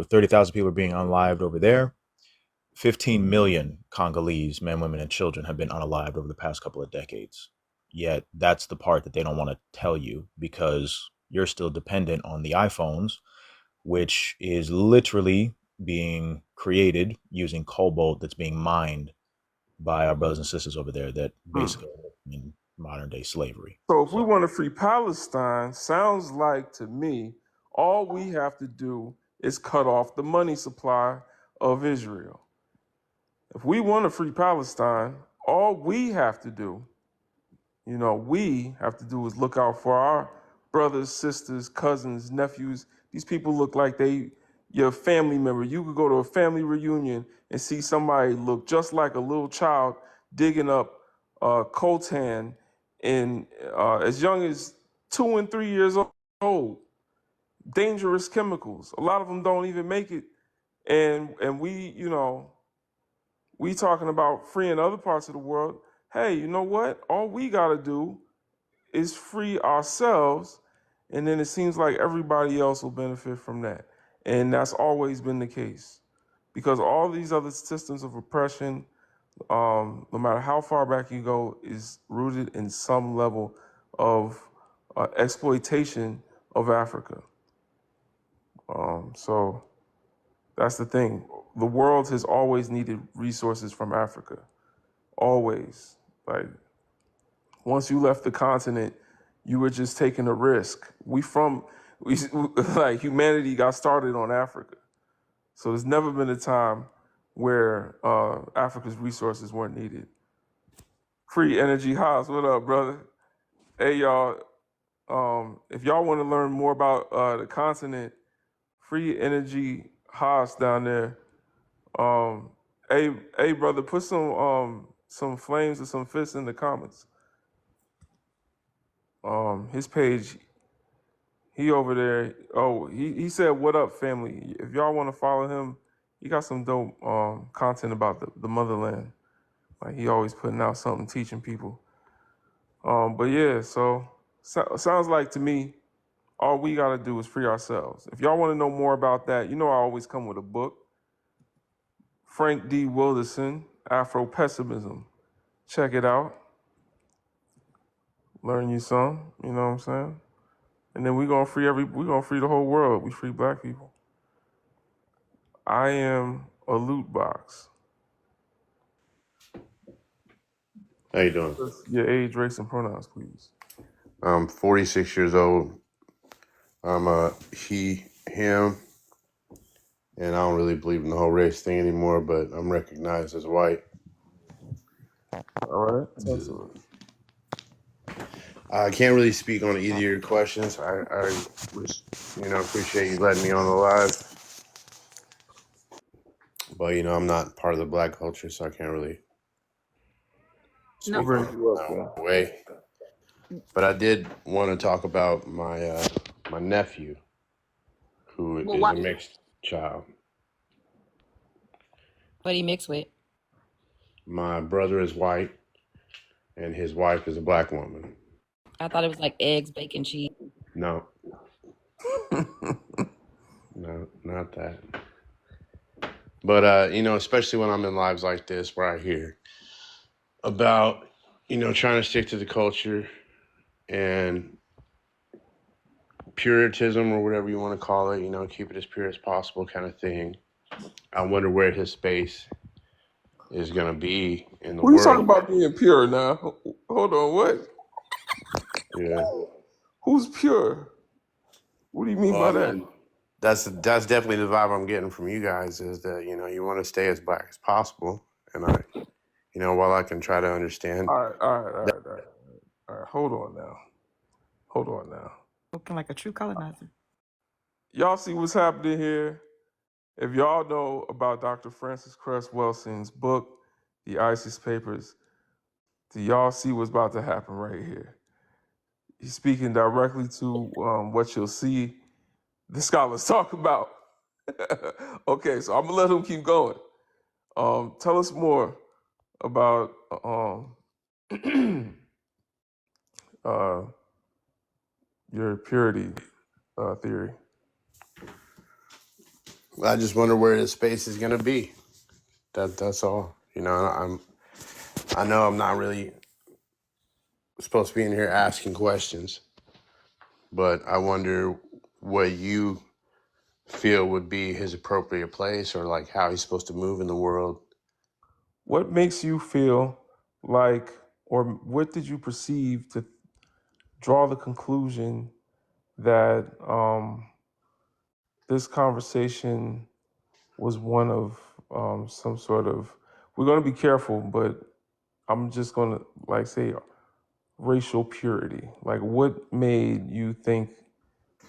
30,000 people are being unalived over there, 15 million Congolese men, women, and children have been unalived over the past couple of decades. Yet that's the part that they don't want to tell you because you're still dependent on the iPhones, which is literally being created using cobalt that's being mined by our brothers and sisters over there that basically are in modern day slavery. So if we So want to free Palestine, sounds like to me, all we have to do is cut off the money supply of Israel. If we want to free Palestine, all we have to do, is look out for our brothers, sisters, cousins, nephews. These people look like they your family member. You could go to a family reunion and see somebody look just like a little child digging up coltan in as young as 2 and 3 years old. Dangerous chemicals. A lot of them don't even make it. And we talking about freeing other parts of the world. Hey, you know what? All we got to do is free ourselves, and then it seems like everybody else will benefit from that. And that's always been the case. Because all these other systems of oppression, no matter how far back you go, is rooted in some level of exploitation of Africa. So that's the thing. The world has always needed resources from Africa. Always. Like, once you left the continent, you were just taking a risk. Like, humanity got started on Africa. So there's never been a time where Africa's resources weren't needed. Free Energy House, what up, brother? Hey, y'all. If y'all want to learn more about the continent, free energy Haas down there. Hey, brother, put some flames or some fists in the comments. His page, he over there. Oh, he said, "What up, family?" If y'all want to follow him, he got some dope content about the motherland. Like he always putting out something, teaching people. But yeah, sounds like to me, all we gotta do is free ourselves. If y'all want to know more about that, you know I always come with a book. Frank D. Wilderson, Afro Pessimism. Check it out. Learn you some. You know what I'm saying? And then we gonna free the whole world. We free black people. I am a loot box. How you doing? Your age, race, and pronouns, please. I'm 46 years old. I'm a he, him, and I don't really believe in the whole race thing anymore, but I'm recognized as white. All right. Talk to us. I can't really speak on either of your questions. I appreciate you letting me on the live. But, I'm not part of the black culture, so I can't really No. What speak brings on you up, that bro? way. But I did want to talk about my my nephew, who Well, is why? a mixed child. What he mixed with? My brother is white, and his wife is a black woman. I thought it was like eggs, bacon, cheese. No, no, not that. But especially when I'm in lives like this where I hear about, trying to stick to the culture and puritanism or whatever you want to call it, keep it as pure as possible kind of thing. I wonder where his space is going to be in the Who you talking world. about being pure now? Hold on, what? Yeah. Who's pure? What do you mean Well, by I that? mean, that's definitely the vibe I'm getting from you guys is that, you want to stay as black as possible. And while I can try to understand. All right. Hold on now. Looking like a true colonizer. Y'all see what's happening here? If y'all know about Dr. Francis Cress Welsing's book, The ISIS Papers, do y'all see what's about to happen right here? He's speaking directly to what you'll see the scholars talk about. Okay, so I'm gonna let him keep going. Tell us more about uh, your purity theory. I just wonder where his space is going to be. That's all. I know I'm not really supposed to be in here asking questions, but I wonder what you feel would be his appropriate place or like how he's supposed to move in the world. What makes you feel like, or what did you perceive to draw the conclusion that this conversation was one of some sort of, we're going to be careful, but I'm just going to like say racial purity. Like what made you think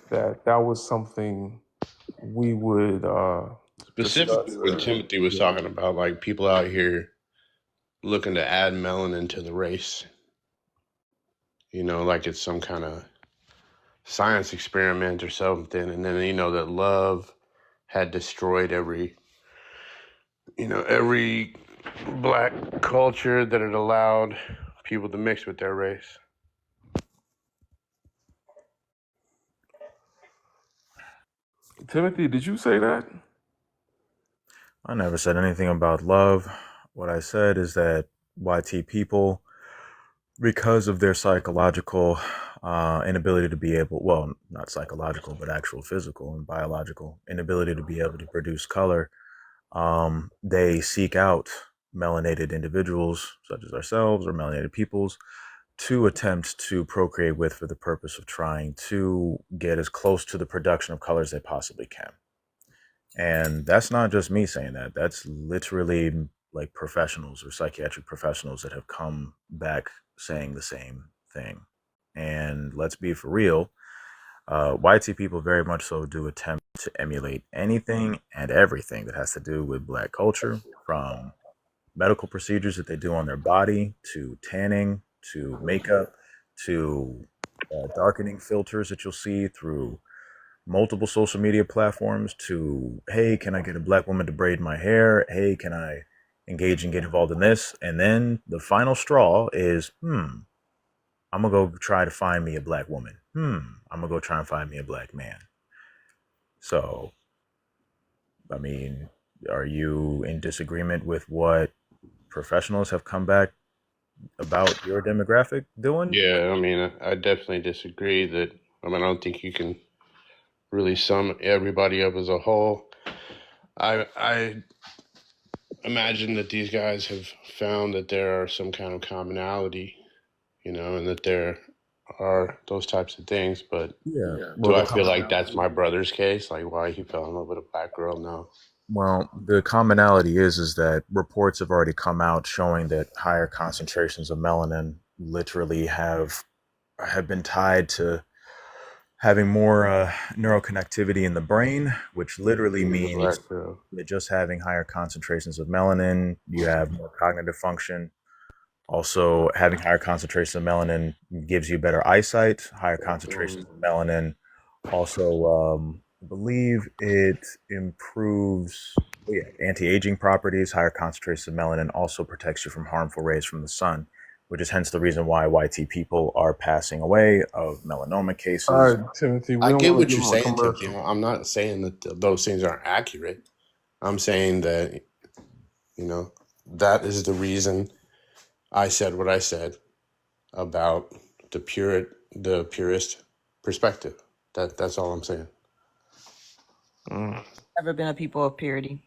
that that was something we would Specifically, discuss? when Or, Timothy was talking about like people out here looking to add melanin to the race, like it's some kind of science experiment or something, and then that love had destroyed every black culture that had allowed people to mix with their race. Timothy, did you say that? I never said anything about love. What I said is that YT people, because of their psychological inability to be able, well, not psychological, but actual physical and biological inability to be able to produce color, they seek out melanated individuals such as ourselves or melanated peoples to attempt to procreate with for the purpose of trying to get as close to the production of colors they possibly can. And that's not just me saying that. That's literally like professionals or psychiatric professionals that have come back saying the same thing. And let's be for real, white people very much so do attempt to emulate anything and everything that has to do with black culture, from medical procedures that they do on their body to tanning to makeup to darkening filters that you'll see through multiple social media platforms to, hey, can I get a black woman to braid my hair? Hey, can I engage and get involved in this? And then the final straw is, I'm gonna go try to find me a black woman. I'm gonna go try and find me a black man. So, I mean, are you in disagreement with what professionals have come back about your demographic doing? Yeah, I mean, I definitely disagree that. I mean, I don't think you can really sum everybody up as a whole. I imagine that these guys have found that there are some kind of commonality, and that there are those types of things. But Yeah. Well, do the I feel like that's my brother's case? Like why he fell in love with a black girl? No. the commonality is that reports have already come out showing that higher concentrations of melanin literally have been tied to having more neuroconnectivity in the brain, which literally With a means black girl. that just having higher concentrations of melanin, you have more cognitive function. Also, having higher concentrations of melanin gives you better eyesight. Higher concentrations of melanin also, I believe it improves, oh yeah, anti-aging properties. Higher concentrations of melanin also protects you from harmful rays from the sun, which is hence the reason why YT people are passing away of melanoma All cases. right, Timothy, we I don't get want to what give you're him a saying, Timothy. commercial. I'm not saying that those things aren't accurate. I'm saying that, that is the reason I said what I said about the purist perspective. That's all I'm saying. Mm. Never been a people of purity.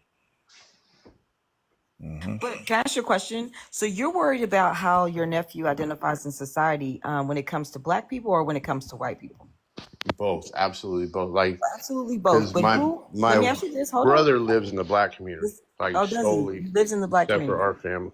Mm-hmm. But can I ask you a question? So you're worried about how your nephew identifies in society when it comes to black people or when it comes to white people? Both, absolutely both. Like, Absolutely both. because But my who? Let me my ask you this. Hold on. brother lives in the black community, like Oh, does he? solely He lives in the black except for community. our family.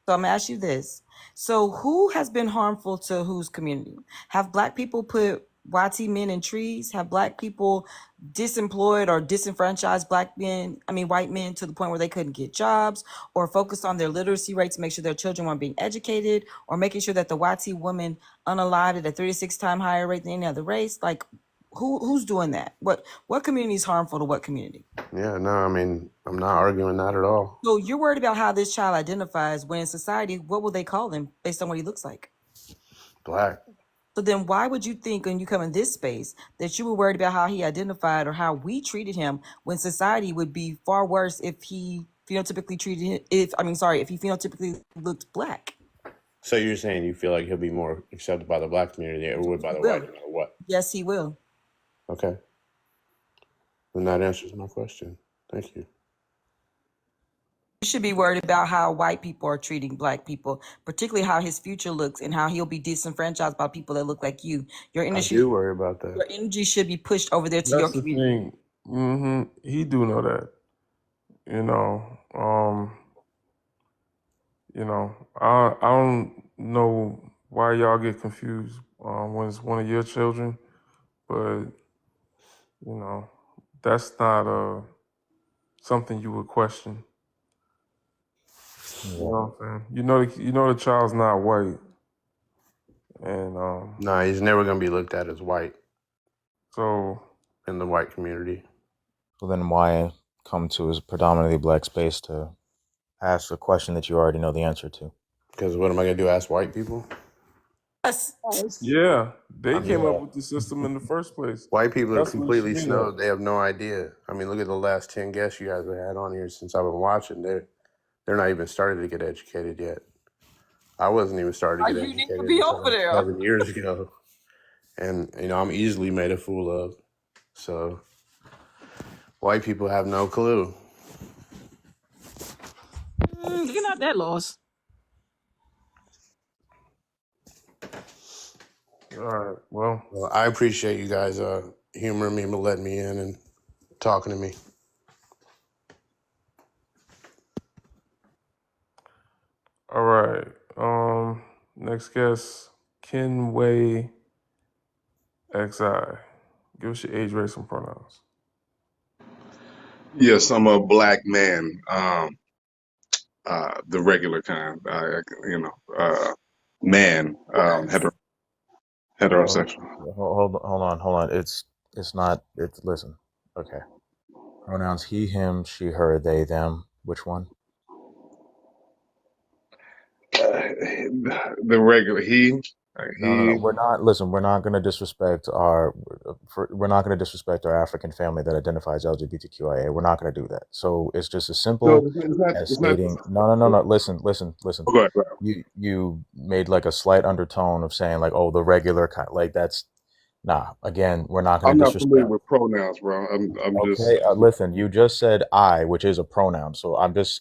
So I'm gonna ask you this. So who has been harmful to whose community? Have black people put YT men in trees? Have black people disemployed or disenfranchised black men, white men, to the point where they couldn't get jobs, or focused on their literacy rate to make sure their children weren't being educated, or making sure that the YT woman unalived at a 36-time higher rate than any other race? Like who's doing that? What community is harmful to what community? Yeah, no, I mean, I'm not arguing that at all. So you're worried about how this child identifies, when in society, what will they call him based on what he looks like? Black. So then why would you think when you come in this space that you were worried about how he identified or how we treated him, when society would be far worse if he phenotypically if he phenotypically looked black? So you're saying you feel like he'll be more accepted by the black community than it would by He the white, will. no matter what? Yes, he will. Okay. Then that answers my question. Thank you. You should be worried about how white people are treating black people, particularly how his future looks and how he'll be disenfranchised by people that look like you. Your I energy, do worry about that. your energy should be pushed over there to your That's the community. thing. He do know that. You know. I don't know why y'all get confused when it's one of your children, but you know, that's not something you would question. You Yeah. know what I'm saying? You know the child's not white, and No, he's never going to be looked at as white so in the white community. So then why come to a predominantly black space to ask a question that you already know the answer to? Because what am I going to do? Ask white people? Yes. yeah, they I came up mean, with the system in the first place. white people are That's where it should completely be at. snowed. They have no idea. I mean, look at the last 10 guests you guys have had on here since I've been watching. They're not even started to get educated yet. I wasn't even started to get You need to educated be over until there. 7 years ago. And, I'm easily made a fool of. So white people have no clue. You're not that lost. All right. Well, Well, I appreciate you guys humoring me and letting me in and talking to me. all right. Next guest, Kenway XI. Give us your age, race, and pronouns. Yes, I'm a black man. The regular kind. Man. Hold, Heterosexual. hold on. It's not. It's listen. Okay. Pronouns: he, him, she, her, they, them. Which one? The regular he. No. He. We're not. Listen, we're not going to disrespect our. We're not going to disrespect our African family that identifies LGBTQIA. We're not going to do that. So it's just as No, simple it's not. as It's not. stating. No. Listen. Oh, go ahead, go ahead. You made like a slight undertone of saying like, oh, the regular kind. Like that's nah. Again, we're not going I'm to not familiar disrespect. with pronouns, bro. I'm just. Okay, listen, you just said I, which is a pronoun. So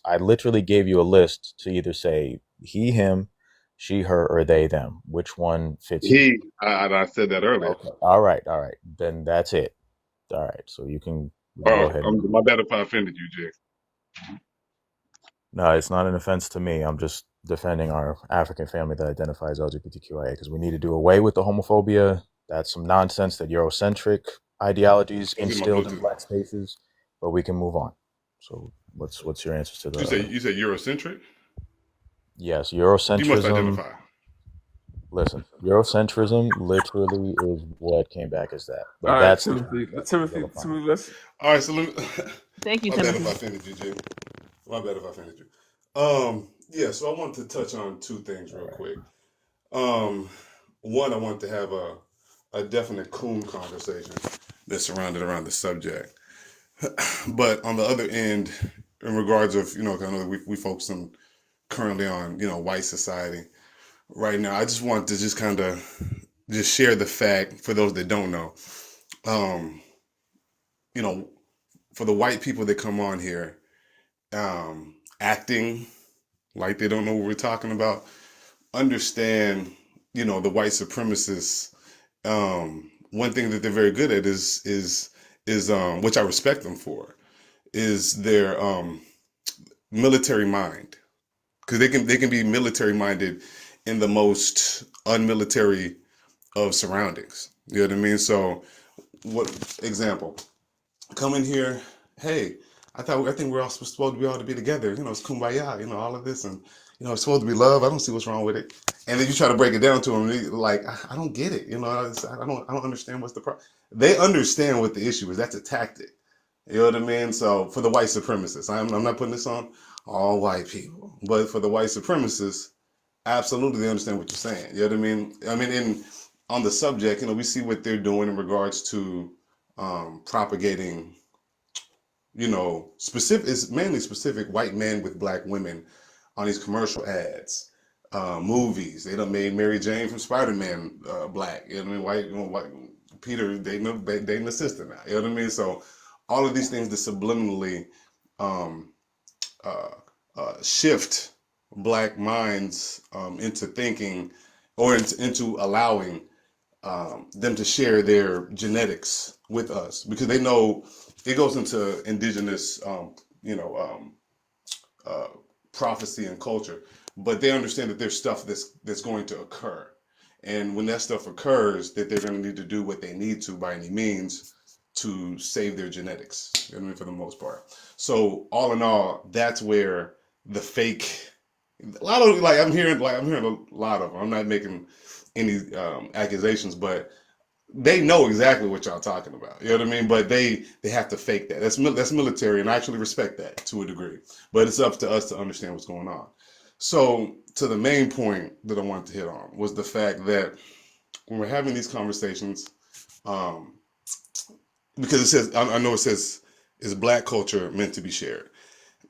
I literally gave you a list to either say he, him, she, her, or they, them. Which one fits you? He. I said that earlier. Okay. All right. Then that's it. All right. So you can go Oh, ahead and move my on. bad if I offended you, Jay. No, it's not an offense to me. I'm just defending our African family that identifies LGBTQIA because we need to do away with the homophobia. That's some nonsense that Eurocentric ideologies I was getting my instilled in Bluetooth. black spaces, but we can move on. So what's your answers to the You say Eurocentric? yes, You must Eurocentrism. identify. Listen, Eurocentrism literally is what came back as that. All Like right, that's the term Timothy. that is Timothy, ill defined. Timothy, let's. All right, so let me. Thank you, My bad if I Timothy. offended you, Jay. My bad if I offended you. Yeah. So I wanted to touch on two things All real right. quick. One, I want to have a definite coon conversation that's surrounded around the subject. But on the other end, in regards of, kind of we focus on currently on, white society right now. I just want to just kind of just share the fact for those that don't know, um, you know, for the white people that come on here, acting like they don't know what we're talking about, understand, the white supremacists. One thing that they're very good at is which I respect them for, is their military mind, because they can be military minded in the most unmilitary of surroundings. You know what I mean? So, what example? Come in here, hey, I think we're all supposed to be all to be together. It's kumbaya. All of this, and it's supposed to be love. I don't see what's wrong with it. And then you try to break it down to them, and like, I don't get it. I don't understand what's the problem. They understand what the issue is. That's a tactic. You know what I mean? So for the white supremacists, I'm not putting this on all white people, but for the white supremacists, absolutely they understand what you're saying. You know what I mean? In on the subject, we see what they're doing in regards to propagating, specific, it's mainly specific white men with black women on these commercial ads, movies. They done made Mary Jane from Spider-Man black. You know what I mean? White Peter dating the sister now. You know what I mean? So all of these things that subliminally um, uh, shift black minds into thinking or into allowing them to share their genetics with us, because they know it goes into indigenous, you know, uh, prophecy and culture, but they understand that there's stuff that's going to occur, and when that stuff occurs, that they're going to need to do what they need to by any means to save their genetics. You know what I mean, for the most part. So all in all, that's where the fake. A lot of I'm hearing a lot of them. I'm not making any accusations, but they know exactly what y'all talking about. You know what I mean? But they have to fake that. That's military, and I actually respect that to a degree. But it's up to us to understand what's going on. So to the main point that I wanted to hit on was the fact that when we're having these conversations, um, because it says I know it says is black culture meant to be shared.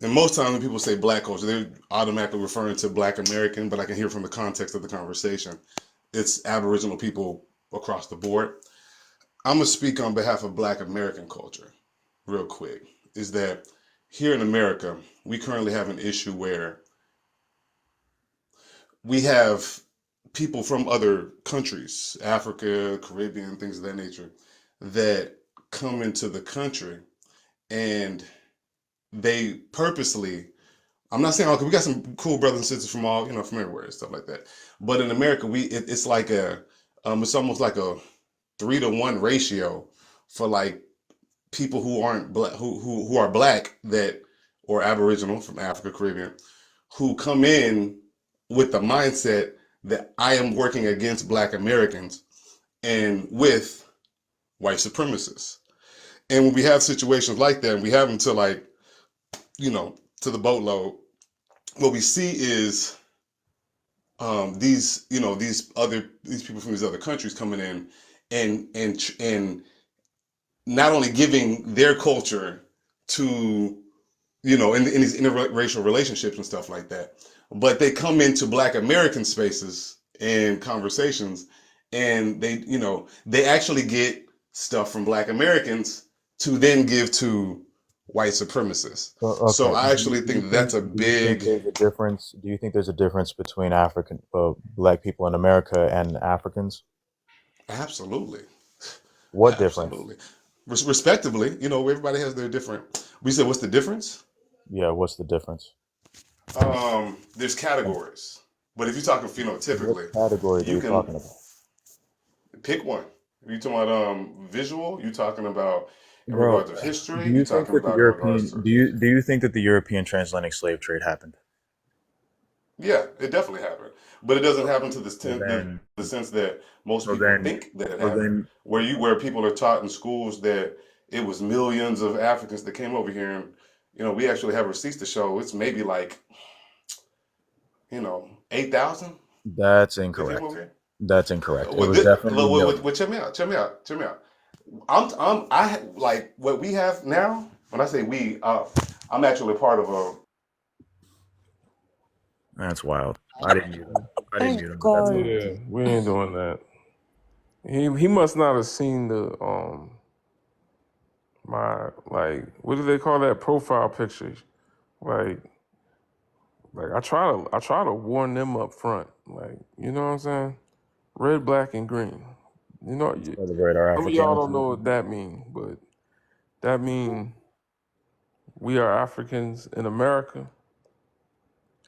And most times when people say black culture, they're automatically referring to black American, but I can hear from the context of the conversation, it's Aboriginal people across the board. I'm gonna speak on behalf of Black American culture, real quick. Is that here in America, we currently have an issue where we have people from other countries, Africa, Caribbean, things of that nature, that come into the country and they purposely. I'm not saying, okay, we got some cool brothers and sisters from all, from everywhere and stuff like that. But in America, it's like it's almost like 3-to-1 ratio for like people who aren't black, who are black that or Aboriginal from Africa, Caribbean, who come in with the mindset that I am working against Black Americans and with white supremacists. And when we have situations like that, and we have them to like, to the boatload, what we see is these people from these other countries coming in and not only giving their culture to in these interracial relationships and stuff like that, but they come into Black American spaces and conversations, and they actually get stuff from Black Americans to then give to white supremacists. So, So okay. I actually think that that's a Do you think big. there's a difference? Do you think there's a difference between African black people in America and Africans? Absolutely. What difference? Absolutely. Respectively, everybody has their different. We said, what's the difference? Yeah, what's the difference? There's categories, but if you're talking What phenotypically, categories are you you can talking about? pick one. Are you talking about visual? You talking about in Bro, regards of history? do You you think talking that the about in regards European to? do you think that the European transatlantic slave trade happened? Yeah, it definitely happened, but it doesn't happen to So then the sense that most so people then think that it so happened. then Where people are taught in schools that it was millions of Africans that came over here, and we actually have receipts to show it's maybe like 8,000 that's that came over incorrect. here. That's incorrect. It With was this, definitely check me out, check me out, check me out. Like what we have now. When I say we, I'm actually part of a. That's wild. I didn't mute him. I didn't Oh mute him, but that's God. wild. Yeah, we ain't doing that. He must not have seen the my like what do they call that profile picture? Like I try to warn them up front. Like, you know what I'm saying? Red, black, and green. You know, Celebrate our some of y'all don't Africanity. know what that mean, but that mean we are Africans in America,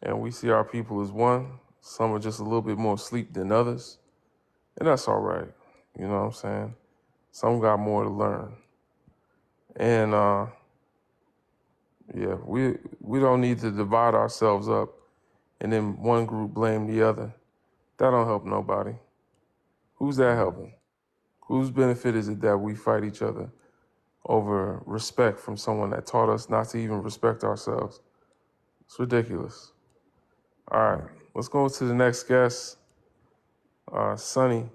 and we see our people as one. Some are just a little bit more asleep than others, and that's all right. You know what I'm saying? Some got more to learn, and yeah, we don't need to divide ourselves up, and then one group blame the other. That don't help nobody. Who's that helping? Whose benefit is it that we fight each other over respect from someone that taught us not to even respect ourselves? It's ridiculous. All right, let's go to the next guest. Sunny,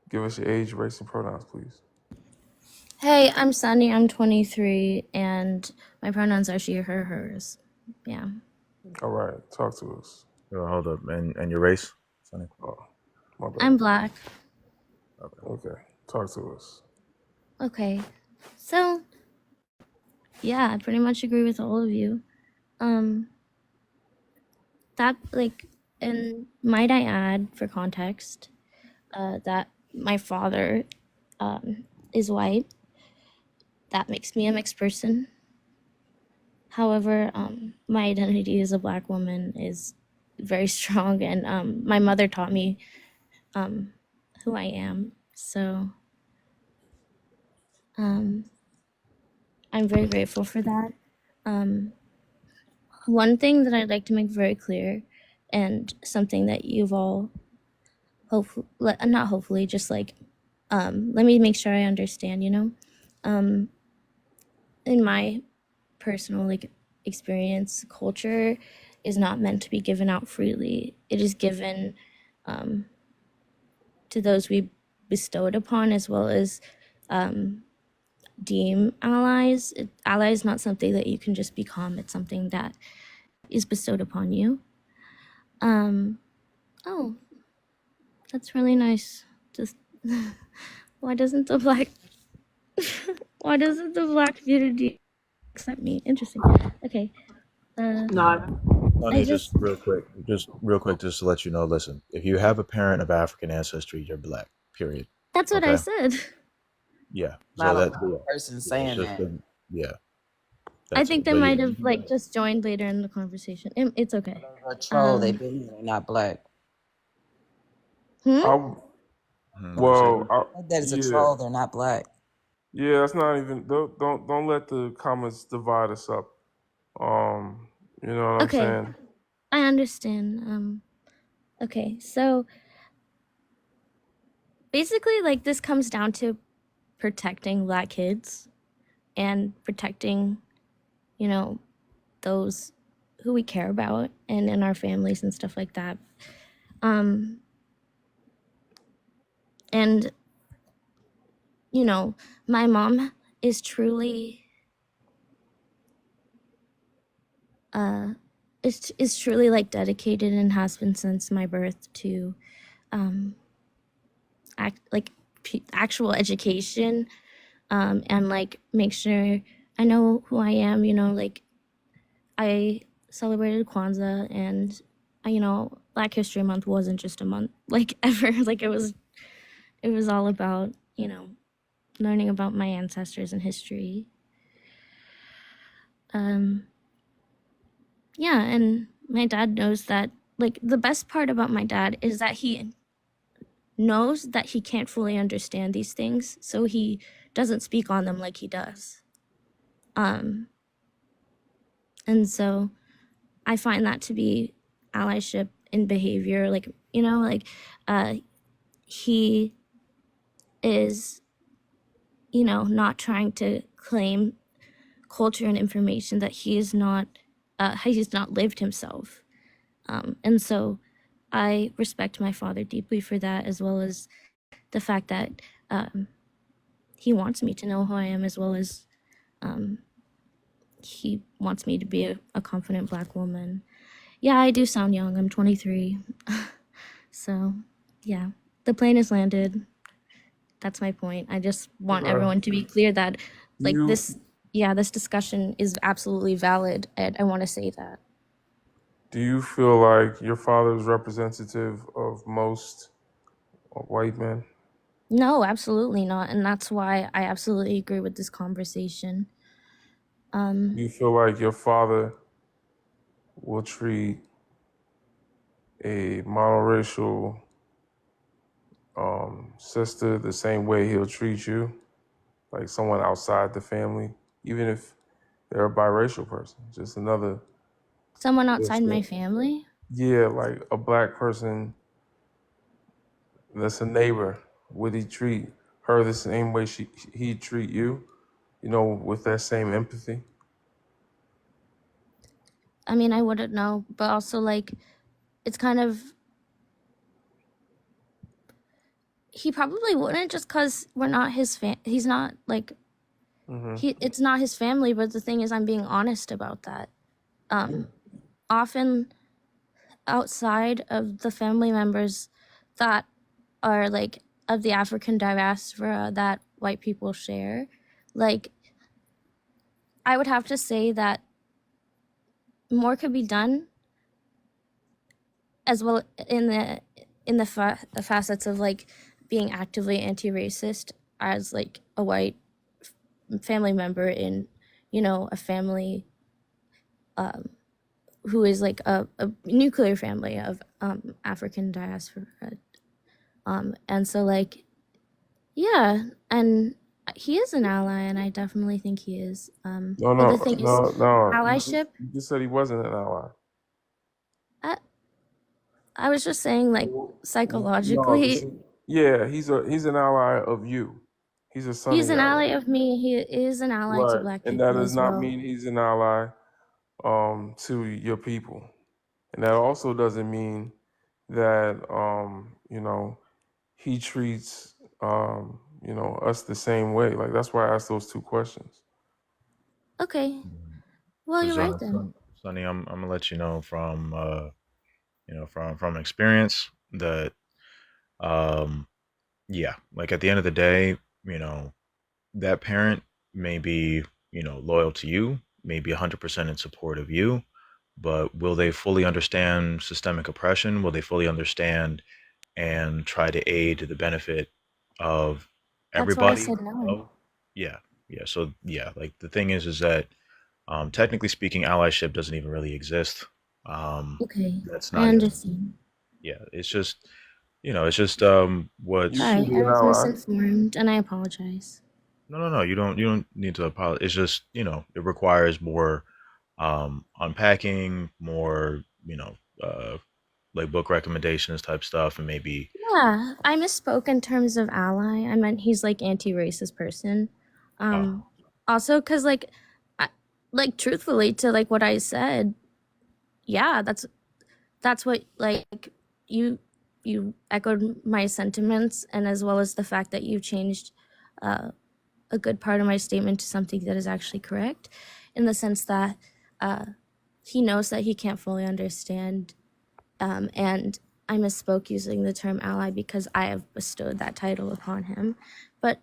give us your age, race, and pronouns, please. Hey, I'm Sunny. I'm 23, and my pronouns are she, her, hers. Yeah. All right, talk to us. Hold up. And your race, Sonny? Oh, my I'm bad. black. Okay. Okay, talk to us. Okay. So, yeah, I pretty much agree with all of you. That, like, and might I add, for context, that my father is white. That makes me a mixed person. However, my identity as a black woman is very strong, and my mother taught me who I am. So I'm very grateful for that. One thing that I'd like to make very clear, and something that you've all not hopefully, just like, let me make sure I understand, in my personal experience, culture is not meant to be given out freely. It is given to those we bestowed upon, as well as deem allies. Ally is not something that you can just become. It's something that is bestowed upon you. Oh, that's really nice. Just why doesn't the black community accept me? Interesting. Okay. No, I Sonny, just just real quick, just to let you know, listen, if you have a parent of African ancestry, you're black, period. that's what I Okay? said. Yeah. So Not a that, black person yeah, it's saying just, that. yeah, I that's think it. they But yeah, might have just joined later in the conversation. It's okay. A troll. They've been here. They're not black. Hmm? I What you say? Well, Drew? My dad is a yeah, troll. They're not black. yeah. That's not even. Don't let the comments divide us up. You know what I'm Okay, saying? I understand. Okay, so basically, like, this comes down to protecting black kids and protecting, you know, those who we care about and in our families and stuff like that. And you know, my mom is truly is truly like dedicated and has been since my birth to um like actual education, and like make sure I know who I am, you know, like I celebrated Kwanzaa, and you know, Black History Month wasn't just a month like ever. Like it was all about, you know, learning about my ancestors and history. Yeah, and my dad knows that. Like, the best part about my dad is that he knows that he can't fully understand these things, so he doesn't speak on them like he does. And so I find that to be allyship in behavior. Like, you know, like he is, you know, not trying to claim culture and information that he's not lived himself. And so I respect my father deeply for that, as well as the fact that he wants me to know who I am, as well as he wants me to be a confident Black woman. Yeah, I do sound young. I'm 23. So, yeah, the plane has landed. That's my point. I just want Okay. everyone to be clear that, like, You this discussion is absolutely valid, and I want to say that. do you feel like your father is representative of most white men? No, absolutely not, and that's why I absolutely agree with this conversation. Do you feel like your father will treat a monoracial sister the same way he'll treat you, like someone outside the family, even if they're a biracial person, just another? Someone outside my family? Yeah, like a Black person that's a neighbor. Would he treat her the same way he'd treat you? You know, with that same empathy? I mean, I wouldn't know, but also, like, it's kind of, he probably wouldn't, just because we're not his he's not, like, it's not his family, but the thing is, I'm being honest about that. Often outside of the family members that are, like, of the African diaspora that white people share, like, I would have to say that more could be done, as well in the facets of, like, being actively anti-racist as, like, a white family member in, you know, a family who is like a nuclear family of African diaspora. And so, like, yeah, and he is an ally, and I definitely think he is. No, But no, the thing is, no. allyship, You just said he wasn't an ally. I, I was just saying, like, No, psychologically, yeah, he's an ally of you. He's a son of he's an ally yours. of me. He is an ally to Right. Black And that people does as not well. mean he's an ally to your people. And that also doesn't mean that you know, he treats you know, us the same way. Like, that's why I asked those two questions. Okay, well, you're Because right then. Sonny, I'm gonna let from experience that yeah, like at the end of the day, you know, that parent may be, loyal to you, may be 100% in support of you, but will they fully understand systemic oppression? Will they fully understand and try to aid the benefit of That's why I everybody? said no. Oh, yeah, yeah. So yeah, like the thing is that technically speaking, allyship doesn't even really exist. Okay, That's I not even, understand. yeah. It's just it's just You what's should Sorry, be I an was ally. misinformed and I apologize. no, you don't need to apologize. It's just, it requires more unpacking, more, like book recommendations type stuff, and maybe Yeah, I misspoke in terms of ally. I meant he's like anti-racist person. uh, Um Also cuz like I, like truthfully to like what I said, yeah, that's what like you you echoed my sentiments, and as well as the fact that you changed uh a good part of my statement to something that is actually correct, in the sense that uh he knows that he can't fully understand, and I misspoke using the term ally because I have bestowed that title upon him, but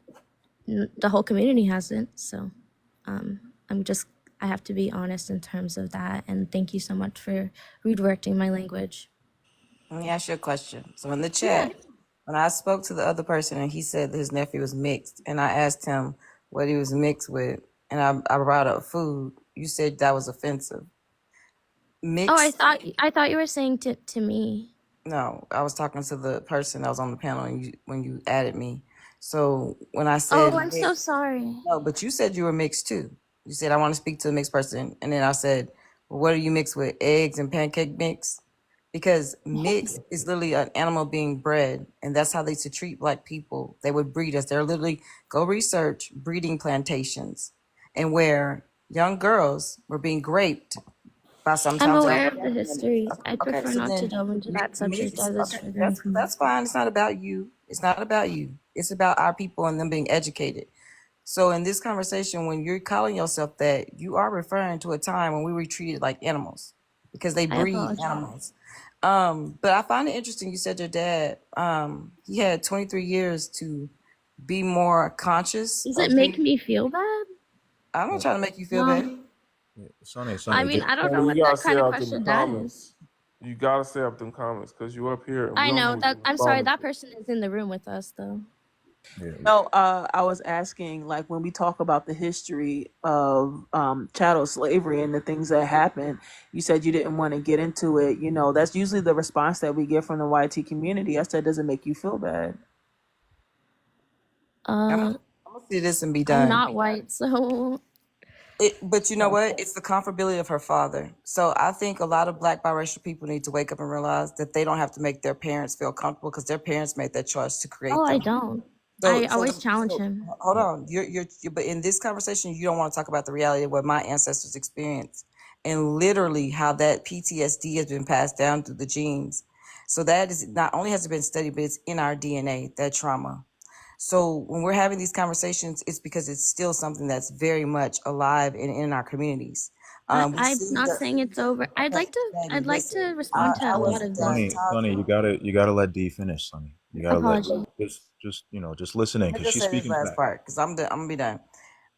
the whole community hasn't. So I'm just, I have to be honest in terms of that. And thank you so much for redirecting my language. Let me ask you a question. So in the Yeah. chat, when I spoke to the other person and he said that his nephew was mixed, and I asked him what he was mixed with, and I brought up food, you said that was offensive. Oh, Mixed? I thought you were saying to me. No, I was talking to the person that was on the panel and when you added me. So when I said Oh, I'm so mixed, sorry. no, but you said you were mixed too. You said I want to speak to a mixed person, and then I said, well, what are you mixed with? Eggs and pancake mix? Because mixed is literally an animal being bred, and that's how they used to treat black people. They would breed us. They're literally go research breeding plantations, and where young girls were being raped by I'm sometimes aware African of the American. history. I'd Okay, prefer so not to then delve into that subject mixed. as it's Okay, triggering that's for me. that's fine. It's not about you. It's not about you. It's about our people and them being educated. So in this conversation, when you're calling yourself that, you are referring to a time when we were treated like animals because they I breed apologize. animals. But I find it interesting. You said your dad, he had 23 years to be more conscious Does it of make things. me feel bad? I'm not yeah, trying to make you feel No. bad. yeah. Sonny, I Sonny, mean, just I don't know Sonny, you what gotta that stay kind of out them question that is. comments. You gotta stay out them comments because you up here and we I don't know know what that. you're I'm sorry. responding That to. person is in the room with us, though. yeah, No, I was asking, like, when we talk about the history of chattel slavery and the things that happened, you said you didn't want to get into it. You know, that's usually the response that we get from the YT community. I said, does it make you feel bad? I'm Uh, gonna, I'm gonna see this and be I'm done. not white, so But you know what? It's the comfortability of her father. So I think a lot of black biracial people need to wake up and realize that they don't have to make their parents feel comfortable because their parents made that choice to oh, create I them. don't. So, I so, always challenge so him. hold on. But in this conversation, you don't want to talk about the reality of what my ancestors experienced and literally how that PTSD has been passed down through the genes. So that is not only has it been studied, but it's in our DNA, that trauma. So when we're having these conversations, it's because it's still something that's very much alive in our communities. We I'm see not that. saying it's over. Okay, baby, I'd like listen. to I, respond to I a lot wasn't of done this. Sonny, talking. you gotta let D finish, Sonny. You gotta let Apology. just just listen in Let me because just she's say this speaking last back. part because I'm gonna be done.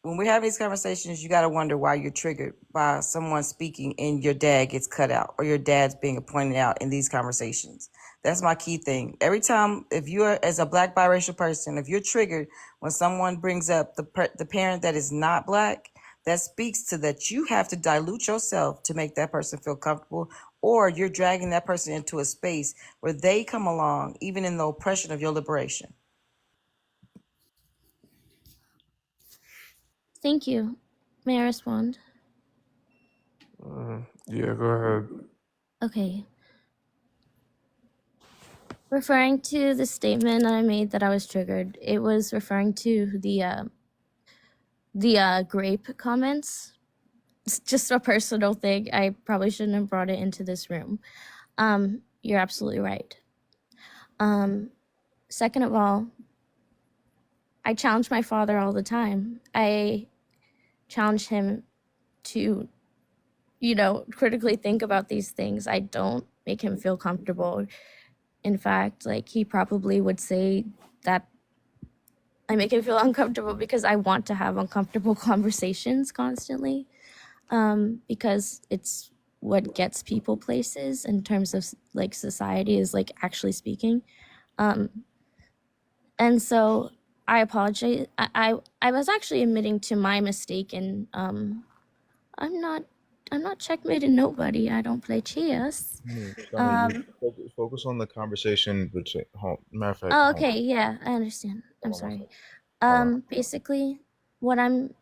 When we're having these conversations, you got to wonder why you're triggered by someone speaking and your dad gets cut out or your dad's being pointed out in these conversations. That's my key thing. Every time, if you're as a black biracial person, if you're triggered when someone brings up the parent that is not black, that speaks to that you have to dilute yourself to make that person feel comfortable, or you're dragging that person into a space where they come along, even in the oppression of your liberation. Thank you. May I respond? Yeah, go ahead. Okay. Referring to the statement I made that I was triggered, it was referring to the grape comments. It's just a personal thing. I probably shouldn't have brought it into this room. You're absolutely right. Second of all, I challenge my father all the time. I challenge him to, critically think about these things. I don't make him feel comfortable. In fact, like he probably would say that I make him feel uncomfortable because I want to have uncomfortable conversations constantly, because it's what gets people places in terms of like society is like actually speaking. And so I apologize. I was actually admitting to my mistake, and I'm not. I'm not checkmating nobody. I don't play chess. Sonny, you focus on the conversation between. Matter of fact, Oh, hold okay, yeah, I understand. I'm on one sorry. second. Hold on. Basically, what I'm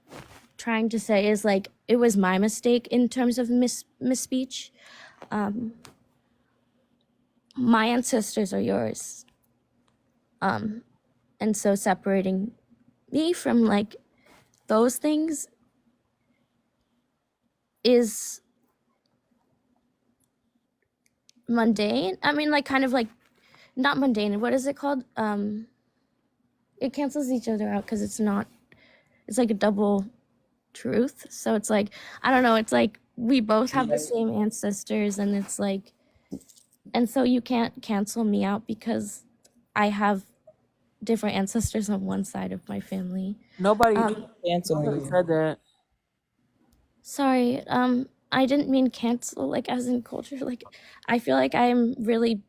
trying to say is like it was my mistake in terms of misspeech. My ancestors are yours. And so separating me from like those things is mundane. I mean, like kind of like not mundane. What is it called? It cancels each other out because it's not. It's like a double truth. So it's like I don't know. It's like we both have the same ancestors, and it's like, and so you can't cancel me out because I have different ancestors on one side of my family. Nobody Cancel you. said that. Sorry, I didn't mean cancel, like, as in culture, like, I feel like I'm really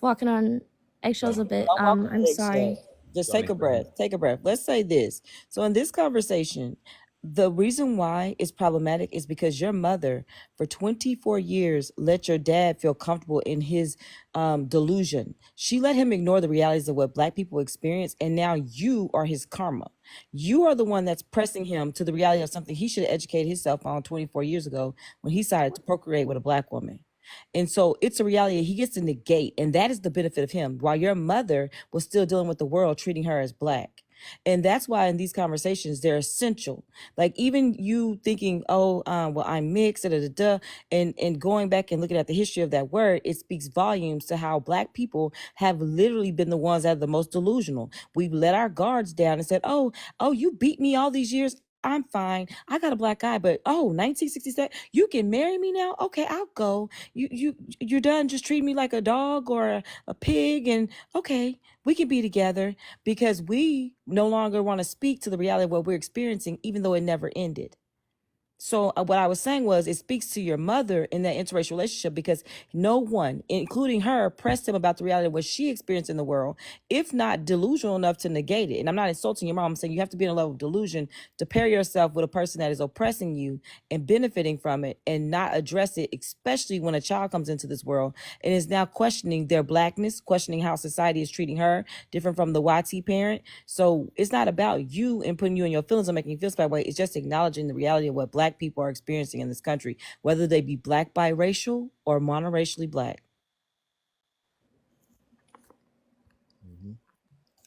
walking on eggshells a bit, Don't walk on I'm sorry. eggshells. Just Sonny, take a breath. Take a breath. Let's say this. So in this conversation, the reason why it's problematic is because your mother, for 24 years, let your dad feel comfortable in his delusion. She let him ignore the realities of what Black people experience, and now you are his karma. You are the one that's pressing him to the reality of something he should have educated himself on 24 years ago when he decided to procreate with a Black woman. And so it's a reality he gets to negate, and that is the benefit of him. While your mother was still dealing with the world, treating her as Black. And that's why in these conversations, they're essential. Like even you thinking, oh, well, I'm mixed, da, da, da, da, and going back and looking at the history of that word, it speaks volumes to how Black people have literally been the ones that are the most delusional. We've let our guards down and said, oh, you beat me all these years. I'm fine. I got a Black eye, but 1967, you can marry me now? Okay, I'll go. You're done just treating me like a dog or a pig, and okay, we can be together because we no longer want to speak to the reality of what we're experiencing, even though it never ended. So what I was saying was it speaks to your mother in that interracial relationship because no one, including her, pressed him about the reality of what she experienced in the world, if not delusional enough to negate it. And I'm not insulting your mom. I'm saying you have to be in a level of delusion to pair yourself with a person that is oppressing you and benefiting from it and not address it, especially when a child comes into this world and is now questioning their Blackness, questioning how society is treating her, different from the YT parent. So it's not about you and putting you in your feelings or making you feel that way. It's just acknowledging the reality of what Black people are experiencing in this country, whether they be Black biracial or monoracially Black. Mhm.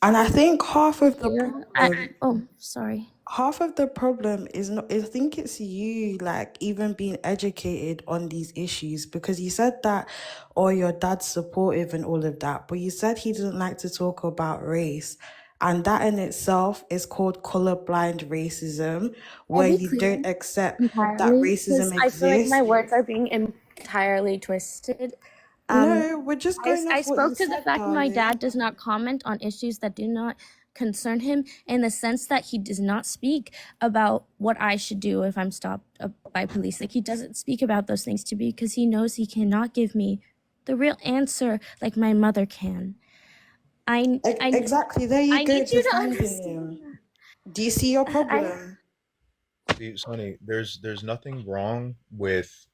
And I think half of the Yeah, problem oh, sorry. half of the problem is not, I think it's you, like, even being educated on these issues, because you said that, or your dad's supportive and all of that, but you said he doesn't like to talk about race. And that in itself is called colorblind racism, I'll where be you clear don't accept that entirely, because racism I feel like my exists. words are being entirely twisted. Um, No, we're just going I off what you spoke to the said, fact my darling. dad does not comment on issues that do not concern him, in the sense that he does not speak about what I should do if I'm stopped by police. Like, he doesn't speak about those things to me because he knows he cannot give me the real answer like my mother can. Exactly, there you I go, need you to defending understand. him. Do you see your I problem? See, Sonny, there's nothing wrong with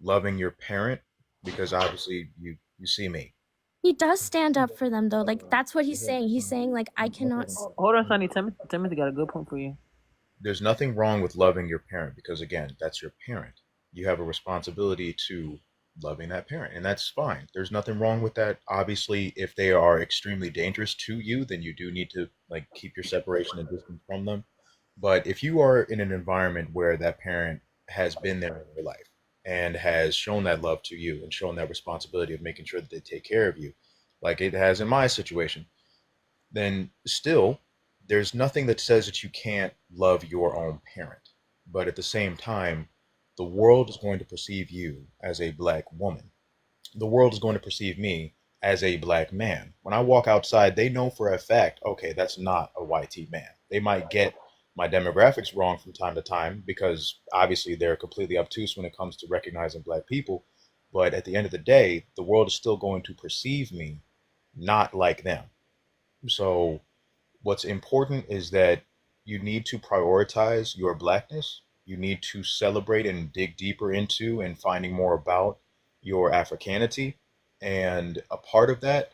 loving your parent because obviously you see me. He does stand up for them though. Like, that's what he's saying. He's saying like I cannot. Hold on, Sonny. Timothy got a good point for you. There's nothing wrong with loving your parent because again, that's your parent. You have a responsibility to loving that parent, and that's fine. There's nothing wrong with that. Obviously, if they are extremely dangerous to you, then you do need to like keep your separation and distance from them. But if you are in an environment where that parent has been there in your life and has shown that love to you and shown that responsibility of making sure that they take care of you, like it has in my situation, then still there's nothing that says that you can't love your own parent. But at the same time, the world is going to perceive you as a Black woman. The world is going to perceive me as a Black man. When I walk outside, they know for a fact, okay, that's not a YT man. They might get my demographics wrong from time to time because obviously they're completely obtuse when it comes to recognizing Black people. But at the end of the day, the world is still going to perceive me not like them. So what's important is that you need to prioritize your Blackness You need to celebrate and dig deeper into and finding more about your Africanity. And a part of that,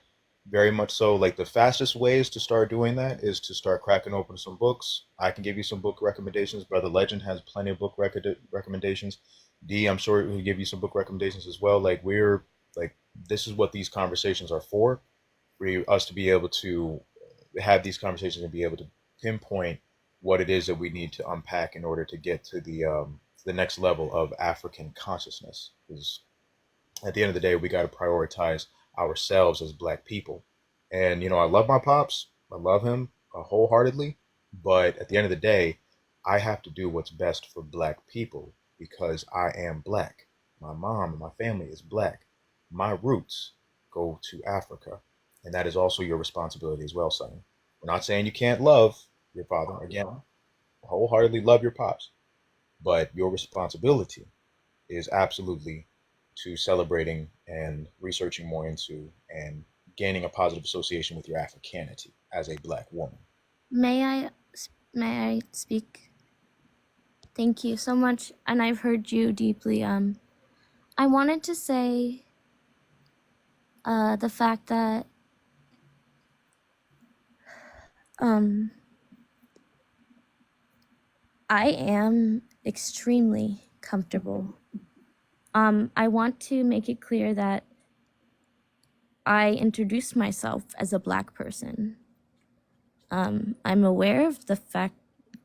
very much so, like the fastest ways to start doing that is to start cracking open some books. I can give you some book recommendations. Brother Legend has plenty of book recommendations. D, I'm sure he'll give you some book recommendations as well. Like, this is what these conversations are for us to be able to have these conversations and be able to pinpoint what it is that we need to unpack in order to get to the next level of African consciousness. Because at the end of the day, we got to prioritize ourselves as Black people. And I love my pops. I love him wholeheartedly. But at the end of the day, I have to do what's best for Black people because I am Black. My mom and my family is Black. My roots go to Africa. And that is also your responsibility as well, Sonny. We're not saying you can't love your father. Again, wholeheartedly love your pops. But your responsibility is absolutely to celebrating and researching more into and gaining a positive association with your Africanity as a Black woman. May I speak? Thank you so much, and I've heard you deeply. I wanted to say the fact that I am extremely comfortable. I want to make it clear that I introduced myself as a Black person. I'm aware of the fact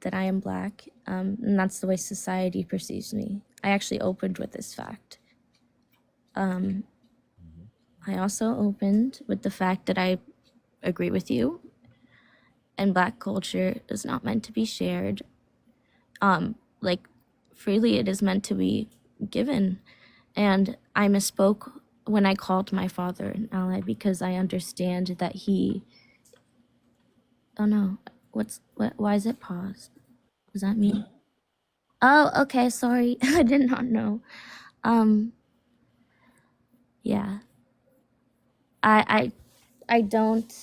that I am Black, and that's the way society perceives me. I actually opened with this fact. I also opened with the fact that I agree with you, and Black culture is not meant to be shared. Like, freely it is meant to be given. And I misspoke when I called my father an ally because I understand that he... Oh no, why is it paused? Was that me? Oh, okay, sorry. I did not know. Yeah. I don't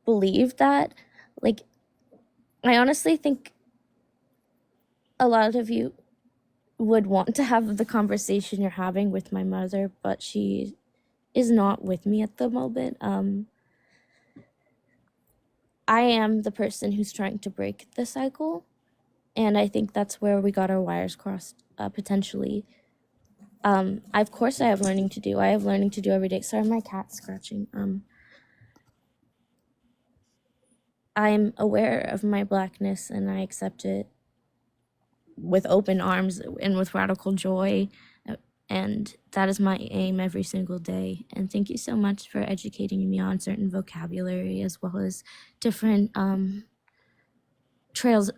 believe that. Like, I honestly think a lot of you would want to have the conversation you're having with my mother, but she is not with me at the moment. I am the person who's trying to break the cycle, and I think that's where we got our wires crossed, potentially. Of course I have learning to do. I have learning to do every day. Sorry, my cat's scratching. I'm aware of my Blackness, and I accept it with open arms and with radical joy. And that is my aim every single day. And thank you so much for educating me on certain vocabulary as well as different trails,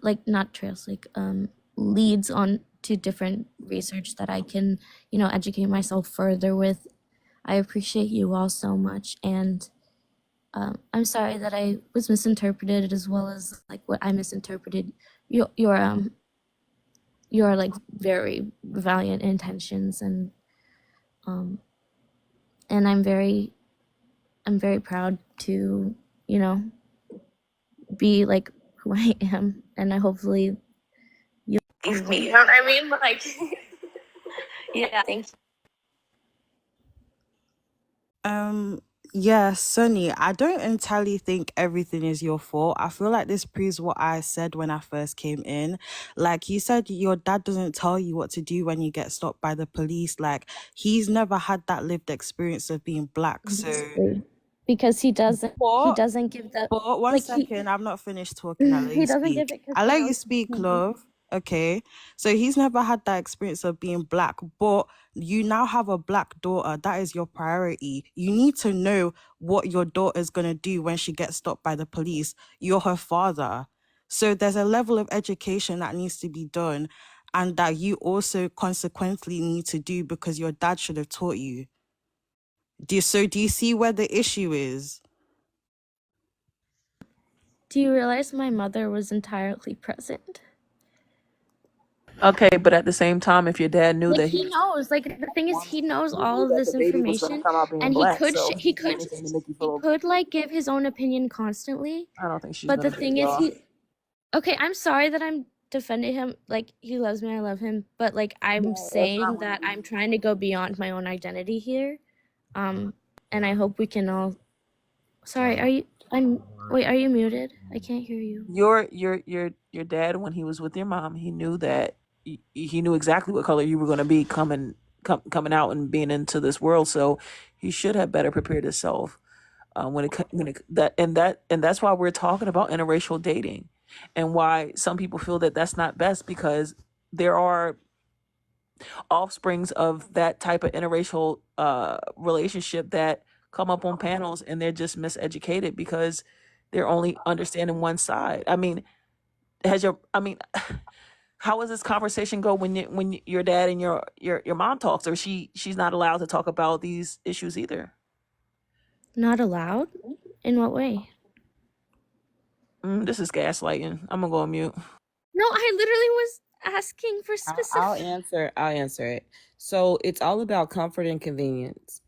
leads on to different research that I can, educate myself further with. I appreciate you all so much. And I'm sorry that I was misinterpreted, as well as like what I misinterpreted. Your like very valiant intentions, and I'm very proud to be like who I am, and I hopefully you believe me. You know what I mean? Like, yeah. Thank you. Yeah, Sunny, I don't entirely think everything is your fault. I feel like this proves what I said when I first came in. Like, you said your dad doesn't tell you what to do when you get stopped by the police. Like, he's never had that lived experience of being Black. So, Exactly. Because he doesn't but give the one like second, I'm not finished talking. I let he you doesn't give speak. it because I he let you knows. speak, love. Okay. So he's never had that experience of being Black, but you now have a Black daughter. That is your priority. You need to know what your daughter's going to do when she gets stopped by the police. You're her father. So there's a level of education that needs to be done, and that you also consequently need to do because your dad should have taught you. Do you see where the issue is? Do you realize my mother was entirely present? Okay, but at the same time, if your dad knew Like, that he knows. Like, the thing is, he knows he knew all of that this the baby was going to information, come out being and he Black, could so he did anything to make you feel. like give his own opinion constantly. I don't think she's But gonna the do it, thing is, y'all. okay, I'm sorry that I'm defending him. Like, he loves me, I love him, but like I'm saying that I'm trying to go beyond my own identity here. And I hope we can all. Sorry, are you? Wait, are you muted? I can't hear you. Your dad, when he was with your mom, he knew that he knew exactly what color you were going to be coming out and being into this world. So he should have better prepared himself and that's why we're talking about interracial dating, and why some people feel that that's not best, because there are offsprings of that type of interracial relationship that come up on panels, and they're just miseducated because they're only understanding one side. I mean, how does this conversation go when your dad and your mom talks, or she's not allowed to talk about these issues either? Not allowed? In what way? This is gaslighting. I'm gonna go on mute. No, I literally was asking for I'll specific. answer it. So it's all about comfort and convenience.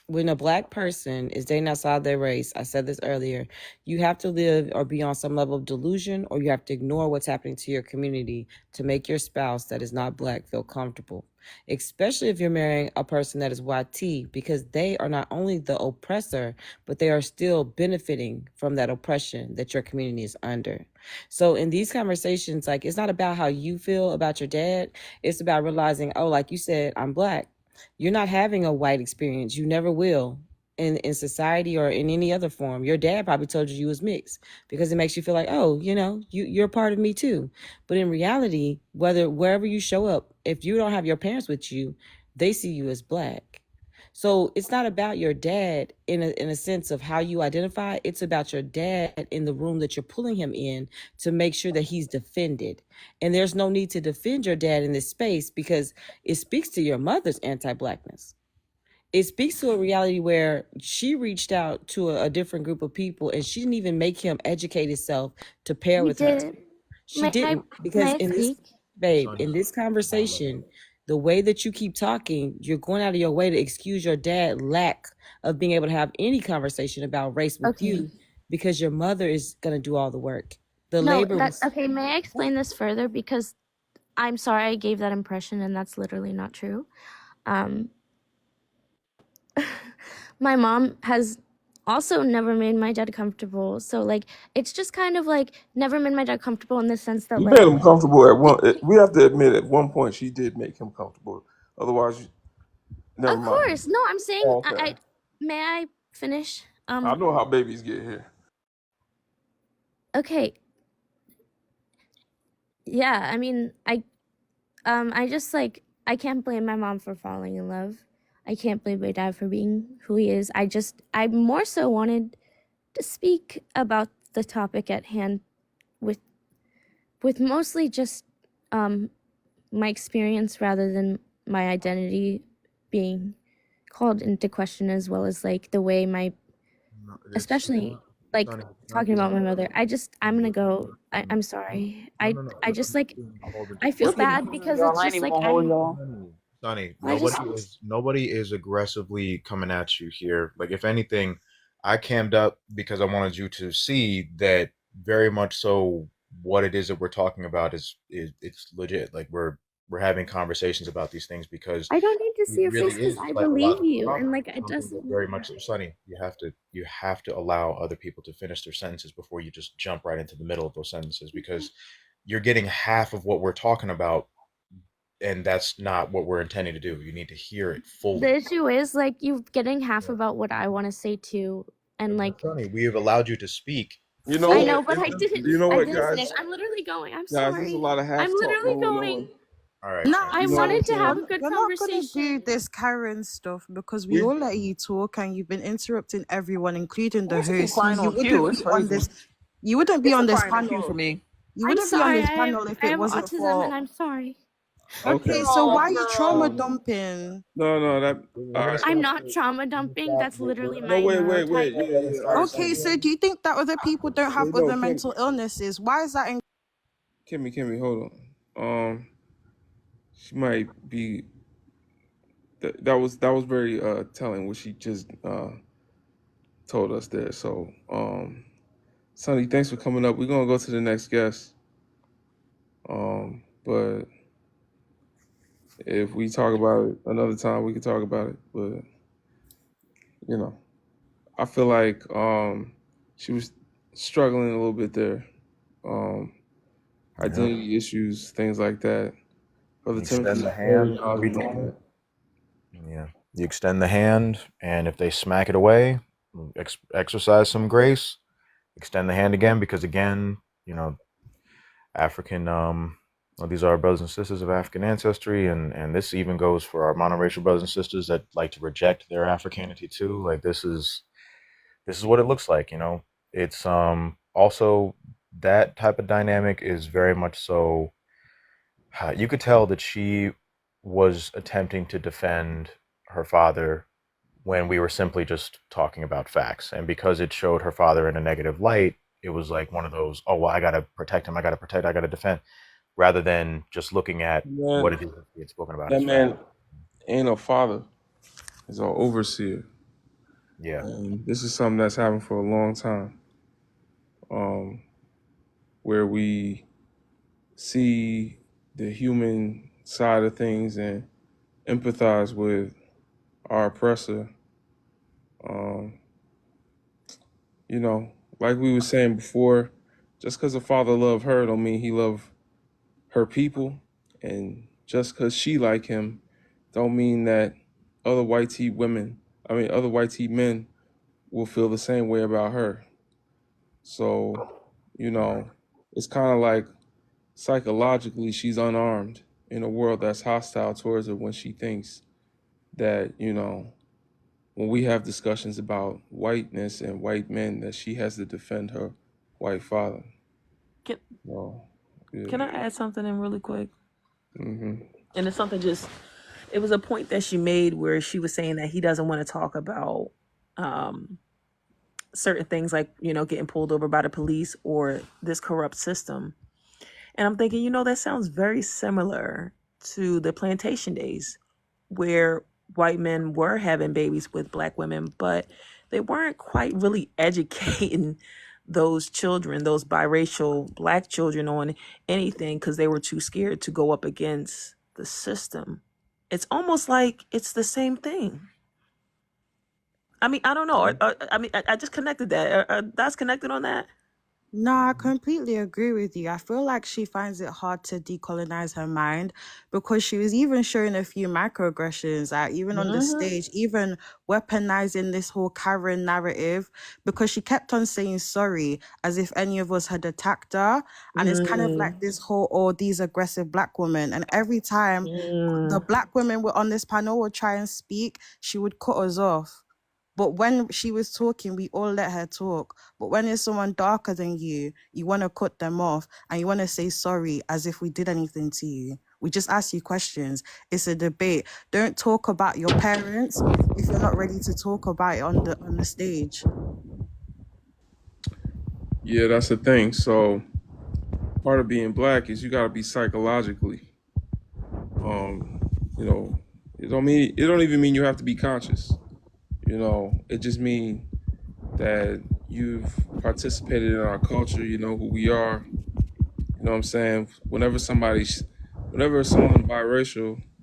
When a black person is dating outside their race, I said this earlier, you have to live or be on some level of delusion, or you have to ignore what's happening to your community to make your spouse that is not black feel comfortable. Especially if you're marrying a person that is YT, because they are not only the oppressor, but they are still benefiting from that oppression that your community is under. So in these conversations, like, it's not about how you feel about your dad. It's about realizing, oh, like you said, I'm black. You're not having a white experience. You never will in society or in any other form. Your dad probably told you was mixed because it makes you feel like, oh, you're a part of me too. But in reality, wherever you show up, if you don't have your parents with you, they see you as black. So it's not about your dad in a sense of how you identify. It's about your dad in the room that you're pulling him in to make sure that he's defended. And there's no need to defend your dad in this space, because it speaks to your mother's anti-blackness. It speaks to a reality where she reached out to a different group of people, and she didn't even make him educate himself to pair We with her. did. She didn't, because May I in this, speak? babe, Sonny, in this I love conversation, the way that you keep talking, you're going out of your way to excuse your dad lack of being able to have any conversation about race with Okay. you, because your mother is going to do all the work. The No, labor that was, okay. May I explain this further? Because I'm sorry I gave that impression, and that's literally not true. My mom has also never made my dad comfortable. So like, it's just kind of like never made my dad comfortable in the sense that You made like, him comfortable at one. We have to admit, at one point, she did make him comfortable. Otherwise, never of mind. course, no, I'm saying Oh, okay. I may I finish? I know how babies get here. Okay. Yeah, I mean, I just like, I can't blame my mom for falling in love. I can't blame my dad for being who he is. I more so wanted to speak about the topic at hand with mostly just my experience rather than my identity being called into question, as well as like the way my, no, especially like Sonny, talking about my mother. I'm gonna go. I'm no, sorry. no, no, no. I just like, Hold it. I feel bad because Y'all, it's I ain't just even like gonna hold y'all. Sonny, I just nobody is aggressively coming at you here. Like, if anything, I cammed up because I wanted you to see that very much so what it is that we're talking about is it's legit. Like, we're having conversations about these things because I don't need to it see your face really because is I believe psychological you, and trauma. like It's it something that doesn't. very much, Sonny, you have to allow other people to finish their sentences before you just jump right into the middle of those sentences, because you're getting half of what we're talking about, and that's not what we're intending to do. You need to hear it The fully. issue is like you getting half Yeah. about what I want to say too, and like Sonny, we have allowed you to speak You know I fully. know, what? but I didn't. You know I what, didn't finish. guys? I'm literally going. I'm Guys, there's a sorry. lot of I'm half talk literally going going. on. All right, Nah, I You know what I'm wanted to have saying? a good you're not gonna do conversation. this Karen stuff because we We all let you talk and you've been interrupting everyone, including the Who's some host. crying You on wouldn't cue? It's be on crazy. this. You wouldn't be It's on a this crying on cue for panel. me. You I'm wouldn't be on sorry. this panel if I it have wasn't autism, and for. I'm sorry. okay. Okay, so Girl, why are you trauma girl. dumping? No, that. we're All gonna right. I'm stop. not trauma We're gonna dumping. stop. That's literally No, my wait. neurotype. Yeah. All right. So, Okay, so do you think that other people don't have no, other mental illnesses? Why is that in? Kimmy, hold on. She might be. That was very telling what she just told us there. So, Sonny, thanks for coming up. We're gonna go to the next guest. But if we talk about it another time, we could talk about it. But you know, I feel like she was struggling a little bit there. Um, Yeah. Identity issues, things like that. Brother You extend Timothy the is very hand, knowledgeable on that. yeah. You extend the hand, and if they smack it away, exercise some grace. Extend the hand again, because again, you know, African. Well, these are our brothers and sisters of African ancestry, and this even goes for our monoracial brothers and sisters that like to reject their Africanity too. Like this is what it looks like. You know, it's also that type of dynamic is very much so. You could tell that she was attempting to defend her father when we were simply just talking about facts. And because it showed her father in a negative light, it was like one of those, oh, well, I got to protect him. I got to protect, I got to defend, rather than just looking at what Man, it is that he had spoken about that as fact. man ain't a father; he's an overseer. Yeah. And this is something that's happened for a long time, where we see the human side of things and empathize with our oppressor. Um, you know, like we were saying before, just because a father loved her don't mean he loved her people, and just because she like him don't mean that other white tee women, other white tee men will feel the same way about her. So, you Right. know, it's kind of like psychologically she's unarmed in a world that's hostile towards her when she thinks that, when we have discussions about whiteness and white men, that she has to defend her white father. Can, Well, yeah. can I add something in really quick? Hmm. And it's something it was a point that she made where she was saying that he doesn't want to talk about certain things like, getting pulled over by the police or this corrupt system. And I'm thinking, that sounds very similar to the plantation days where white men were having babies with black women, but they weren't quite really educating those children, those biracial black children, on anything because they were too scared to go up against the system. It's almost like it's the same thing. I mean, I don't know. I just connected that. That's connected on that. No, I completely agree with you. I feel like she finds it hard to decolonize her mind because she was even showing a few microaggressions, even on the Mm-hmm. stage, even weaponizing this whole Karen narrative because she kept on saying sorry as if any of us had attacked her. And it's kind of like this whole, oh, these aggressive black women. And every time the Mm. black women were on this panel would try and speak, she would cut us off. But when she was talking, we all let her talk. But when it's someone darker than you want to cut them off and you want to say sorry as if we did anything to you. We just ask you questions. It's a debate. Don't talk about your parents if you're not ready to talk about it on the stage. Yeah, that's the thing. So part of being black is you got to be psychologically, you know, it don't even mean you have to be conscious. It just means that you've participated in our culture. You know who we are. You know what I'm saying? Whenever someone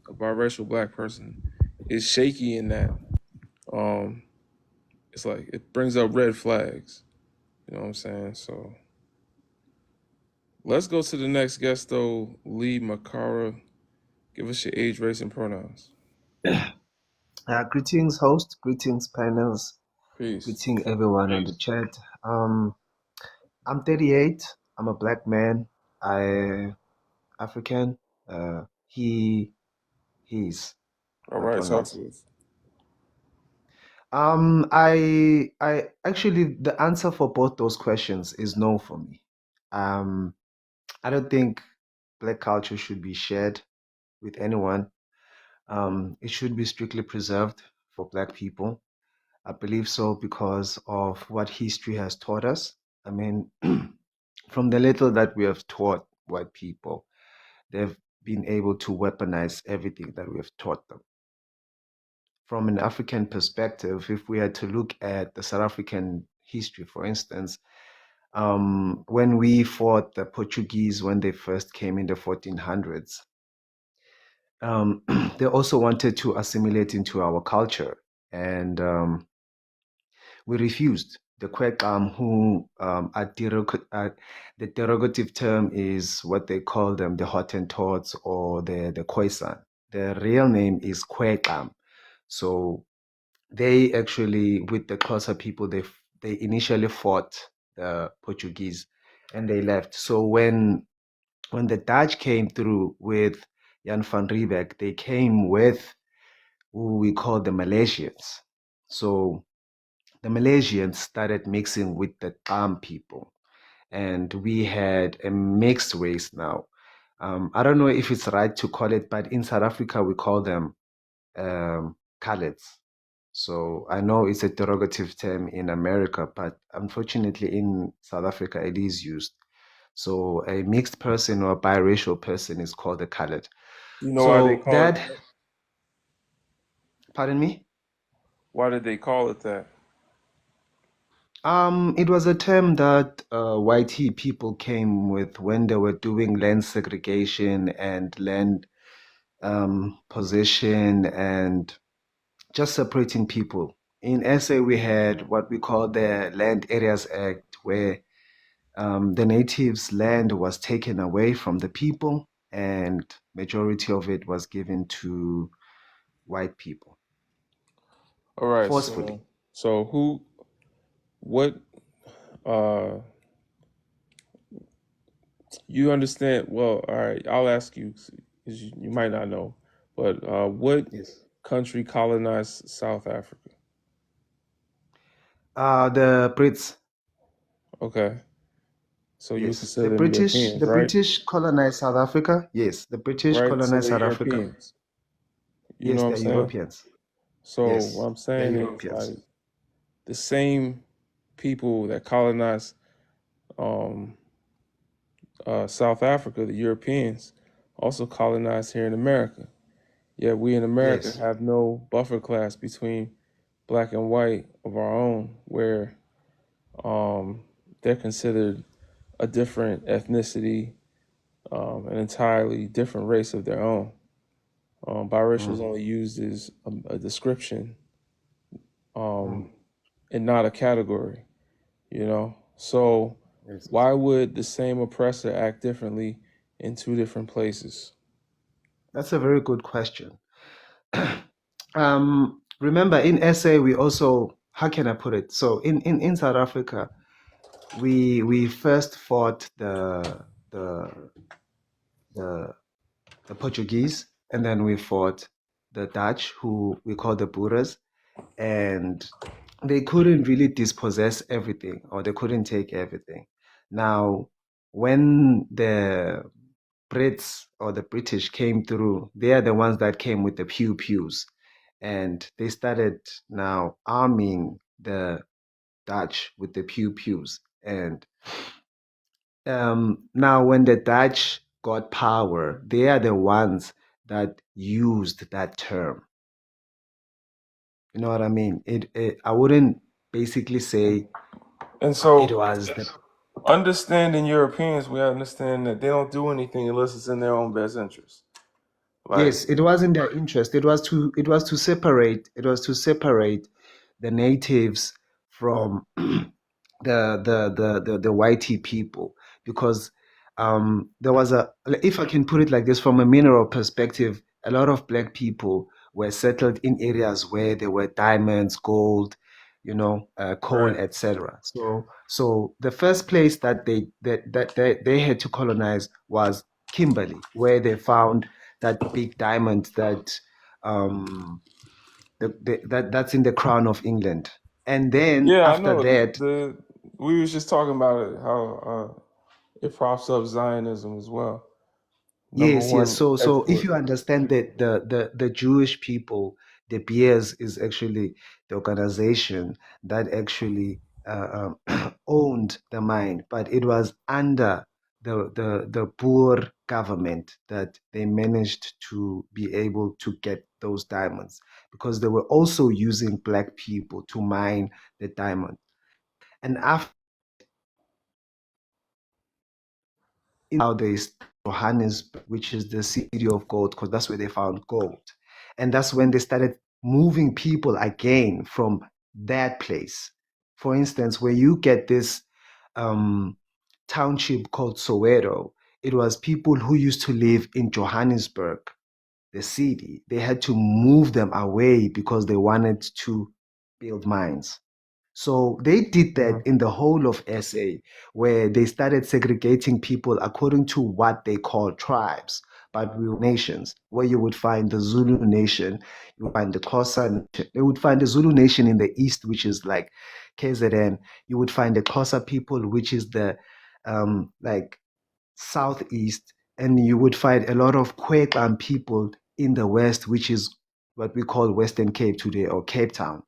a biracial black person is shaky in that, um, it's like it brings up red flags. You know what I'm saying? So let's go to the next guest though, Lee Makara. Give us your age, race, and pronouns. Greetings, host. Greetings, panels. Peace. Greeting everyone on the chat. I'm 38. I'm a black man. I African. He's All my right, talk pronouns. to us. I actually the answer for both those questions is no for me. I don't think black culture should be shared with anyone. It should be strictly preserved for black people. I believe so because of what history has taught us. I mean, from the little that we have taught white people, they've been able to weaponize everything that we have taught them. From an African perspective, if we had to look at the South African history, for instance, When we fought the Portuguese when they first came in the 1400s, they also wanted to assimilate into our culture, and we refused. The Kwekam, who the derogative term is what they call them, the Hottentots or the Khoisan. The real name is Kwekam. So they actually, with the Xhosa people, they initially fought the Portuguese, and they left. So when the Dutch came through with Jan van Riebeck, they came with who we call the Malaysians. So the Malaysians started mixing with the Tam people, and we had a mixed race now. I don't know if it's right to call it, but in South Africa we call them Coloureds. So I know it's a derogative term in America, but unfortunately in South Africa it is used. So a mixed person or a biracial person is called a colored. You know why they So call it that, that? pardon me? Why did they call it that? It was a term that white people came with when they were doing land segregation and land possession and just separating people. In SA, we had what we call the Land Areas Act, where the natives' land was taken away from the people, and majority of it was given to white people All right, forcefully. so what, uh, you understand? Well, all right, I'll ask you because you might not know, but what Yes. country colonized South Africa? The Brits, Okay, so you would yes, consider them Europeans, the right? British colonized South Africa. Yes, the British Right, so colonized they're South Africa. Europeans. You know Yes, what I'm they're saying? Europeans. So what Yes, I'm they're saying is Europeans. like the same people that colonized um, South Africa, the Europeans, also colonized here in America. Yet we in America Yes, have no buffer class between black and white of our own, where um, they're considered a different ethnicity, an entirely different race of their own. Biracial is mm, only used as a description, mm, and not a category, you know? So yes. why would the same oppressor act differently in two different places? That's a very good question. Remember, in SA, we also, how can I put it? So in South Africa, we first fought the the the Portuguese, and then we fought the Dutch, who we call the Boers, and they couldn't really dispossess everything, or they couldn't take everything. Now, when the Brits or the British came through, they are the ones that came with the pew pews, and they started now arming the Dutch with the pew pews. And now, when the Dutch got power, they are the ones that used that term. You know what I mean? I wouldn't basically say And it so, was the. understanding Europeans, we understand that they don't do anything unless it's in their own best interest. Like, Yes, it was in their interest. It was to separate the natives from the whitey people, because there was a, if I can put it like this, from a mineral perspective, a lot of black people were settled in areas where there were diamonds, gold, coal, right. etc. So the first place that they had to colonize was Kimberley, where they found that big diamond that that's in the crown of England. And then Yeah, I after know. that, We was just talking about it, how it props up Zionism as well. Number yes, yes. one So if export. you understand that the Jewish people, the Beers is actually the organization that actually owned the mine, but it was under the Boer government that they managed to be able to get those diamonds, because they were also using black people to mine the diamond. And after nowadays Johannesburg, which is the city of gold, because that's where they found gold. And that's when they started moving people again from that place. For instance, where you get this township called Soweto, it was people who used to live in Johannesburg, the city. They had to move them away because they wanted to build mines. So they did that in the whole of SA, where they started segregating people according to what they call tribes, but we were nations, where you would find the Zulu nation, you would find the Xhosa nation, you would find the Zulu nation in the east, which is like KZN, you would find the Xhosa people, which is the like southeast, and you would find a lot of Quaker people in the west, which is what we call Western Cape today or Cape Town.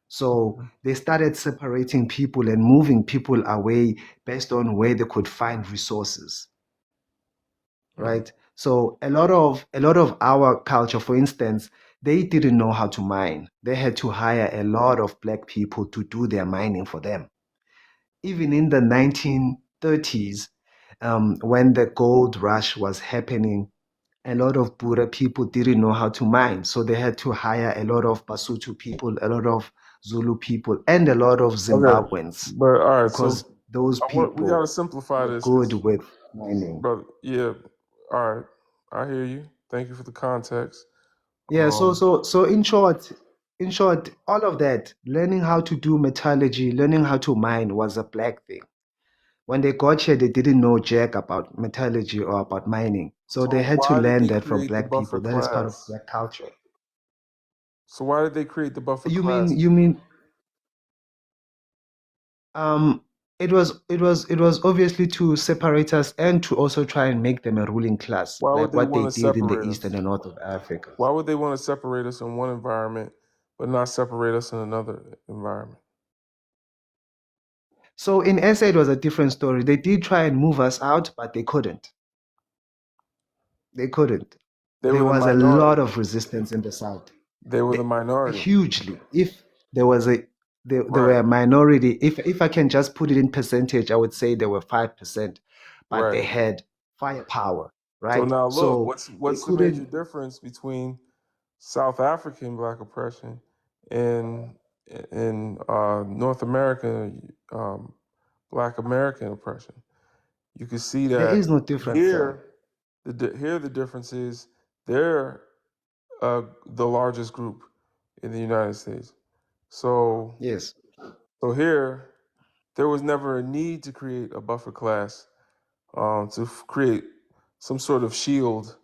So they started separating people and moving people away based on where they could find resources, right? So a lot of our culture, for instance, they didn't know how to mine. They had to hire a lot of black people to do their mining for them. Even in the 1930s, when the gold rush was happening, a lot of Bura people didn't know how to mine. So they had to hire a lot of Basotho people, a lot of Zulu people, and a lot of Okay, Zimbabweans but all right. So because those we gotta people simplify were this, good cause with mining. brother, yeah. All right, I hear you. Thank you for the context. Yeah, so in short, all of that, learning how to do metallurgy, learning how to mine was a black thing. When they got here, they didn't know jack about metallurgy or about mining. So they So had to why did learn they that from create the black buffer people. That is part of class? black culture. So why did they create the buffer You class? mean you mean um it was obviously to separate us and to also try and make them a ruling class, Why would like they what they want to did in the separate east and us? the north of Africa. Why would they want to separate us in one environment, but not separate us in another environment? So in SA it was a different story. They did try and move us out, but they couldn't. They couldn't. They were There the was a minority. lot of resistance in the south. They were the They, minority. hugely. If there was a there were Right. a minority, if I can just put it in percentage, I would say there were 5%, but they Right. had firepower, So right? now look, So what's they what's the major couldn't. difference between South African black oppression and North American black American oppression? You can see There that is no difference, sir. here. Here the difference is they're the largest group in the United States. So Yes. here there was never a need to create a buffer class to create some sort of shield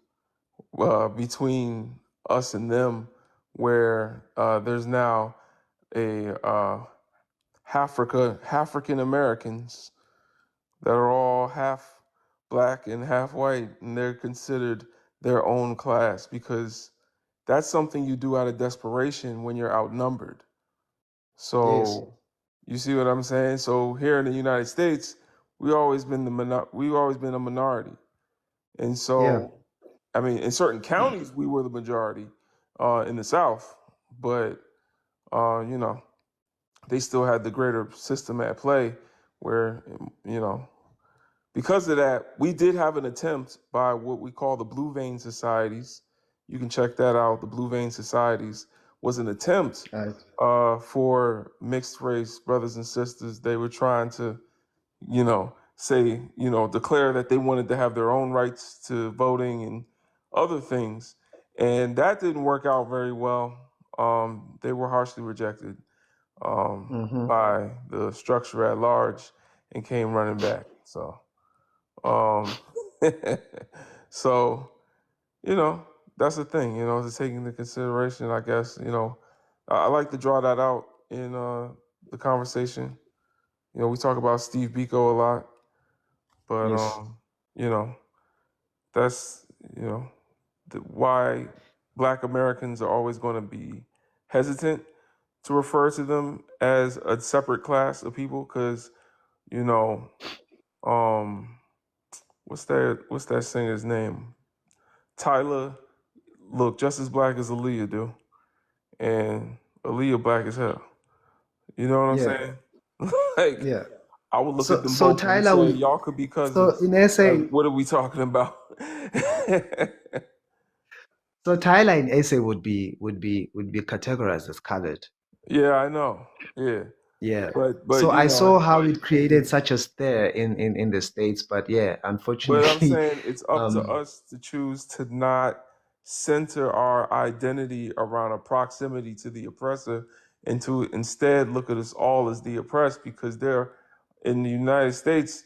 between us and them, where there's now a African Americans that are all half black and half white, and they're considered their own class because that's something you do out of desperation when you're outnumbered. Yes. So you see what I'm saying? So here in the United States, we've always been a minority, and Yeah. so I mean, in certain counties, we were the majority in the South, but you know, they still had the greater system at play, where you know, because of that, we did have an attempt by what we call the Blue Vein Societies. You can check that out. The Blue Vein Societies was an attempt Right. for mixed race brothers and sisters. They were trying to, say, declare that they wanted to have their own rights to voting and other things. And that didn't work out very well. They were harshly rejected Mm-hmm. by the structure at large and came running back. So, um, so that's the thing. To take into consideration, I guess. I like to draw that out in the conversation. We talk about Steve Biko a lot, but Yes. you know, that's why Black Americans are always going to be hesitant to refer to them as a separate class of people, because you know, um, what's that singer's name? Tyler look just as black as Aaliyah do, and Aaliyah black as hell. You know what I'm Yeah. saying? Like, Yeah. I would look at So them so both and Tyler say, would y'all could be so cousins. in SA Like, what are we talking about? so Tyler in SA would be categorized as colored. Yeah, I know. Yeah, Yeah. but So you I saw know, how it created such a stir in the States, but yeah, but I'm unfortunately, saying it's up to um, us to choose to not center our identity around a proximity to the oppressor and to instead look at us all as the oppressed because they're in the United States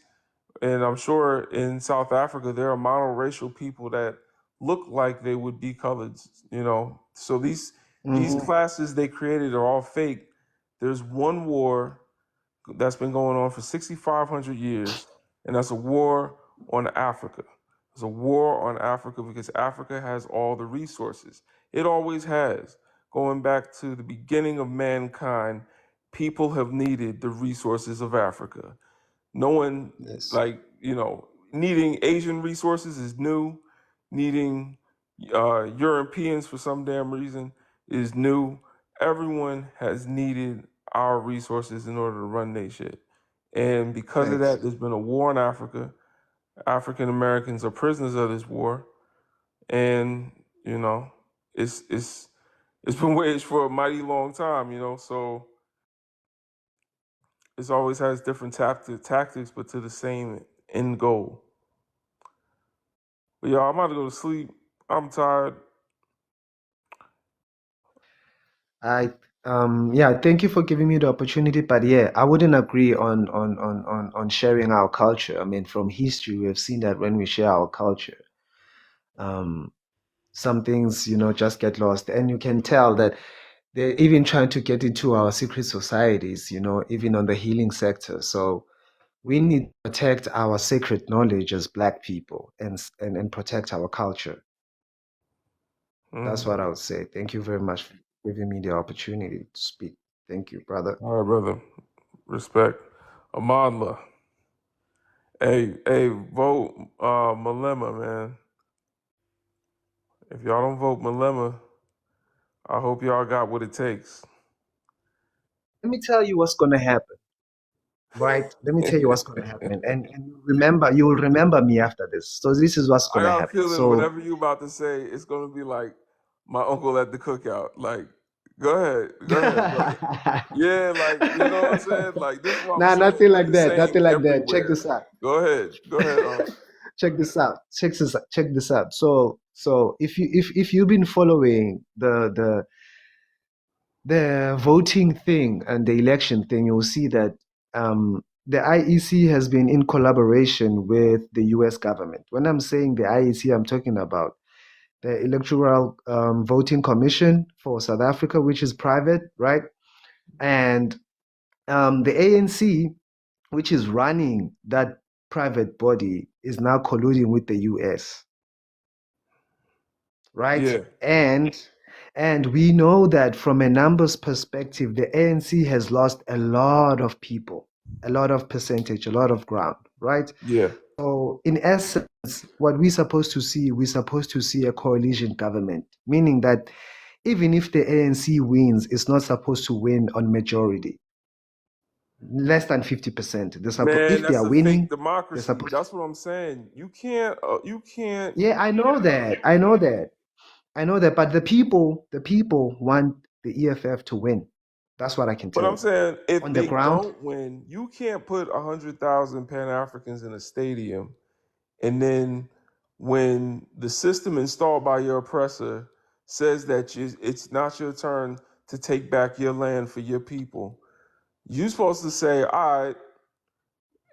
and I'm sure in South Africa there are monoracial people that look like they would be colored, you know. So these mhm, classes they created are all fake. There's one war that's been going on for 6,500 years, and that's a war on Africa. It's a war on Africa because Africa has all the resources. It always has. Going back to the beginning of mankind, people have needed the resources of Africa. No one, yes, like, you know, needing Asian resources is new. Needing Europeans for some damn reason is new. Everyone has needed our resources in order to run their shit. And because of thanks. that, there's been a war in Africa. African Americans are prisoners of this war. And, you know, it's been waged for a mighty long time, you know, so it's always has different tactics, but to the same end goal. But y'all, I'm about to go to sleep. I'm tired. I yeah, thank you for giving me the opportunity, but yeah, I wouldn't agree on sharing our culture. I mean, from history, we have seen that when we share our culture, um, some things, just get lost, and you can tell that they're even trying to get into our secret societies, even on the healing sector. So we need to protect our sacred knowledge as Black people and protect our culture. That's Mhm. what I would say. Thank you very much for giving me the opportunity to speak. Thank you, brother. All right, brother. Respect. Amadla. Hey, vote Malema, man. If y'all don't vote Malema, I hope y'all got what it takes. Let me tell you what's going to happen, right? Let me tell you what's going to happen. And you will remember me after this. So this is what's I going to got a happen. feeling So whatever you about to say, it's gonna be like my uncle at the cookout. Like, go ahead, brother. Yeah, like you know what I'm saying. Like this is what I'm nah, saying. nothing Like like the that. same Nothing like that. Check everywhere. this out. Go ahead. Check this out. Check this out. So if you've been following the voting thing and the election thing, you'll see that the IEC has been in collaboration with the US government. When I'm saying the IEC, I'm talking about the Electoral Voting Commission for South Africa, which is private, right? And the ANC, which is running that private body, is now colluding with the US, right? Yeah, And we know that from a numbers perspective, the ANC has lost a lot of people, a lot of percentage, a lot of ground, right? yeah. So in essence, what we're supposed to see a coalition government, meaning that even if the ANC wins, it's not supposed to win on majority, less than 50%. Man, If they that's are a fake winning, they're democracy. supposed. That's what I'm saying. You can't. Yeah, I know that. I know that. But the people want the EFF to win. That's what I can But tell I'm you. saying if On the they ground, don't win, you can't put 100,000 Pan Africans in a stadium, and then when the system installed by your oppressor says that it's not your turn to take back your land for your people, you're supposed to say, "All right,"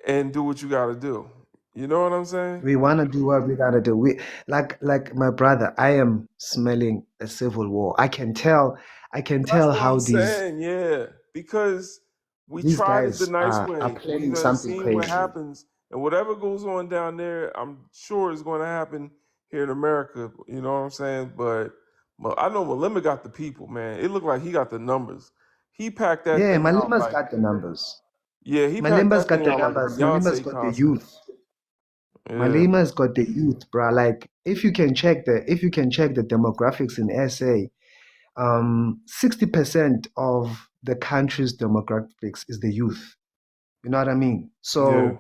and do what you got to do. You know what I'm saying? we want to do what we gotta do. We like my brother. I am smelling a civil war. I can tell. I can That's tell what I'm how these saying, yeah. Because we these tried it the guys nice are way. We planning done something seen what crazy. happens, and whatever goes on down there, I'm sure is going to happen here in America. You know what I'm saying? But I know Malema got the people, man. It looked like he got the numbers. He packed that Yeah, thing out Malima's like, got the numbers. yeah, he packed Malimba's that got thing the out like a numbers. Malima's Beyonce got the concert. youth. Yeah, Malima's got the youth, bruh. Like if you can check the demographics in SA, 60% of the country's demographics is the youth. You know what I mean? Yeah. So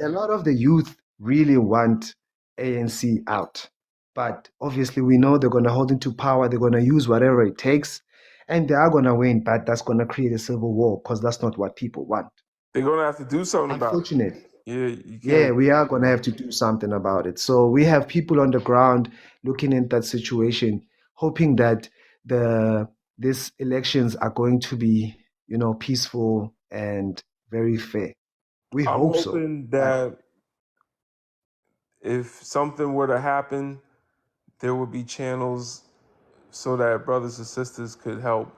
a lot of the youth really want ANC out. But obviously, we know they're going to hold into power. They're going to use whatever it takes. And they are going to win. But that's going to create a civil war because that's not what people want. They're gonna have to do something about it. Unfortunately. Yeah, you Yeah, can't. we are going to have to do something about it. So we have people on the ground looking at that situation, hoping that these elections are going to be, peaceful and very fair. We I'm hope so. hoping But that if something were to happen, there would be channels so that brothers and sisters could help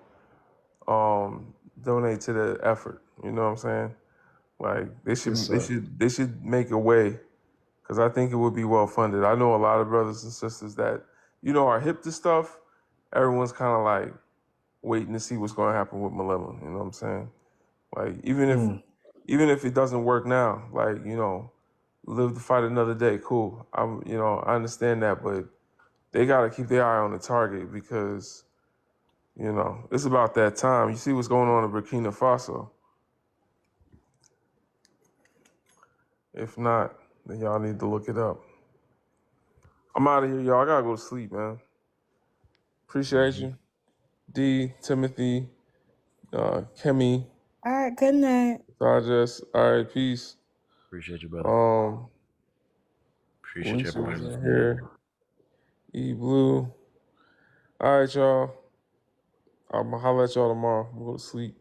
donate to the effort. You know what I'm saying? Like they yes, should they sir. should they should make a way because I think it would be well funded. I know a lot of brothers and sisters that are hip to stuff. Everyone's kind of like waiting to see what's going to happen with Malema. You know what I'm saying? Like even if it doesn't work now, like live to fight another day. Cool. I understand that, but they got to keep their eye on the target because it's about that time. You see what's going on in Burkina Faso. If not, then y'all need to look it up. I'm out of here, y'all. I gotta go to sleep, man. Appreciate you. D, Timothy, Kemi, All right, good night. Sajas. All right, peace. Appreciate you, brother. Appreciate you, Lisa was everybody in listening in. here. E Blue. All right, y'all. I'm gonna holler at y'all tomorrow. I'm gonna go to sleep.